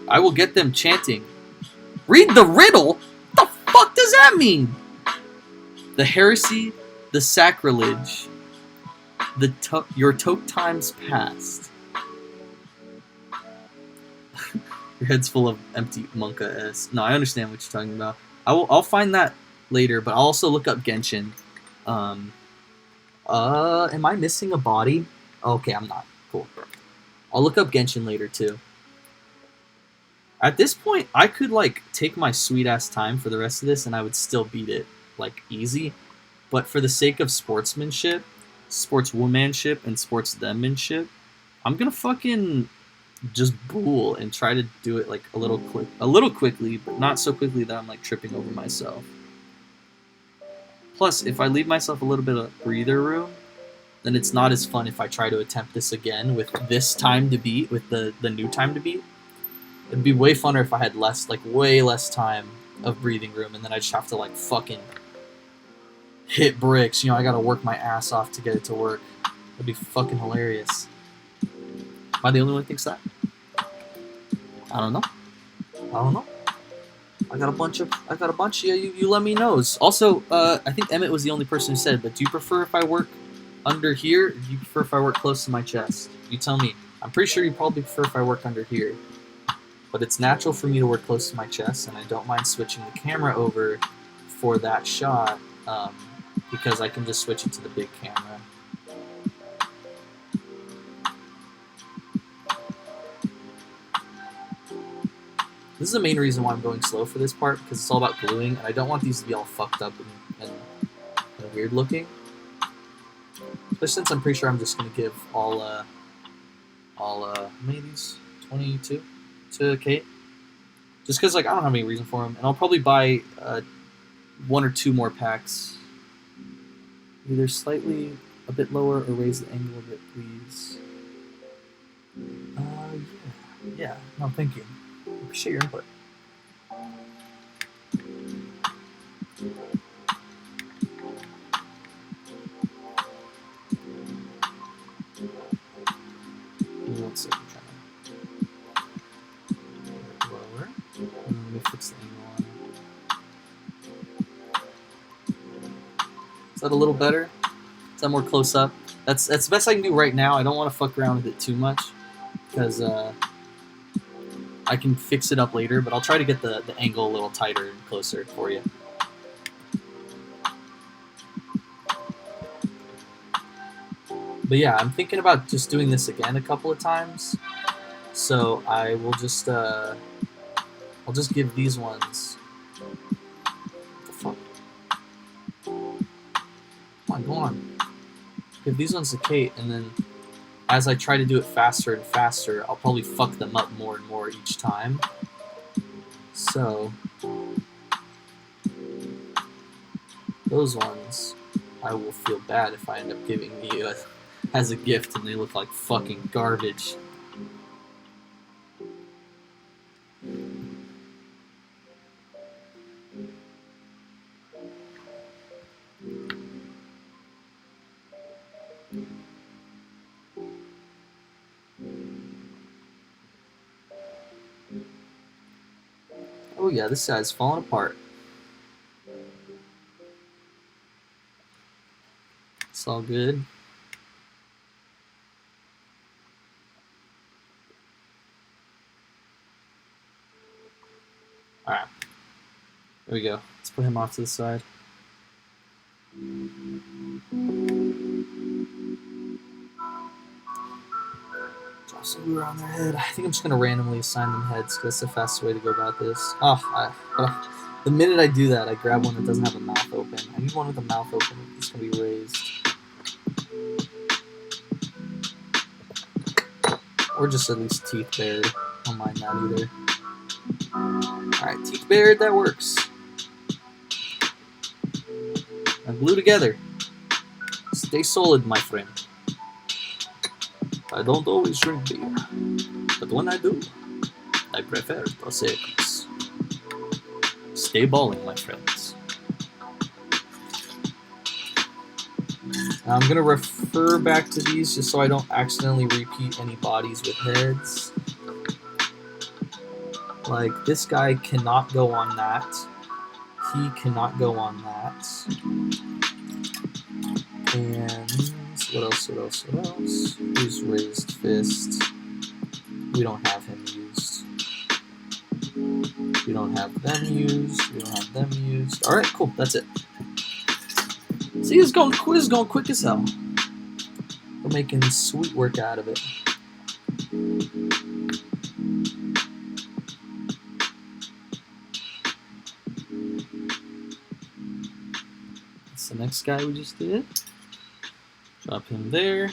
I will get them chanting. Read the riddle? What the fuck does that mean? The heresy, the sacrilege, your toke times past. Your head's full of empty Monka S. No, I understand what you're talking about. I'll find that later, but I'll also look up Genshin. Am I missing a body? Okay, I'm not. Cool. I'll look up Genshin later too. At this point, I could like take my sweet ass time for the rest of this and I would still beat it like easy. But for the sake of sportsmanship, sportswomanship, and sportsthemanship, I'm gonna fucking just bool and try to do it like a little quickly, but not so quickly that I'm like tripping over myself. Plus, if I leave myself a little bit of breather room, then it's not as fun if I try to attempt this again with this time to beat, with the new time to beat. It'd be way funner if I had way less time of breathing room, and then I just have to like fucking hit bricks. You know, I gotta work my ass off to get it to work. It'd be fucking hilarious. Am I the only one who thinks that? I don't know. I got a bunch. Yeah, you let me know. Also, I think Emmett was the only person who said, but do you prefer if I work under here, or do you prefer if I work close to my chest? You tell me. I'm pretty sure you probably prefer if I work under here. But it's natural for me to work close to my chest, and I don't mind switching the camera over for that shot, because I can just switch it to the big camera. This is the main reason why I'm going slow for this part, because it's all about gluing, and I don't want these to be all fucked up and weird looking. Especially since I'm pretty sure I'm just going to give all how many of these? 22? To Kate, just because like I don't have any reason for them, and I'll probably buy 1 or 2 more packs. Either slightly a bit lower or raise the angle a bit, please. Yeah. No, thank you. Appreciate your input. fix the angle on it. Is that a little better? Is that more close up? That's the best I can do right now. I don't want to fuck around with it too much because I can fix it up later, but I'll try to get the angle a little tighter and closer for you. But yeah, I'm thinking about just doing this again a couple of times. So I will just, I'll just give these ones. What the fuck? Come on, go on. Give these ones to Kate, and then as I try to do it faster and faster, I'll probably fuck them up more and more each time. So those ones, I will feel bad if I end up giving you as a gift and they look like fucking garbage. Oh yeah, this guy's falling apart. It's all good. Alright. There we go. Let's put him off to the side. Drop some glue around their head. I think I'm just going to randomly assign them heads because that's the fastest way to go about this. The minute I do that, I grab one that doesn't have a mouth open. I need one with a mouth open. It's going to be raised. Or just at least teeth bared. I don't mind that either. Alright, teeth bared, that works. Now glue together. Stay solid, my friend. I don't always drink beer, but when I do, I prefer Prosecco's. Stay balling, my friends. Now I'm going to refer back to these just so I don't accidentally repeat any bodies with heads. Like, this guy cannot go on that. He cannot go on that. And what else? Who's raised fist? We don't have him used. We don't have them used. We don't have them used. Alright, cool. That's it. See, this is going quick as hell. We're making sweet work out of it. That's the next guy we just did. Drop him there.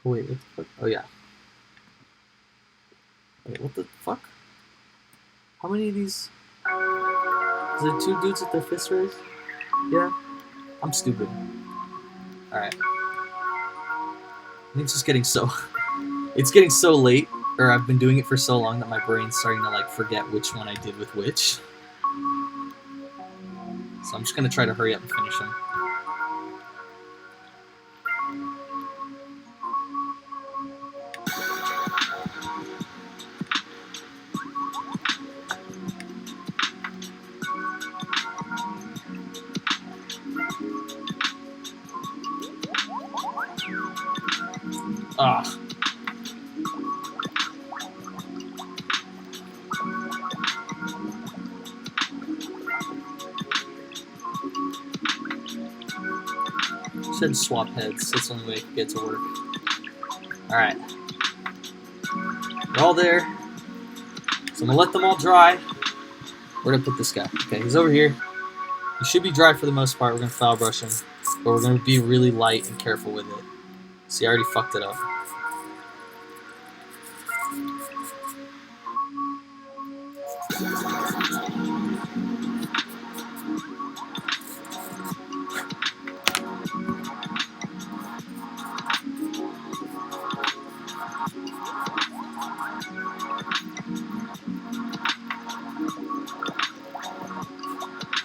Oh, wait, what the fuck? Oh, yeah. Wait, what the fuck? How many of these? Is there 2 dudes with their fists raised? Yeah? I'm stupid. Alright. I think it's just getting so... It's getting so late, or I've been doing it for so long that my brain's starting to, like, forget which one I did with which. So I'm just going to try to hurry up and finish them. Ah. Should swap heads. That's the only way I can get to work. Alright. They're all there. So I'm going to let them all dry. Where did I put this guy? Okay, he's over here. He should be dry for the most part. We're going to foul brush him. But we're going to be really light and careful with it. See, I already fucked it up.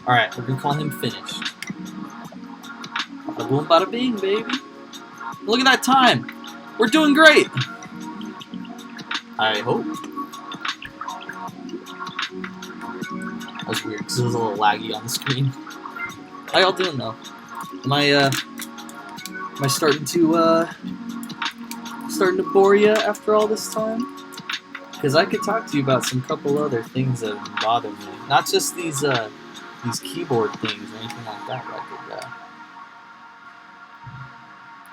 Alright, we're gonna call him finished. Bada boom, bada bing, baby. Look at that time! We're doing great! I hope. That was weird because it was a little laggy on the screen. How y'all doing though? Am I starting to bore you after all this time? Because I could talk to you about some couple other things that bother me. Not just these keyboard things or anything like that.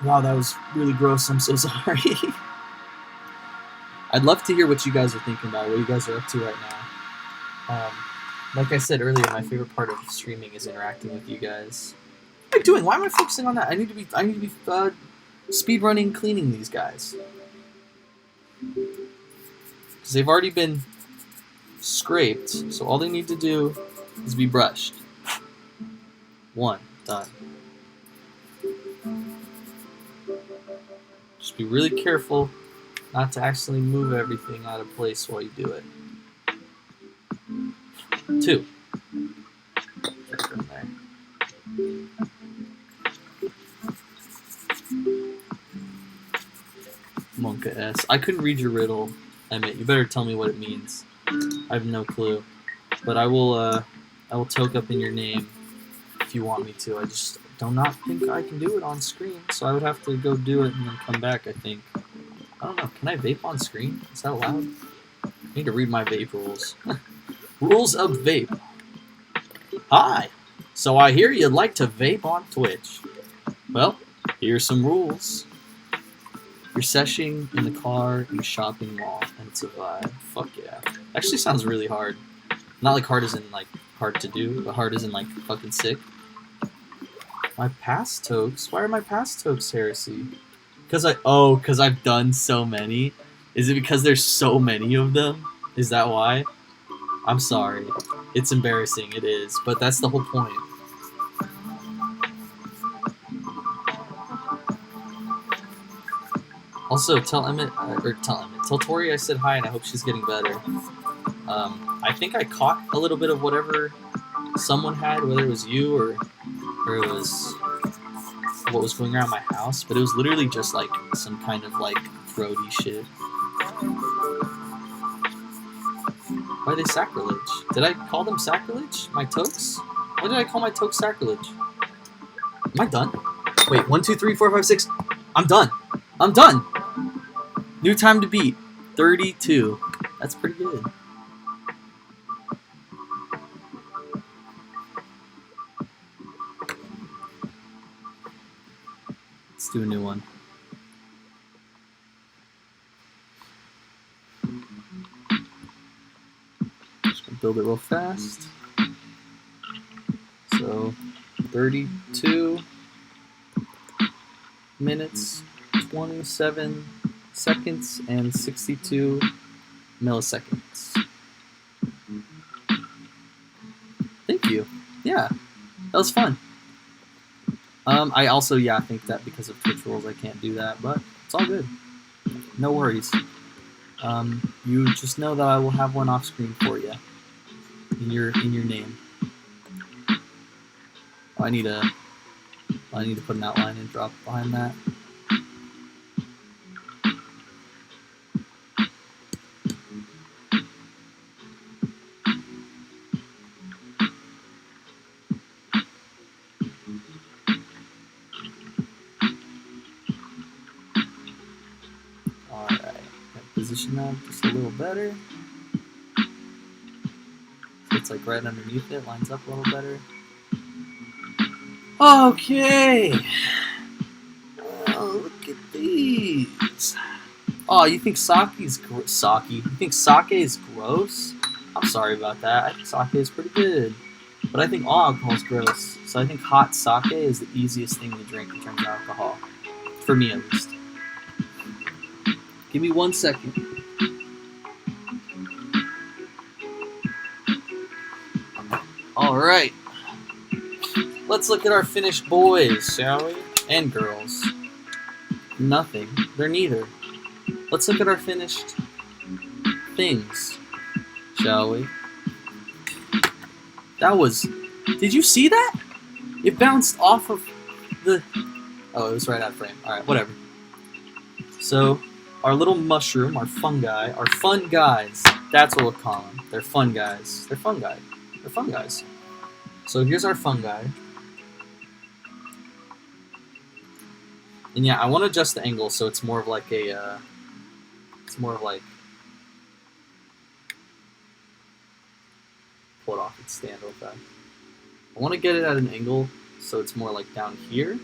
Wow, that was really gross. I'm so sorry. I'd love to hear what you guys are thinking about, what you guys are up to right now. Like I said earlier, my favorite part of streaming is interacting with you guys. What am I doing? Why am I focusing on that? I need to be speedrunning cleaning these guys. Because they've already been scraped, so all they need to do is be brushed. 1, done. Just be really careful not to accidentally move everything out of place while you do it. 2. From there. Monka S. I couldn't read your riddle, Emmett. You better tell me what it means. I have no clue. But I will toke up in your name if you want me to. I just do not think I can do it on screen, so I would have to go do it and then come back, I think. I don't know. Can I vape on screen? Is that allowed? I need to read my vape rules. Rules of vape. Hi! So I hear you'd like to vape on Twitch. Well, here's some rules. You're seshing in the car in a shopping mall, and it's a vibe. Fuck yeah. Actually sounds really hard. Not like hard as in like hard to do, but hard as in like fucking sick. My past tokes? Why are my past tokes heresy? Because I've done so many? Is it because there's so many of them? Is that why? I'm sorry. It's embarrassing, it is, but that's the whole point. Also, tell Tori I said hi and I hope she's getting better. I think I caught a little bit of whatever someone had, whether it was you or it was what was going around my house, but it was literally just like some kind of like throaty shit. Why are they sacrilege? Did I call them sacrilege? My tokes? Why did I call my tokes sacrilege? Am I done? Wait, 1, 2, 3, 4, 5, 6. I'm done. I'm done. New time to beat. 32. That's pretty good. Let's do a new one. Just gonna build it real fast. So 32 minutes, 27 seconds, and 62 milliseconds. Thank you. Yeah, that was fun. I also, I think that because of Twitch rules I can't do that, but it's all good. No worries. You just know that I will have one off screen for you in your name. Oh, I need to put an outline and drop behind that. Position that just a little better. So it's like right underneath it, lines up a little better. Okay. Oh, look at these. Oh, you think sake's You think sake is gross? I'm sorry about that. I think sake is pretty good. But I think all alcohol is gross. So I think hot sake is the easiest thing to drink in terms of alcohol. For me, at least. Give me 1 second. Alright. Let's look at our finished boys, shall we? And girls. Nothing. They're neither. Let's look at our finished things, shall we? That was... Did you see that? It bounced off of the... Oh, it was right out of frame. Alright, whatever. So... our little mushroom, our fungi, our fun guys. That's what we'll call them. They're fun guys. They're fungi. They're fun guys. So here's our fungi. And yeah, I want to adjust the angle so it's more of like a, pull it off its stand real fast. I want to get it at an angle so it's more like down here.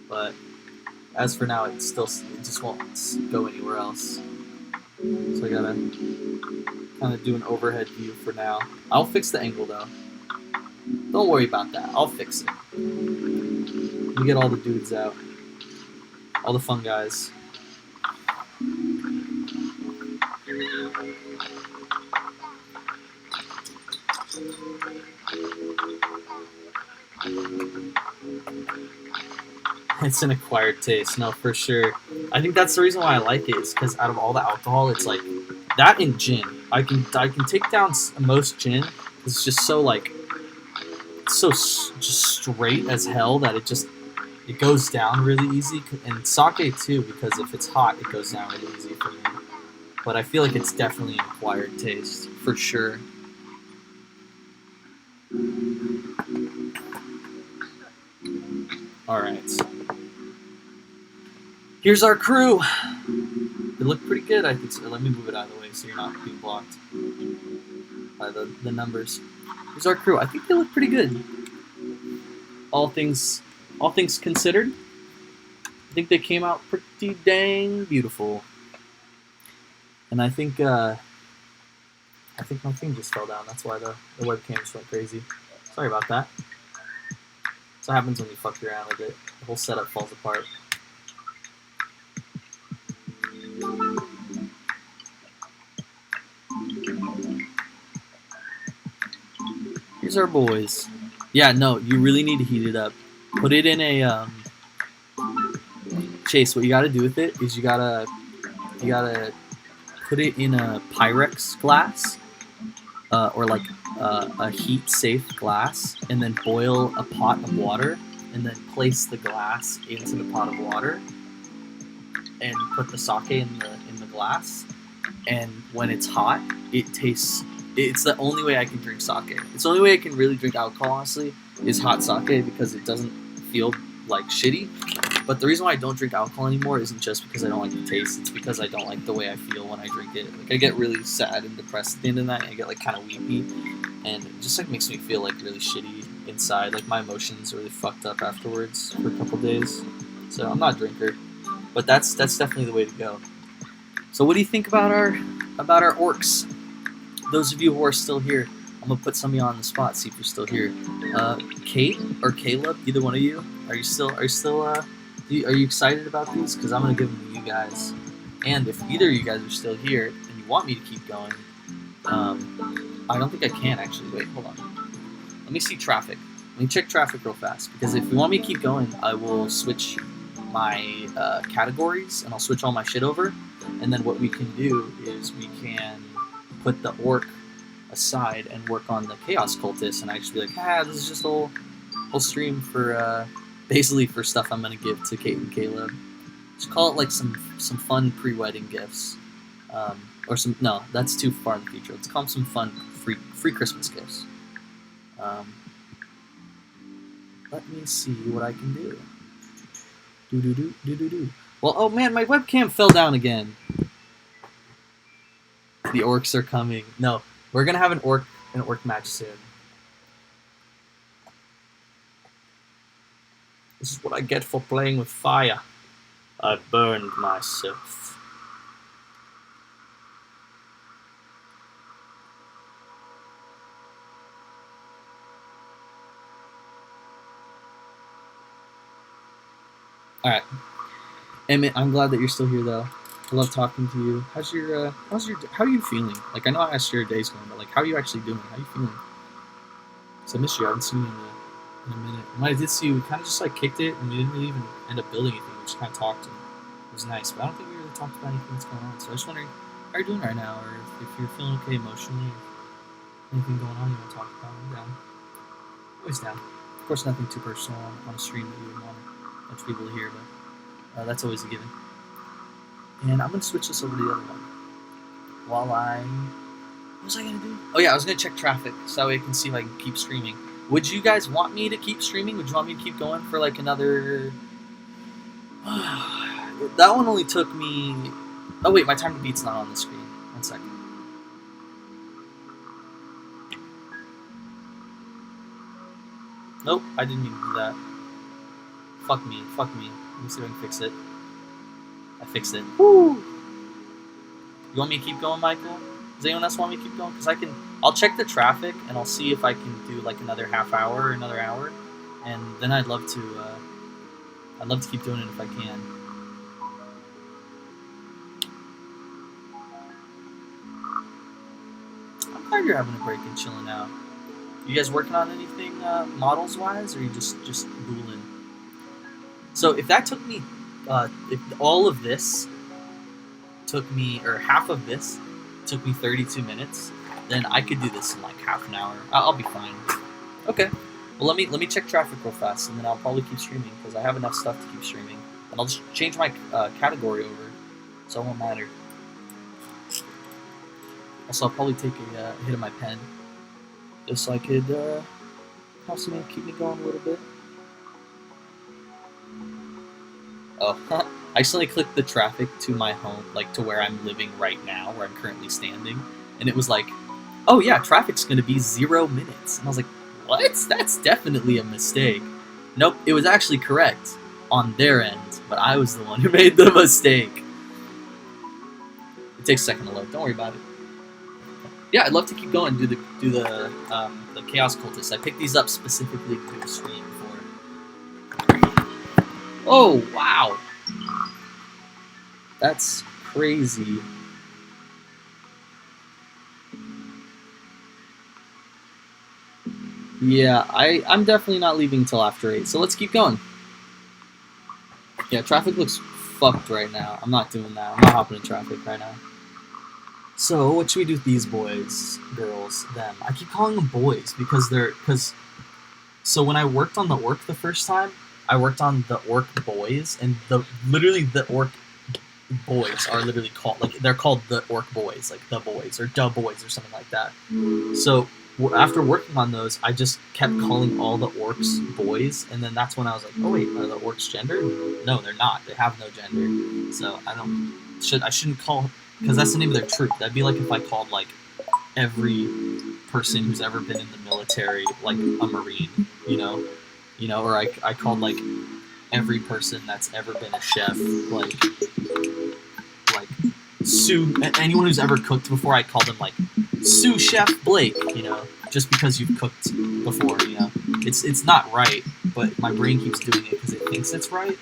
But as for now, it just won't go anywhere else. So I gotta kind of do an overhead view for now. I'll fix the angle though. Don't worry about that. I'll fix it. Let me get all the dudes out. All the fun guys. It's an acquired taste, no, for sure. I think that's the reason why I like it, is because out of all the alcohol, it's like that and gin. I can take down most gin. It's just so like, it's so just straight as hell that it goes down really easy. And sake too, because if it's hot, it goes down really easy for me. But I feel like it's definitely an acquired taste, for sure. Alright. Here's our crew. They look pretty good, I think. So let me move it out of the way so you're not being blocked by the numbers. Here's our crew. I think they look pretty good. All things considered, I think they came out pretty dang beautiful. And I think my thing just fell down. That's why the webcam just went crazy. Sorry about that. That's what happens when you fuck around with it. The whole setup falls apart. Here's our boys. Yeah, no, you really need to heat it up. Put it in a Chase. What you gotta do with it is you gotta put it in a Pyrex glass, or like a heat-safe glass, and then boil a pot of water, and then place the glass into the pot of water, and put the sake in the glass. And when it's hot, it tastes. It's the only way I can drink sake. It's the only way I can really drink alcohol, honestly, is hot sake, because it doesn't feel like shitty. But the reason why I don't drink alcohol anymore isn't just because I don't like the taste. It's because I don't like the way I feel when I drink it. Like, I get really sad and depressed at the end of the night. I get like kind of weepy, and it just like makes me feel like really shitty inside. Like, my emotions are really fucked up afterwards for a couple days. So I'm not a drinker, but that's definitely the way to go. So what do you think about our orcs? Those of you who are still here, I'm gonna put some of you on the spot. See if you're still here. Kate or Caleb, either one of you, are you excited about these? Because I'm gonna give them to you guys. And if either of you guys are still here and you want me to keep going, I don't think I can actually. Wait, hold on. Let me see traffic. Let me check traffic real fast, because if you want me to keep going, I will switch my categories and I'll switch all my shit over. And then what we can do is we can put the orc aside and work on the chaos cultist, and I just be like, this is just a whole stream for basically for stuff I'm gonna give to Kate and Caleb. Just call it like some fun pre-wedding gifts, or some. No, that's too far in the future. Let's call them some fun free Christmas gifts. Let me see what I can do. Do. Well, oh man, my webcam fell down again. The orcs are coming. No, we're gonna have an orc match soon. This is what I get for playing with fire. I burned myself. All right, Emmett, I'm glad that you're still here though. I love talking to you. How are you feeling? Like, I know I asked your day's going, but like, how are you actually doing? How are you feeling? So I missed you. I haven't seen you in a minute. When I did see you, we kind of just like kicked it, and we didn't really even end up building anything. We just kind of talked, and it was nice. But I don't think we really talked about anything that's going on. So I was just wondering how you're doing right now, or if you're feeling okay emotionally, or anything going on you want to talk about. I'm down. Always down. Of course, nothing too personal on a stream that you would want a bunch of people to hear, but that's always a given. And I'm going to switch this over to the other one. What was I going to do? Oh yeah, I was going to check traffic, so that way I can see if I can keep streaming. Would you guys want me to keep streaming? Would you want me to keep going for like another... That one only took me... Oh wait, my time to beat's not on the screen. 1 second. Nope, I didn't mean to do that. Fuck me. Let me see if I can fix it. I fixed it. Woo! You want me to keep going, Michael? Does anyone else want me to keep going? Because I'll check the traffic and I'll see if I can do like another half hour or another hour, and then I'd love to keep doing it if I can. I'm glad you're having a break and chilling out. You guys working on anything models wise, or are you just booling? So if that took me, if all of this took me, or half of this took me 32 minutes, then I could do this in like half an hour. I'll be fine. Okay. Well, let me check traffic real fast, and then I'll probably keep streaming because I have enough stuff to keep streaming. And I'll just change my category over, so it won't matter. Also, I'll probably take a hit of my pen, just so I could have something to keep me going a little bit. Oh, I accidentally clicked the traffic to my home, like to where I'm living right now, where I'm currently standing, and it was like, oh yeah, traffic's gonna be 0 minutes. And I was like, what? That's definitely a mistake. Nope, it was actually correct on their end, but I was the one who made the mistake. It takes a second to load, don't worry about it. Yeah, I'd love to keep going, do the Chaos Cultists. I picked these up specifically to do a stream for. Oh, wow! That's crazy. Yeah, I'm definitely not leaving until after 8, so let's keep going. Yeah, traffic looks fucked right now. I'm not doing that. I'm not hopping in traffic right now. So, what should we do with these boys, girls, them? I keep calling them boys because so when I worked on the orc the first time, I worked on the orc boys, and literally the orc boys are literally called, like, they're called the orc boys, like the boys, or da boys, or something like that. So, after working on those, I just kept calling all the orcs boys, and then that's when I was like, oh wait, are the orcs gendered? No, they're not. They have no gender. So, I shouldn't call... Because that's the name of their troop. That'd be like if I called, like, every person who's ever been in the military, like, a Marine, you know? Or I called, like, every person that's ever been a chef, like, sous, anyone who's ever cooked before, I call them, like, sous chef Blake, you know? Just because you've cooked before, you know? It's not right, but my brain keeps doing it because it thinks it's right.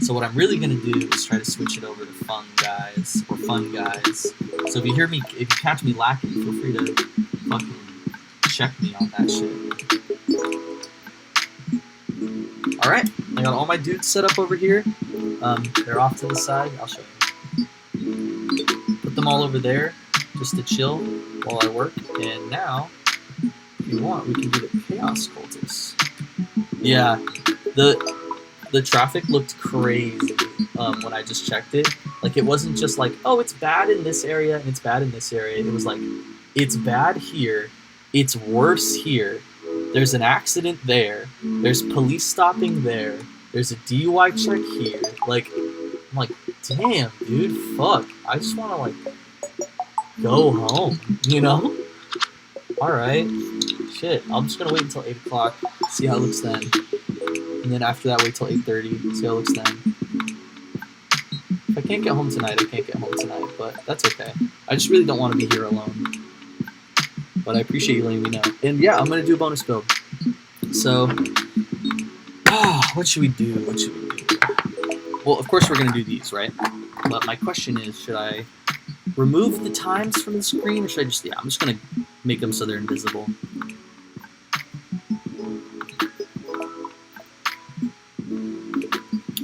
So what I'm really going to do is try to switch it over to fun guys, or fun guys. So if you catch me lacking, feel free to fucking check me on that shit. Alright, I got all my dudes set up over here. They're off to the side. I'll show you. Put them all over there, just to chill while I work. And now, if you want, we can do the Chaos Cultists. Yeah, the traffic looked crazy when I just checked it. Like, it wasn't just like, oh, it's bad in this area and it's bad in this area. It was like, it's bad here, it's worse here, there's an accident there, there's police stopping there, there's a DUI check here. Like, I'm like, damn, dude, fuck. I just want to, like, go home, you know? Alright. Shit, I'm just gonna wait until 8 o'clock, see how it looks then. And then after that, wait till 8:30, see how it looks then. If I can't get home tonight, I can't get home tonight, but that's okay. I just really don't want to be here alone. But I appreciate you letting me know. And yeah, I'm going to do a bonus build. So, what should we do? Well, of course we're going to do these, right? But my question is, should I remove the times from the screen, or should I just, yeah, I'm just going to make them so they're invisible.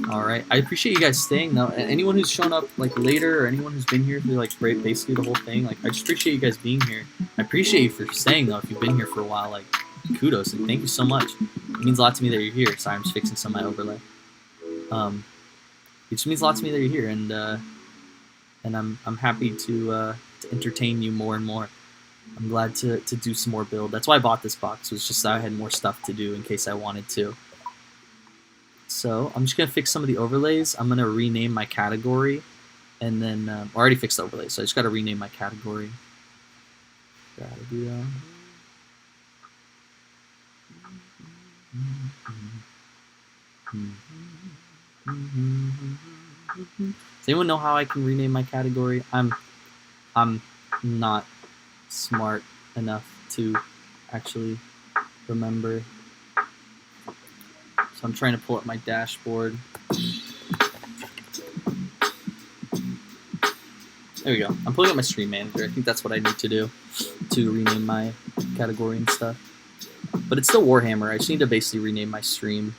Alright, I appreciate you guys staying though. Anyone who's shown up like later, or anyone who's been here for like basically the whole thing, like, I just appreciate you guys being here. I appreciate you for staying though. If you've been here for a while, like, kudos and thank you so much. It means a lot to me that you're here. Sorry, I'm just fixing some of my overlay. It just means a lot to me that you're here, and I'm happy to entertain you more and more. I'm glad to do some more build. That's why I bought this box. It was just that I had more stuff to do in case I wanted to. So I'm just gonna fix some of the overlays. I'm gonna rename my category, and then I already fixed the overlays, so I just gotta rename my category. Gotta do that. Does anyone know how I can rename my category? I'm not smart enough to actually remember. So I'm trying to pull up my dashboard. There we go. I'm pulling up my stream manager. I think that's what I need to do to rename my category and stuff. But it's still Warhammer. I just need to basically rename my stream.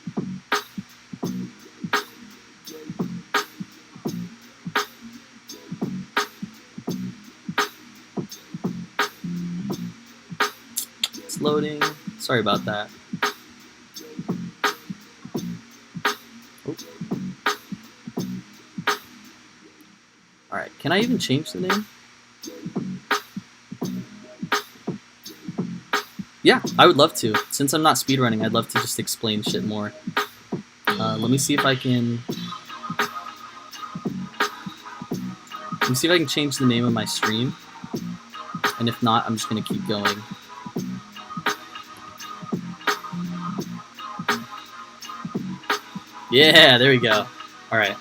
It's loading. Sorry about that. Oh. Alright, can I even change the name? Yeah, I would love to. Since I'm not speedrunning, I'd love to just explain shit more. Let me see if I can... Let me see if I can change the name of my stream. And if not, I'm just going to keep going. Yeah, there we go. Alright.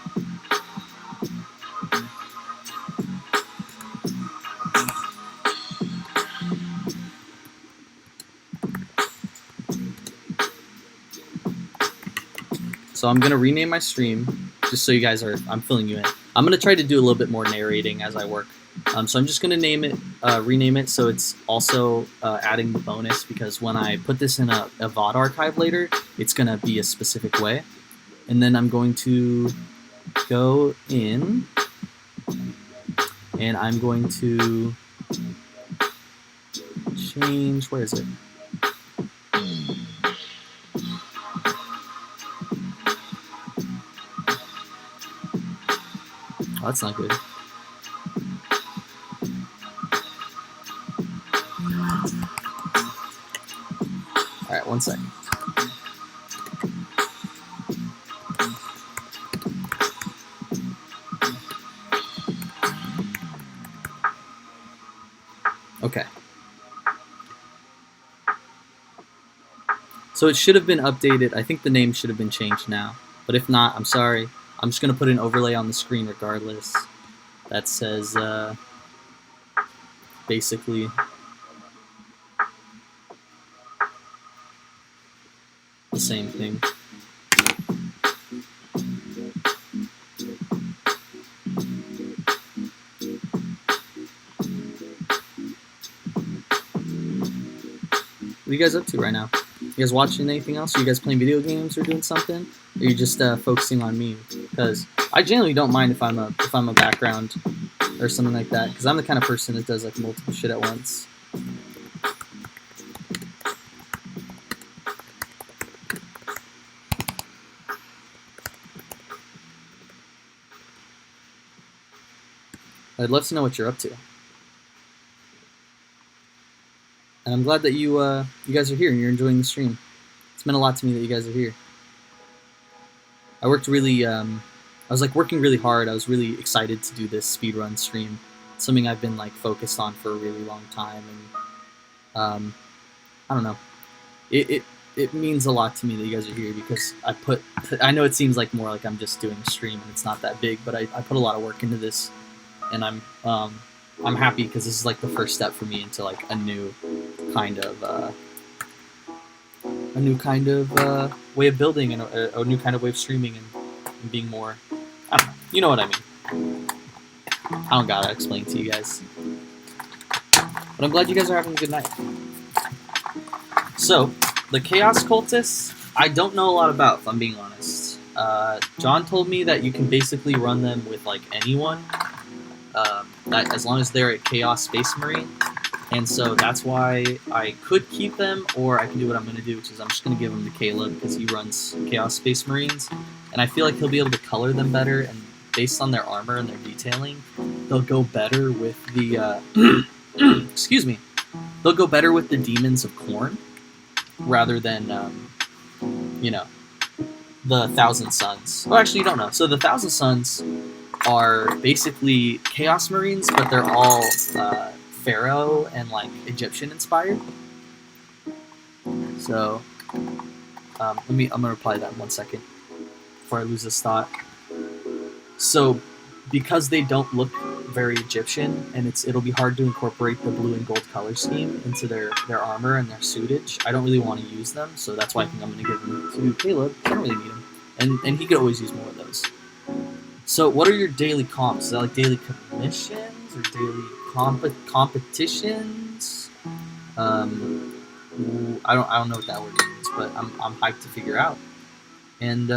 So I'm going to rename my stream, just so you guys are, I'm filling you in. I'm going to try to do a little bit more narrating as I work. So I'm just going to name it, rename it so it's also adding the bonus, because when I put this in a VOD archive later, it's going to be a specific way. And then I'm going to go in, and I'm going to change, where is it? Oh, that's not good. Alright, 1 second. Okay. So it should have been updated. I think the name should have been changed now. But if not, I'm sorry. I'm just going to put an overlay on the screen regardless. That says, basically, the same thing. What are you guys up to right now? You guys watching anything else? Are you guys playing video games or doing something? Or are you just focusing on me? Because I generally don't mind if I'm a background or something like that. Because I'm the kind of person that does like multiple shit at once. I'd love to know what you're up to. And I'm glad that you guys are here and you're enjoying the stream. It's meant a lot to me that you guys are here. I worked really, I was like working really hard. I was really excited to do this speedrun stream. It's something I've been like focused on for a really long time, and I don't know. It means a lot to me that you guys are here, because I know it seems like more like I'm just doing a stream and it's not that big, but I put a lot of work into this, and I'm happy because this is like the first step for me into like a new kind of way of building, and a new kind of way of streaming, and being more, I don't know, you know what I mean. I don't gotta explain to you guys, but I'm glad you guys are having a good night. So the Chaos Cultists, I don't know a lot about, if I'm being honest. John told me that you can basically run them with like anyone, that as long as they're a Chaos Space Marine. And so that's why I could keep them, or I can do what I'm going to do, which is I'm just going to give them to Caleb because he runs Chaos Space Marines, and I feel like he'll be able to color them better, and based on their armor and their detailing, they'll go better with the excuse me, they'll go better with the Demons of Khorne rather than you know, the Thousand Suns. Well, actually, you don't know. So the Thousand Suns are basically Chaos Marines, but they're all Pharaoh and like Egyptian inspired. So I'm gonna reply to that in 1 second before I lose this thought. So because they don't look very Egyptian, and it'll be hard to incorporate the blue and gold color scheme into their armor and their suitage, I don't really want to use them, so that's why I think I'm going to give them to Caleb. I don't really need them, and he could always use more of those. So what are your daily comps? Is that like daily commissions or daily competitions? I don't know what that word means, but I'm hyped to figure out. And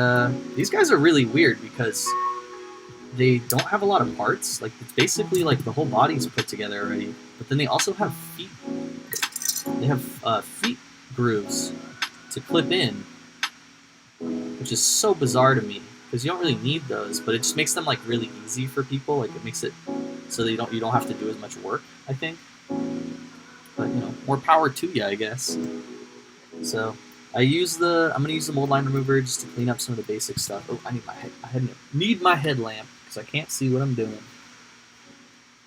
these guys are really weird because they don't have a lot of parts. Like, it's basically like the whole body's put together already. But then they also have feet. They have feet grooves to clip in, which is so bizarre to me because you don't really need those. But it just makes them like really easy for people. Like, it makes it so that you don't have to do as much work, I think. But you know, more power to you, I guess. So I'm gonna use the mold line remover just to clean up some of the basic stuff. Oh, I need my headlamp because I can't see what I'm doing.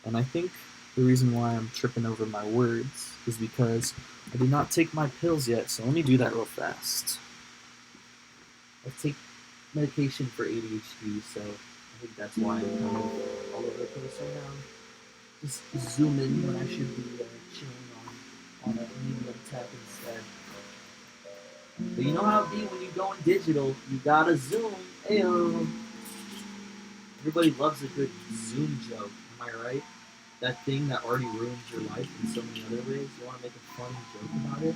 And I think the reason why I'm tripping over my words is because I did not take my pills yet. So let me do that real fast. I take medication for ADHD, so I think that's why I'm kind of all over the place right now. Just zoom in when I should be chilling on a medium tab instead. But you know how it be when you go in digital, you gotta zoom. Ayo. Everybody loves a good zoom joke, am I right? That thing that already ruins your life in so many other ways. You want to make a funny joke about it?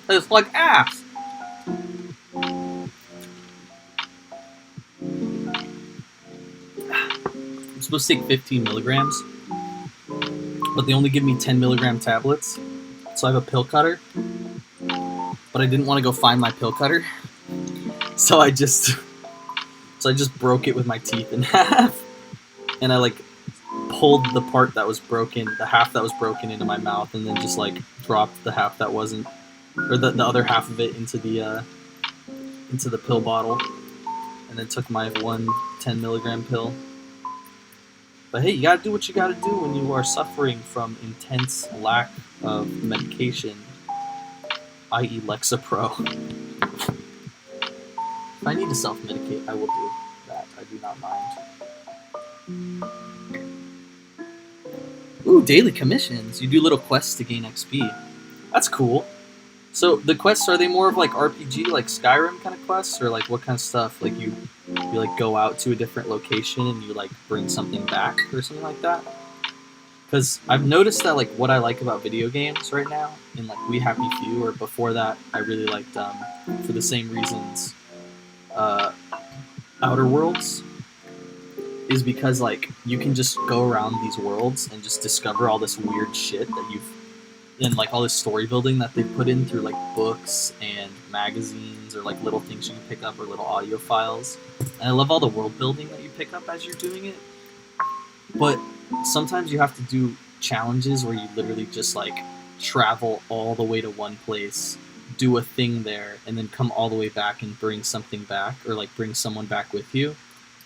It's like ass. I'm supposed to take 15 milligrams, but they only give me 10 milligram tablets. So I have a pill cutter, but I didn't want to go find my pill cutter, so I just broke it with my teeth in half, and I like pulled the part that was broken, the half that was broken, into my mouth, and then just like dropped the half that wasn't, or the other half of it into the pill bottle, and then took my 10 milligram pill. But hey, you gotta do what you gotta do when you are suffering from intense lack of medication, i.e. Lexapro. If I need to self-medicate, I will do that. I do not mind. Ooh, daily commissions. You do little quests to gain XP. That's cool. So the quests, are they more of like RPG, like Skyrim kind of quests, or like what kind of stuff? Like you like go out to a different location and you like bring something back or something like that? Because I've noticed that like what I like about video games right now, in like We Happy Few, or before that, I really liked for the same reasons, Outer Worlds, is because like you can just go around these worlds and just discover all this weird shit that you've, and like all this story building that they put in through like books and magazines, or like little things you can pick up, or little audio files. And I love all the world building that you pick up as you're doing it. But sometimes you have to do challenges where you literally just like travel all the way to one place, do a thing there, and then come all the way back and bring something back, or like bring someone back with you.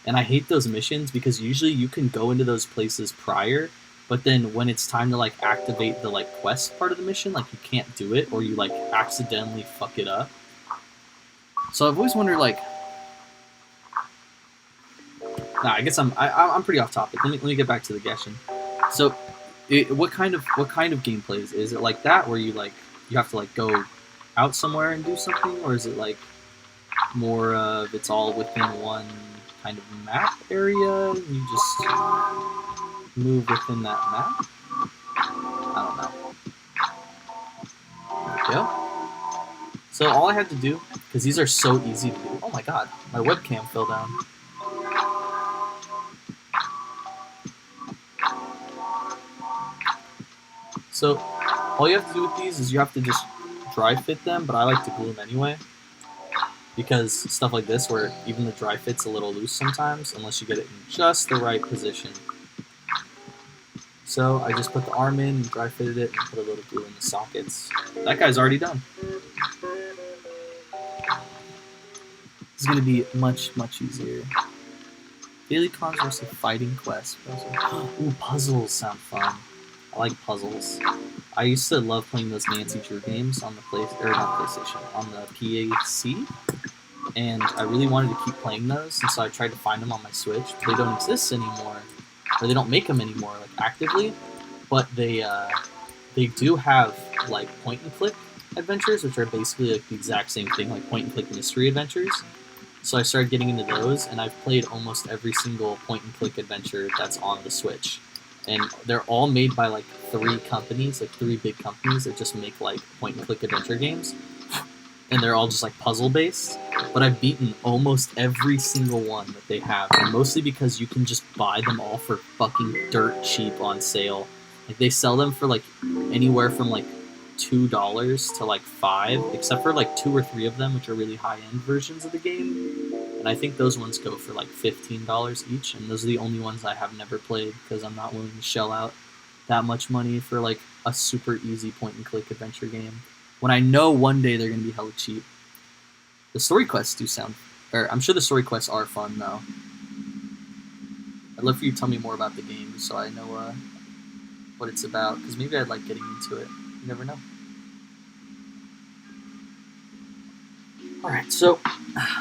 And I hate those missions because usually you can go into those places prior, but then when it's time to like activate the like quest part of the mission, like you can't do it, or you like accidentally fuck it up. So I've always wondered like, I guess I'm pretty off topic. Let me get back to the Gretchin. So what kind of gameplay is it? Like that where you have to like go out somewhere and do something, or is it like more of it's all within one kind of map area and you just move within that map? I go. So all I had to do, because these are so easy to do. Oh my god, my webcam fell down. So all you have to do with these is you have to just dry fit them, but I like to glue them anyway. Because stuff like this, where even the dry fit's a little loose sometimes, unless you get it in just the right position. So I just put the arm in, dry fitted it, and put a little glue in the sockets. That guy's already done. This is going to be much, much easier. Daily cons versus fighting quests. Ooh, puzzles sound fun. I like puzzles. I used to love playing those Nancy Drew games on the not PlayStation, on the PAC, and I really wanted to keep playing those, and so I tried to find them on my Switch. But they don't exist anymore, or they don't make them anymore, like actively. But they do have like point and click adventures, which are basically like the exact same thing, like point and click mystery adventures. So I started getting into those, and I've played almost every single point and click adventure that's on the Switch. And they're all made by like 3 companies, like 3 big companies that just make like point and click adventure games. And they're all just like puzzle based. But I've beaten almost every single one that they have, and mostly because you can just buy them all for fucking dirt cheap on sale. Like they sell them for like anywhere from like $2 to like $5, except for like 2 or 3 of them, which are really high end versions of the game. And I think those ones go for like $15 each, and those are the only ones I have never played because I'm not willing to shell out that much money for like a super easy point and click adventure game when I know one day they're gonna be hella cheap. The story quests do sound, or I'm sure the story quests are fun though. I'd love for you to tell me more about the game so I know what it's about, because maybe I'd like getting into it. You never know. Alright, so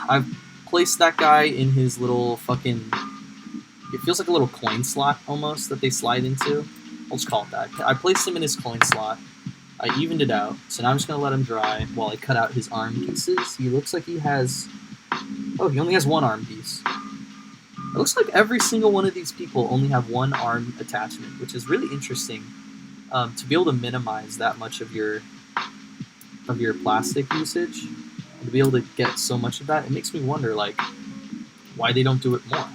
I've placed that guy in his little fucking... It feels like a little coin slot almost that they slide into. I'll just call it that. I placed him in his coin slot. I evened it out, so now I'm just going to let him dry while I cut out his arm pieces. He looks like he has... Oh, he only has 1 arm piece. It looks like every single one of these people only have 1 arm attachment, which is really interesting. To be able to minimize that much of your plastic usage, and to be able to get so much of that, it makes me wonder, like, why they don't do it more.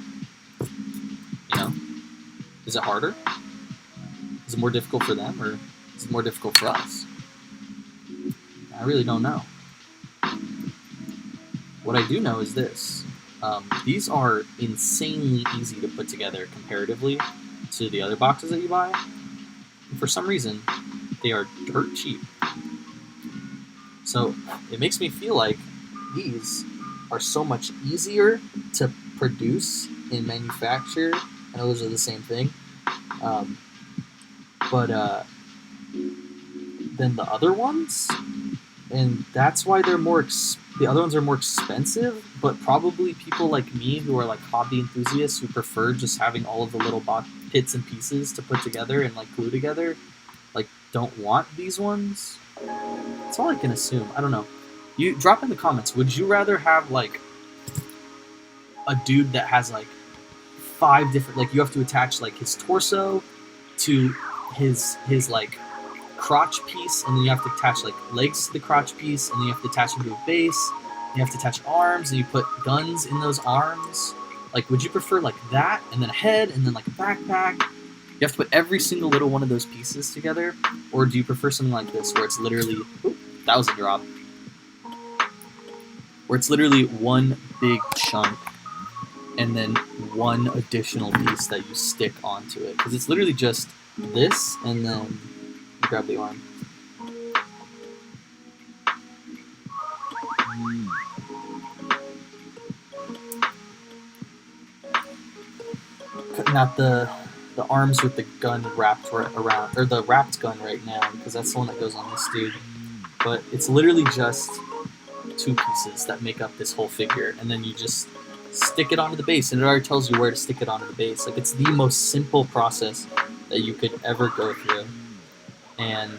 You know? Is it harder? Is it more difficult for them, or is it more difficult for us? I really don't know. What I do know is this. These are insanely easy to put together comparatively to the other boxes that you buy. And for some reason, they are dirt cheap. So it makes me feel like these are so much easier to produce and manufacture. I know those are the same thing. Than the other ones. And that's why they're more the other ones are more expensive, but probably people like me who are like hobby enthusiasts who prefer just having all of the little bits and pieces to put together and like glue together, like don't want these ones. That's all I can assume. I don't know. You drop in the comments, would you rather have like a dude that has like 5 different, like you have to attach like his torso to his like crotch piece, and then you have to attach like legs to the crotch piece, and then you have to attach him to a base, you have to attach arms, and you put guns in those arms? Like, would you prefer like that, and then a head, and then like a backpack? You have to put every single little one of those pieces together, or do you prefer something like this, where it's literally, that was a drop, where it's literally one big chunk, and then one additional piece that you stick onto it? Because it's literally just this, and then grab the arm. Cutting out the arms with the gun wrapped around, or the wrapped gun right now, because that's the one that goes on this dude. But it's literally just 2 pieces that make up this whole figure, and then you just stick it onto the base, and it already tells you where to stick it onto the base. Like, it's the most simple process that you could ever go through. And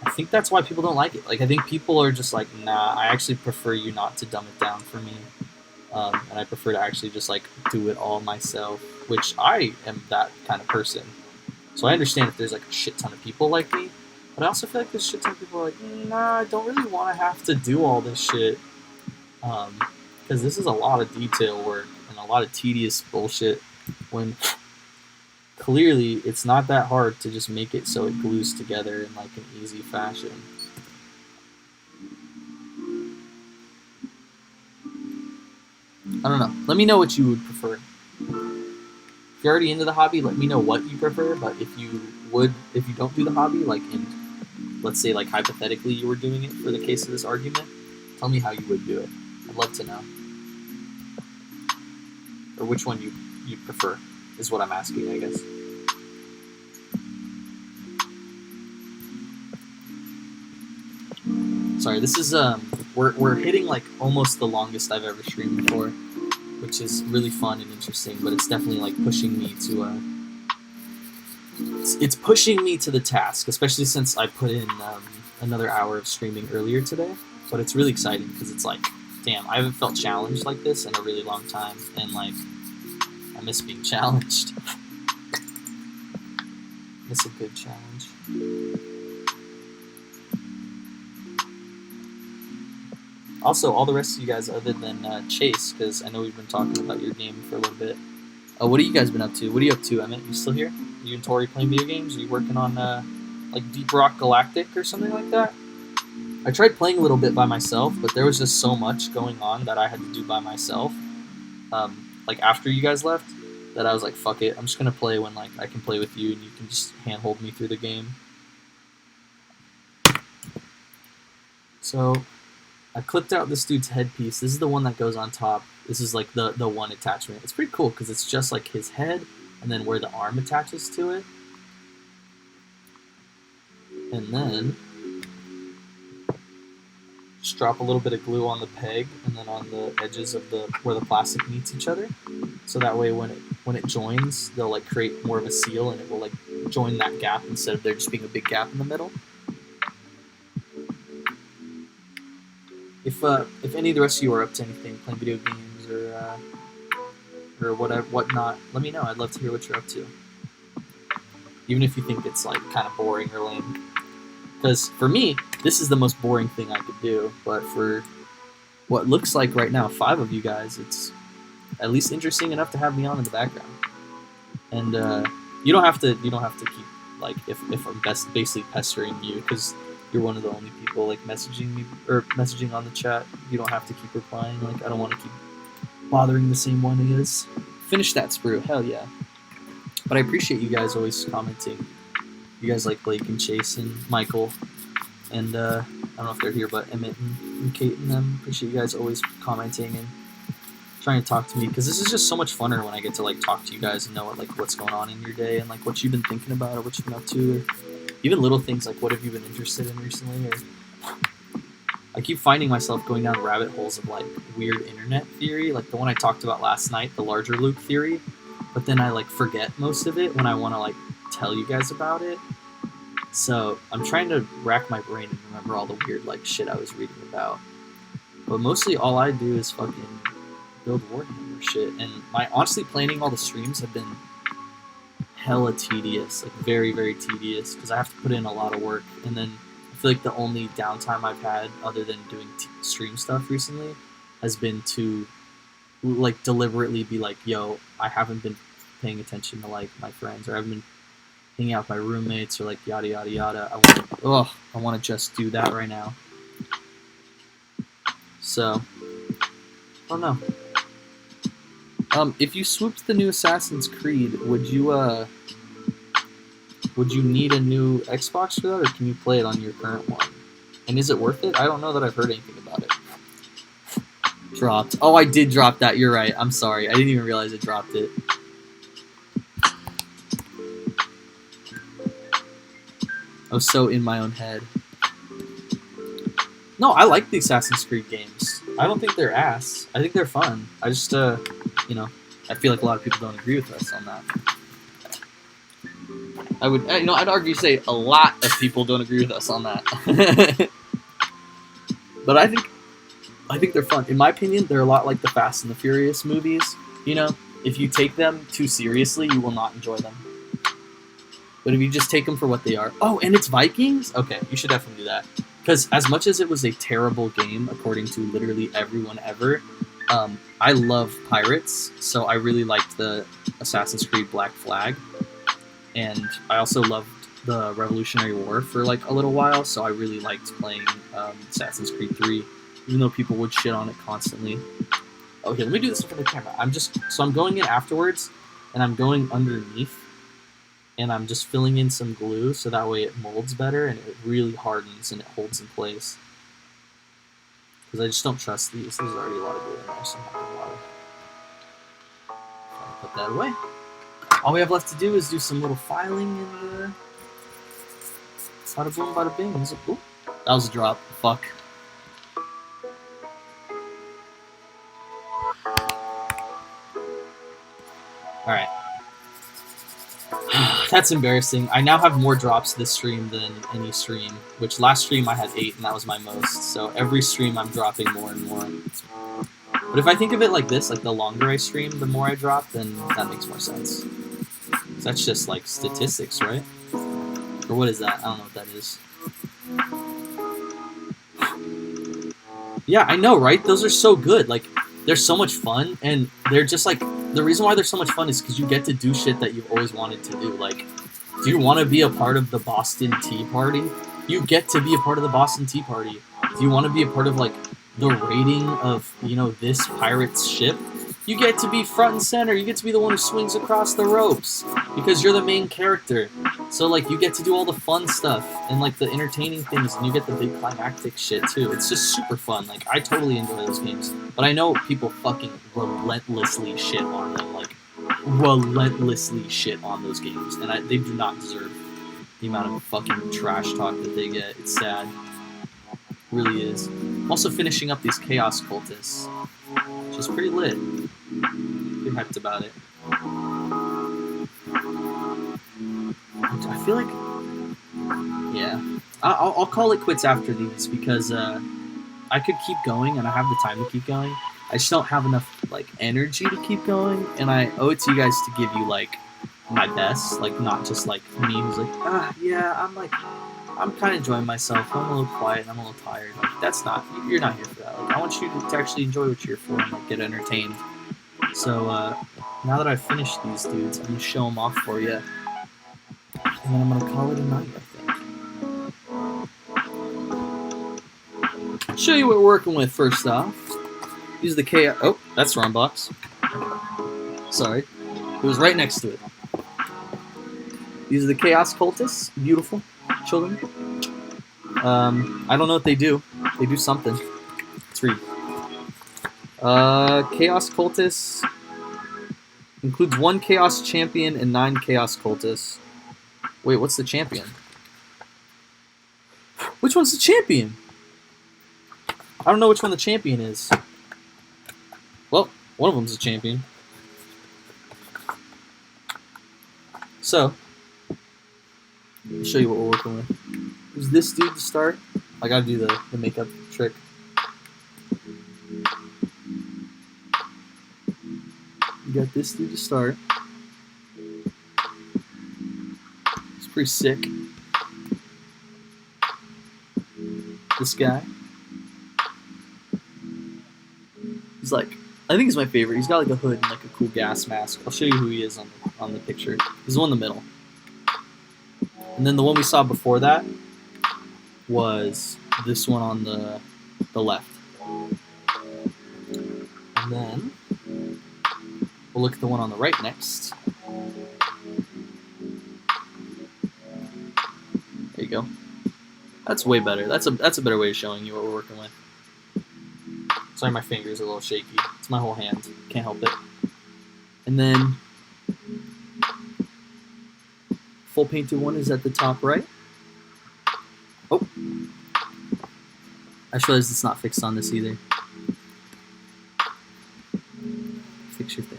I think that's why people don't like it. Like, I think people are just like, nah, I actually prefer you not to dumb it down for me. And I prefer to actually just, like, do it all myself, which I am that kind of person. So I understand if there's, like, a shit ton of people like me. But I also feel like there's shit ton of people are like, nah, I don't really want to have to do all this shit. Because this is a lot of detail work and a lot of tedious bullshit when clearly it's not that hard to just make it so it glues together in like an easy fashion. I don't know. Let me know what you would prefer. If you're already into the hobby, let me know what you prefer. But if you don't do the hobby, like in, let's say like hypothetically you were doing it for the case of this argument, tell me how you would do it. I'd love to know. Or which one you prefer is what I'm asking, I guess. Sorry, this is we're hitting like almost the longest I've ever streamed before, which is really fun and interesting, but it's definitely like pushing me to it's pushing me to the task, especially since I put in another hour of streaming earlier today. But it's really exciting because it's like, damn, I haven't felt challenged like this in a really long time, and like I miss being challenged. Miss a good challenge. Also, all the rest of you guys other than Chase, because I know we've been talking about your game for a little bit. What have you guys been up to? What are you up to, Emmett? You still here? You and Tori playing video games? Are you working on like Deep Rock Galactic or something like that? I tried playing a little bit by myself, but there was just so much going on that I had to do by myself. Like after you guys left, that I was like, fuck it, I'm just gonna play when like I can play with you and you can just handhold me through the game. So I clipped out this dude's headpiece. This is the one that goes on top. This is like the one attachment. It's pretty cool because it's just like his head and then where the arm attaches to it. And then just drop a little bit of glue on the peg and then on the edges of where the plastic meets each other. So that way when it joins, they'll like create more of a seal and it will like join that gap instead of there just being a big gap in the middle. If any of the rest of you are up to anything, playing video games or whatnot, let me know. I'd love to hear what you're up to. Even if you think it's like kind of boring or lame. Because for me, this is the most boring thing I could do. But for what looks like right now, 5 of you guys, it's at least interesting enough to have me on in the background. And you don't have to keep like if I'm basically pestering you because you're one of the only people like messaging me or messaging on the chat. You don't have to keep replying. Like I don't want to keep bothering the same one is. Finish that sprue, hell yeah. But I appreciate you guys always commenting. You guys like Blake and Chase and Michael and I don't know if they're here, but Emmett and Kate and them. Appreciate you guys always commenting and trying to talk to me because this is just so much funner when I get to like talk to you guys and know what's going on in your day and like what you've been thinking about or what you've been up to. Or even little things like what have you been interested in recently, or I keep finding myself going down rabbit holes of like weird internet theory, like the one I talked about last night, the larger loop theory, but then I like forget most of it when I want to like tell you guys about it. So I'm trying to rack my brain and remember all the weird like shit I was reading about. But mostly all I do is fucking build Warhammer shit, and honestly planning all the streams have been hella tedious, like very, very tedious, because I have to put in a lot of work, and then I feel like the only downtime I've had, other than doing stream stuff recently, has been to like deliberately be like, yo, I haven't been paying attention to like my friends, or I haven't been hanging out with my roommates, or like yada yada yada. I want to just do that right now. So I don't know. If you swooped the new Assassin's Creed, would you need a new Xbox for that, or can you play it on your current one? And is it worth it? I don't know that I've heard anything about it. Dropped. Oh, I did drop that. You're right. I'm sorry. I didn't even realize it dropped it. I was so in my own head. No, I like the Assassin's Creed games. I don't think they're ass. I think they're fun. I just, I feel like a lot of people don't agree with us on that. I'd argue say a lot of people don't agree with us on that. But I think they're fun. In my opinion, they're a lot like the Fast and the Furious movies. You know, if you take them too seriously, you will not enjoy them. But if you just take them for what they are... Oh, and it's Vikings? Okay, you should definitely do that. Because as much as it was a terrible game, according to literally everyone ever, I love pirates, so I really liked the Assassin's Creed Black Flag. And I also loved the Revolutionary War for like a little while, so I really liked playing Assassin's Creed 3, even though people would shit on it constantly. Okay, let me do this in front of the camera. I'm going in afterwards, and I'm going underneath, and I'm just filling in some glue so that way it molds better and it really hardens and it holds in place. Because I just don't trust these. There's already a lot of glue in there, so I'm not going to bother. Put that away. All we have left to do is do some little filing and bada boom, bada bing. Ooh, that was a drop. Fuck. Alright. That's embarrassing. I now have more drops this stream than any stream, which last stream I had 8 and that was my most. So every stream I'm dropping more and more. But if I think of it like this, like the longer I stream, the more I drop, then that makes more sense. So that's just like statistics, right? Or what is that? I don't know what that is. Yeah, I know, right? Those are so good. Like, they're so much fun, and they're just like... The reason why they're so much fun is because you get to do shit that you've always wanted to do. Like, do you want to be a part of the Boston Tea Party? You get to be a part of the Boston Tea Party. Do you want to be a part of, like, the raiding of, you know, this pirate's ship? You get to be front and center. You get to be the one who swings across the ropes because you're the main character. So, like, you get to do all the fun stuff and, like, the entertaining things, and you get the big climactic shit, too. It's just super fun. Like, I totally enjoy those games. But I know people fucking relentlessly shit on them. Like, relentlessly shit on those games. And they do not deserve the amount of fucking trash talk that they get. It's sad. It really is. I'm also finishing up these Chaos Cultists, which is pretty lit. Pretty hyped about it. I feel like... Yeah. I'll call it quits after these, because I could keep going, and I have the time to keep going. I just don't have enough, like, energy to keep going, and I owe it to you guys to give you, like, my best. Like, not just, like, me who's like, yeah, I'm kind of enjoying myself. I'm a little quiet, and I'm a little tired. Like, that's not... You're not here for that. Like, I want you to actually enjoy what you're here for and, like, get entertained. So, now that I've finished these dudes, I'm going to show them off for you. And then I'm going to call it a night, I think. Show you what we're working with first off. Use the Chaos... Oh, that's the wrong box. Sorry. It was right next to it. These are the Chaos Cultists. Beautiful children. I don't know what they do. They do something. Let's read. Chaos Cultists includes 1 Chaos Champion and 9 Chaos Cultists. Wait, what's the champion? Which one's the champion? I don't know which one the champion is. Well, one of them's a champion. So, I'll show you what we're working with. Is this dude to start? I gotta do the makeup trick. You got this dude to start. It's pretty sick. This guy. He's like, I think he's my favorite. He's got like a hood and like a cool gas mask. I'll show you who he is on the picture. He's the one in the middle. And then the one we saw before that was this one on the left. And then we'll look at the one on the right next. There you go. That's way better. That's a better way of showing you what we're working with. Sorry, my fingers are a little shaky. It's my whole hand. Can't help it. And then full painted one is at the top right. Oh. I just realized it's not fixed on this either. Fix your thing.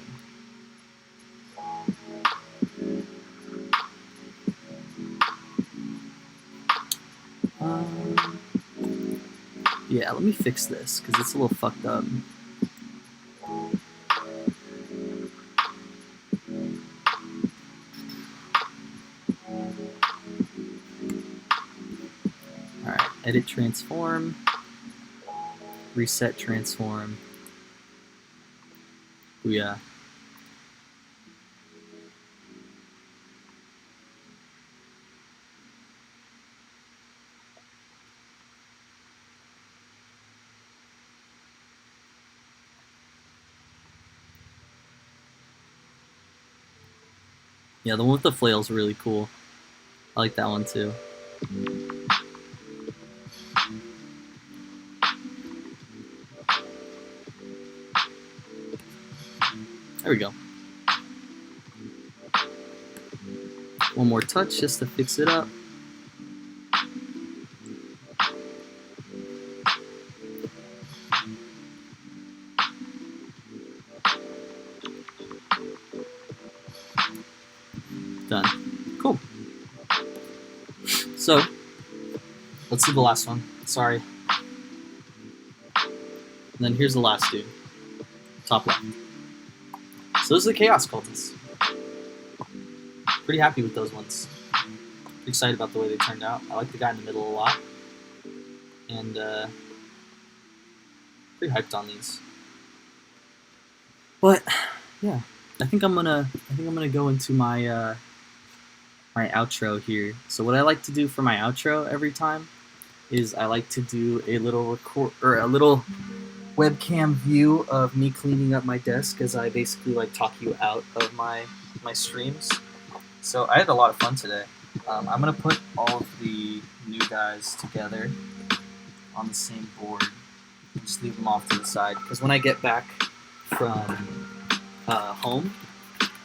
Yeah, let me fix this, because it's a little fucked up. Edit transform. Reset transform. Booyah. Yeah, the one with the flail is really cool. I like that one too. There we go. One more touch just to fix it up. Done. Cool. So, let's do the last one. Sorry. And then here's the last dude. Top left. So those are the Chaos Cultists. Pretty happy with those ones. Pretty excited about the way they turned out. I like the guy in the middle a lot. And pretty hyped on these. But yeah, I think I'm gonna go into my my outro here. So what I like to do for my outro every time is I like to do a little a little webcam view of me cleaning up my desk as I basically like talk you out of my streams. So I had a lot of fun today. I'm gonna put all of the new guys together on the same board. Just leave them off to the side because when I get back from home,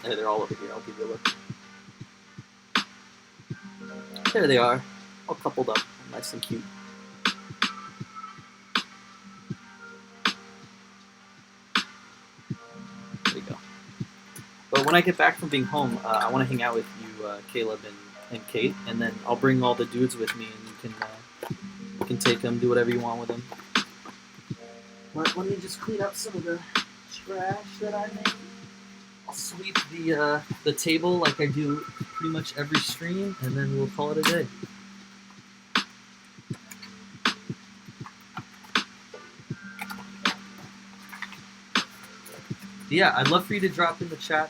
they're all over here. I'll give you a look. There they are, all coupled up, nice and cute. There you go. But when I get back from being home, I want to hang out with you, Caleb and Kate, and then I'll bring all the dudes with me, and you can take them, do whatever you want with them. But let me just clean up some of the trash that I made. I'll sweep the table like I do pretty much every stream, and then we'll call it a day. Yeah, I'd love for you to drop in the chat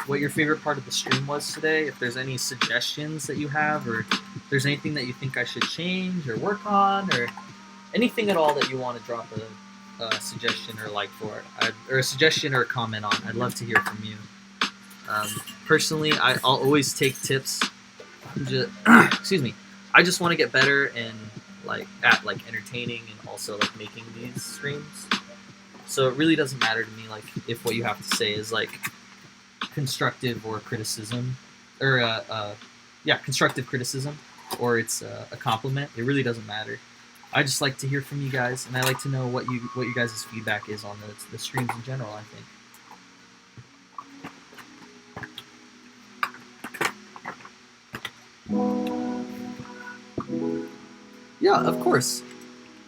what your favorite part of the stream was today. If there's any suggestions that you have, or if there's anything that you think I should change or work on, or anything at all that you want to drop a suggestion or like for, or a suggestion or a comment on. I'd love to hear from you. Personally, I'll always take tips. Excuse me. I just want to get better and at entertaining and also like making these streams. So it really doesn't matter to me like if what you have to say is like constructive or criticism, or constructive criticism, or it's a compliment. It really doesn't matter. I just like to hear from you guys, and I like to know what you guys' feedback is on the streams in general, I think. Yeah, of course.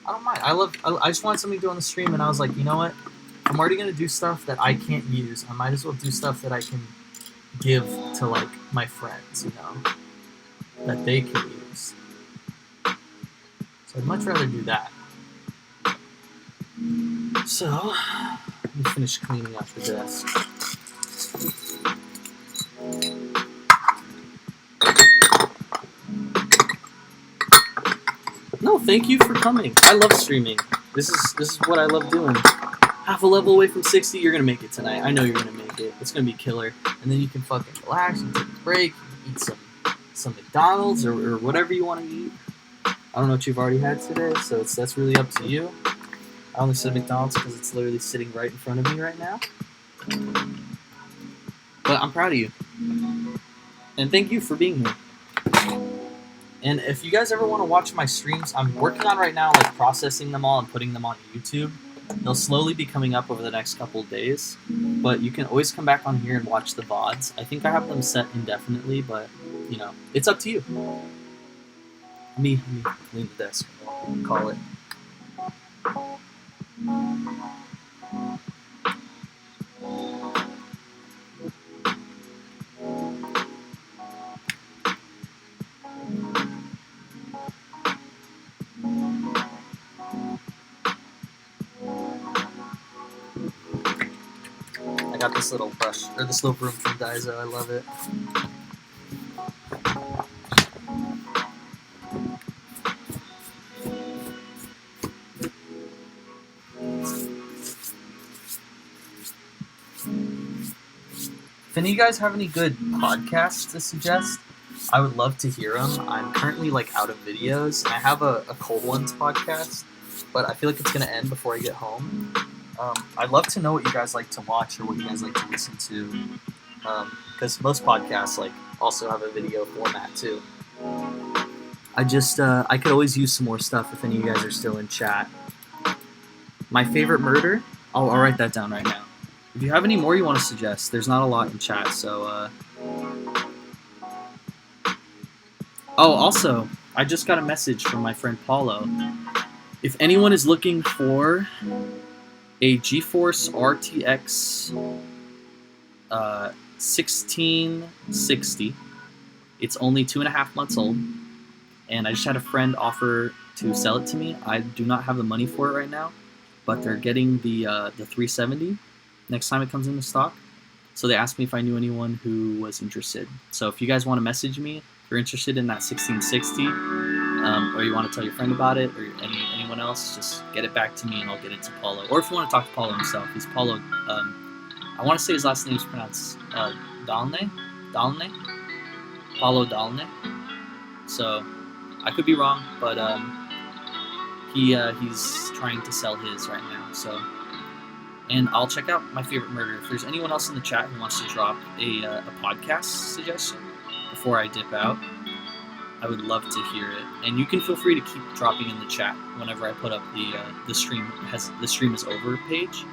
I don't mind. I just wanted something to do on the stream, and I was like, you know what? I'm already going to do stuff that I can't use. I might as well do stuff that I can give to, like, my friends, you know, that they can use. So I'd much rather do that. So, let me finish cleaning up the desk. No, thank you for coming. I love streaming. This is what I love doing. Half a level away from 60, you're gonna make it tonight. I know you're gonna make it. It's gonna be killer. And then you can fucking relax and take a break, eat some McDonald's or whatever you want to eat. I don't know what you've already had today, so that's really up to you. I only said McDonald's because it's literally sitting right in front of me right now. But I'm proud of you. And thank you for being here. And if you guys ever want to watch my streams, I'm working on right now, like processing them all and putting them on YouTube. They'll slowly be coming up over the next couple of days, but you can always come back on here and watch the VODs. I think I have them set indefinitely, but you know, it's up to you. Let me clean the desk. Call it. this little brush, or this little broom from Daiso. I love it. If any of you guys have any good podcasts to suggest, I would love to hear them. I'm currently like out of videos, and I have a Cold Ones podcast, but I feel like it's gonna end before I get home. I'd love to know what you guys like to watch or what you guys like to listen to, because most podcasts like also have a video format too. I could always use some more stuff if any of you guys are still in chat. My favorite murder? I'll write that down right now. If you have any more you want to suggest, there's not a lot in chat, so... Oh, also, I just got a message from my friend Paulo. If anyone is looking for a GeForce RTX 1660, it's only 2.5 months old, and I just had a friend offer to sell it to me. I do not have the money for it right now, but they're getting the 370 next time it comes into stock. So they asked me if I knew anyone who was interested. So if you guys want to message me, if you're interested in that 1660, or you want to tell your friend about it, or anyone else, just get it back to me and I'll get it to Paulo. Or if you want to talk to Paulo himself, he's Paulo. I want to say his last name is pronounced Dalne? Paulo Dalne. So I could be wrong, but he's trying to sell his right now. So. And I'll check out my favorite murder. If there's anyone else in the chat who wants to drop a podcast suggestion before I dip out, I would love to hear it. And you can feel free to keep dropping in the chat whenever I put up the stream is over page.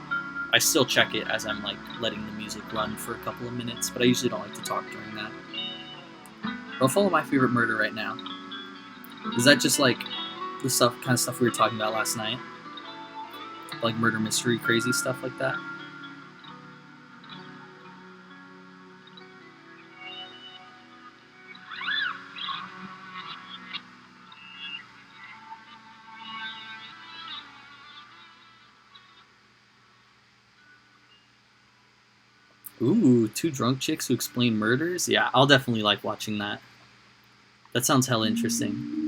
I still check it as I'm like letting the music run for a couple of minutes, but I usually don't like to talk during that. But I'll follow my favorite murder right now. Is that just like the kind of stuff we were talking about last night? Like murder mystery, crazy stuff like that. Ooh, 2 drunk chicks who explain murders? Yeah, I'll definitely like watching that. That sounds hella interesting.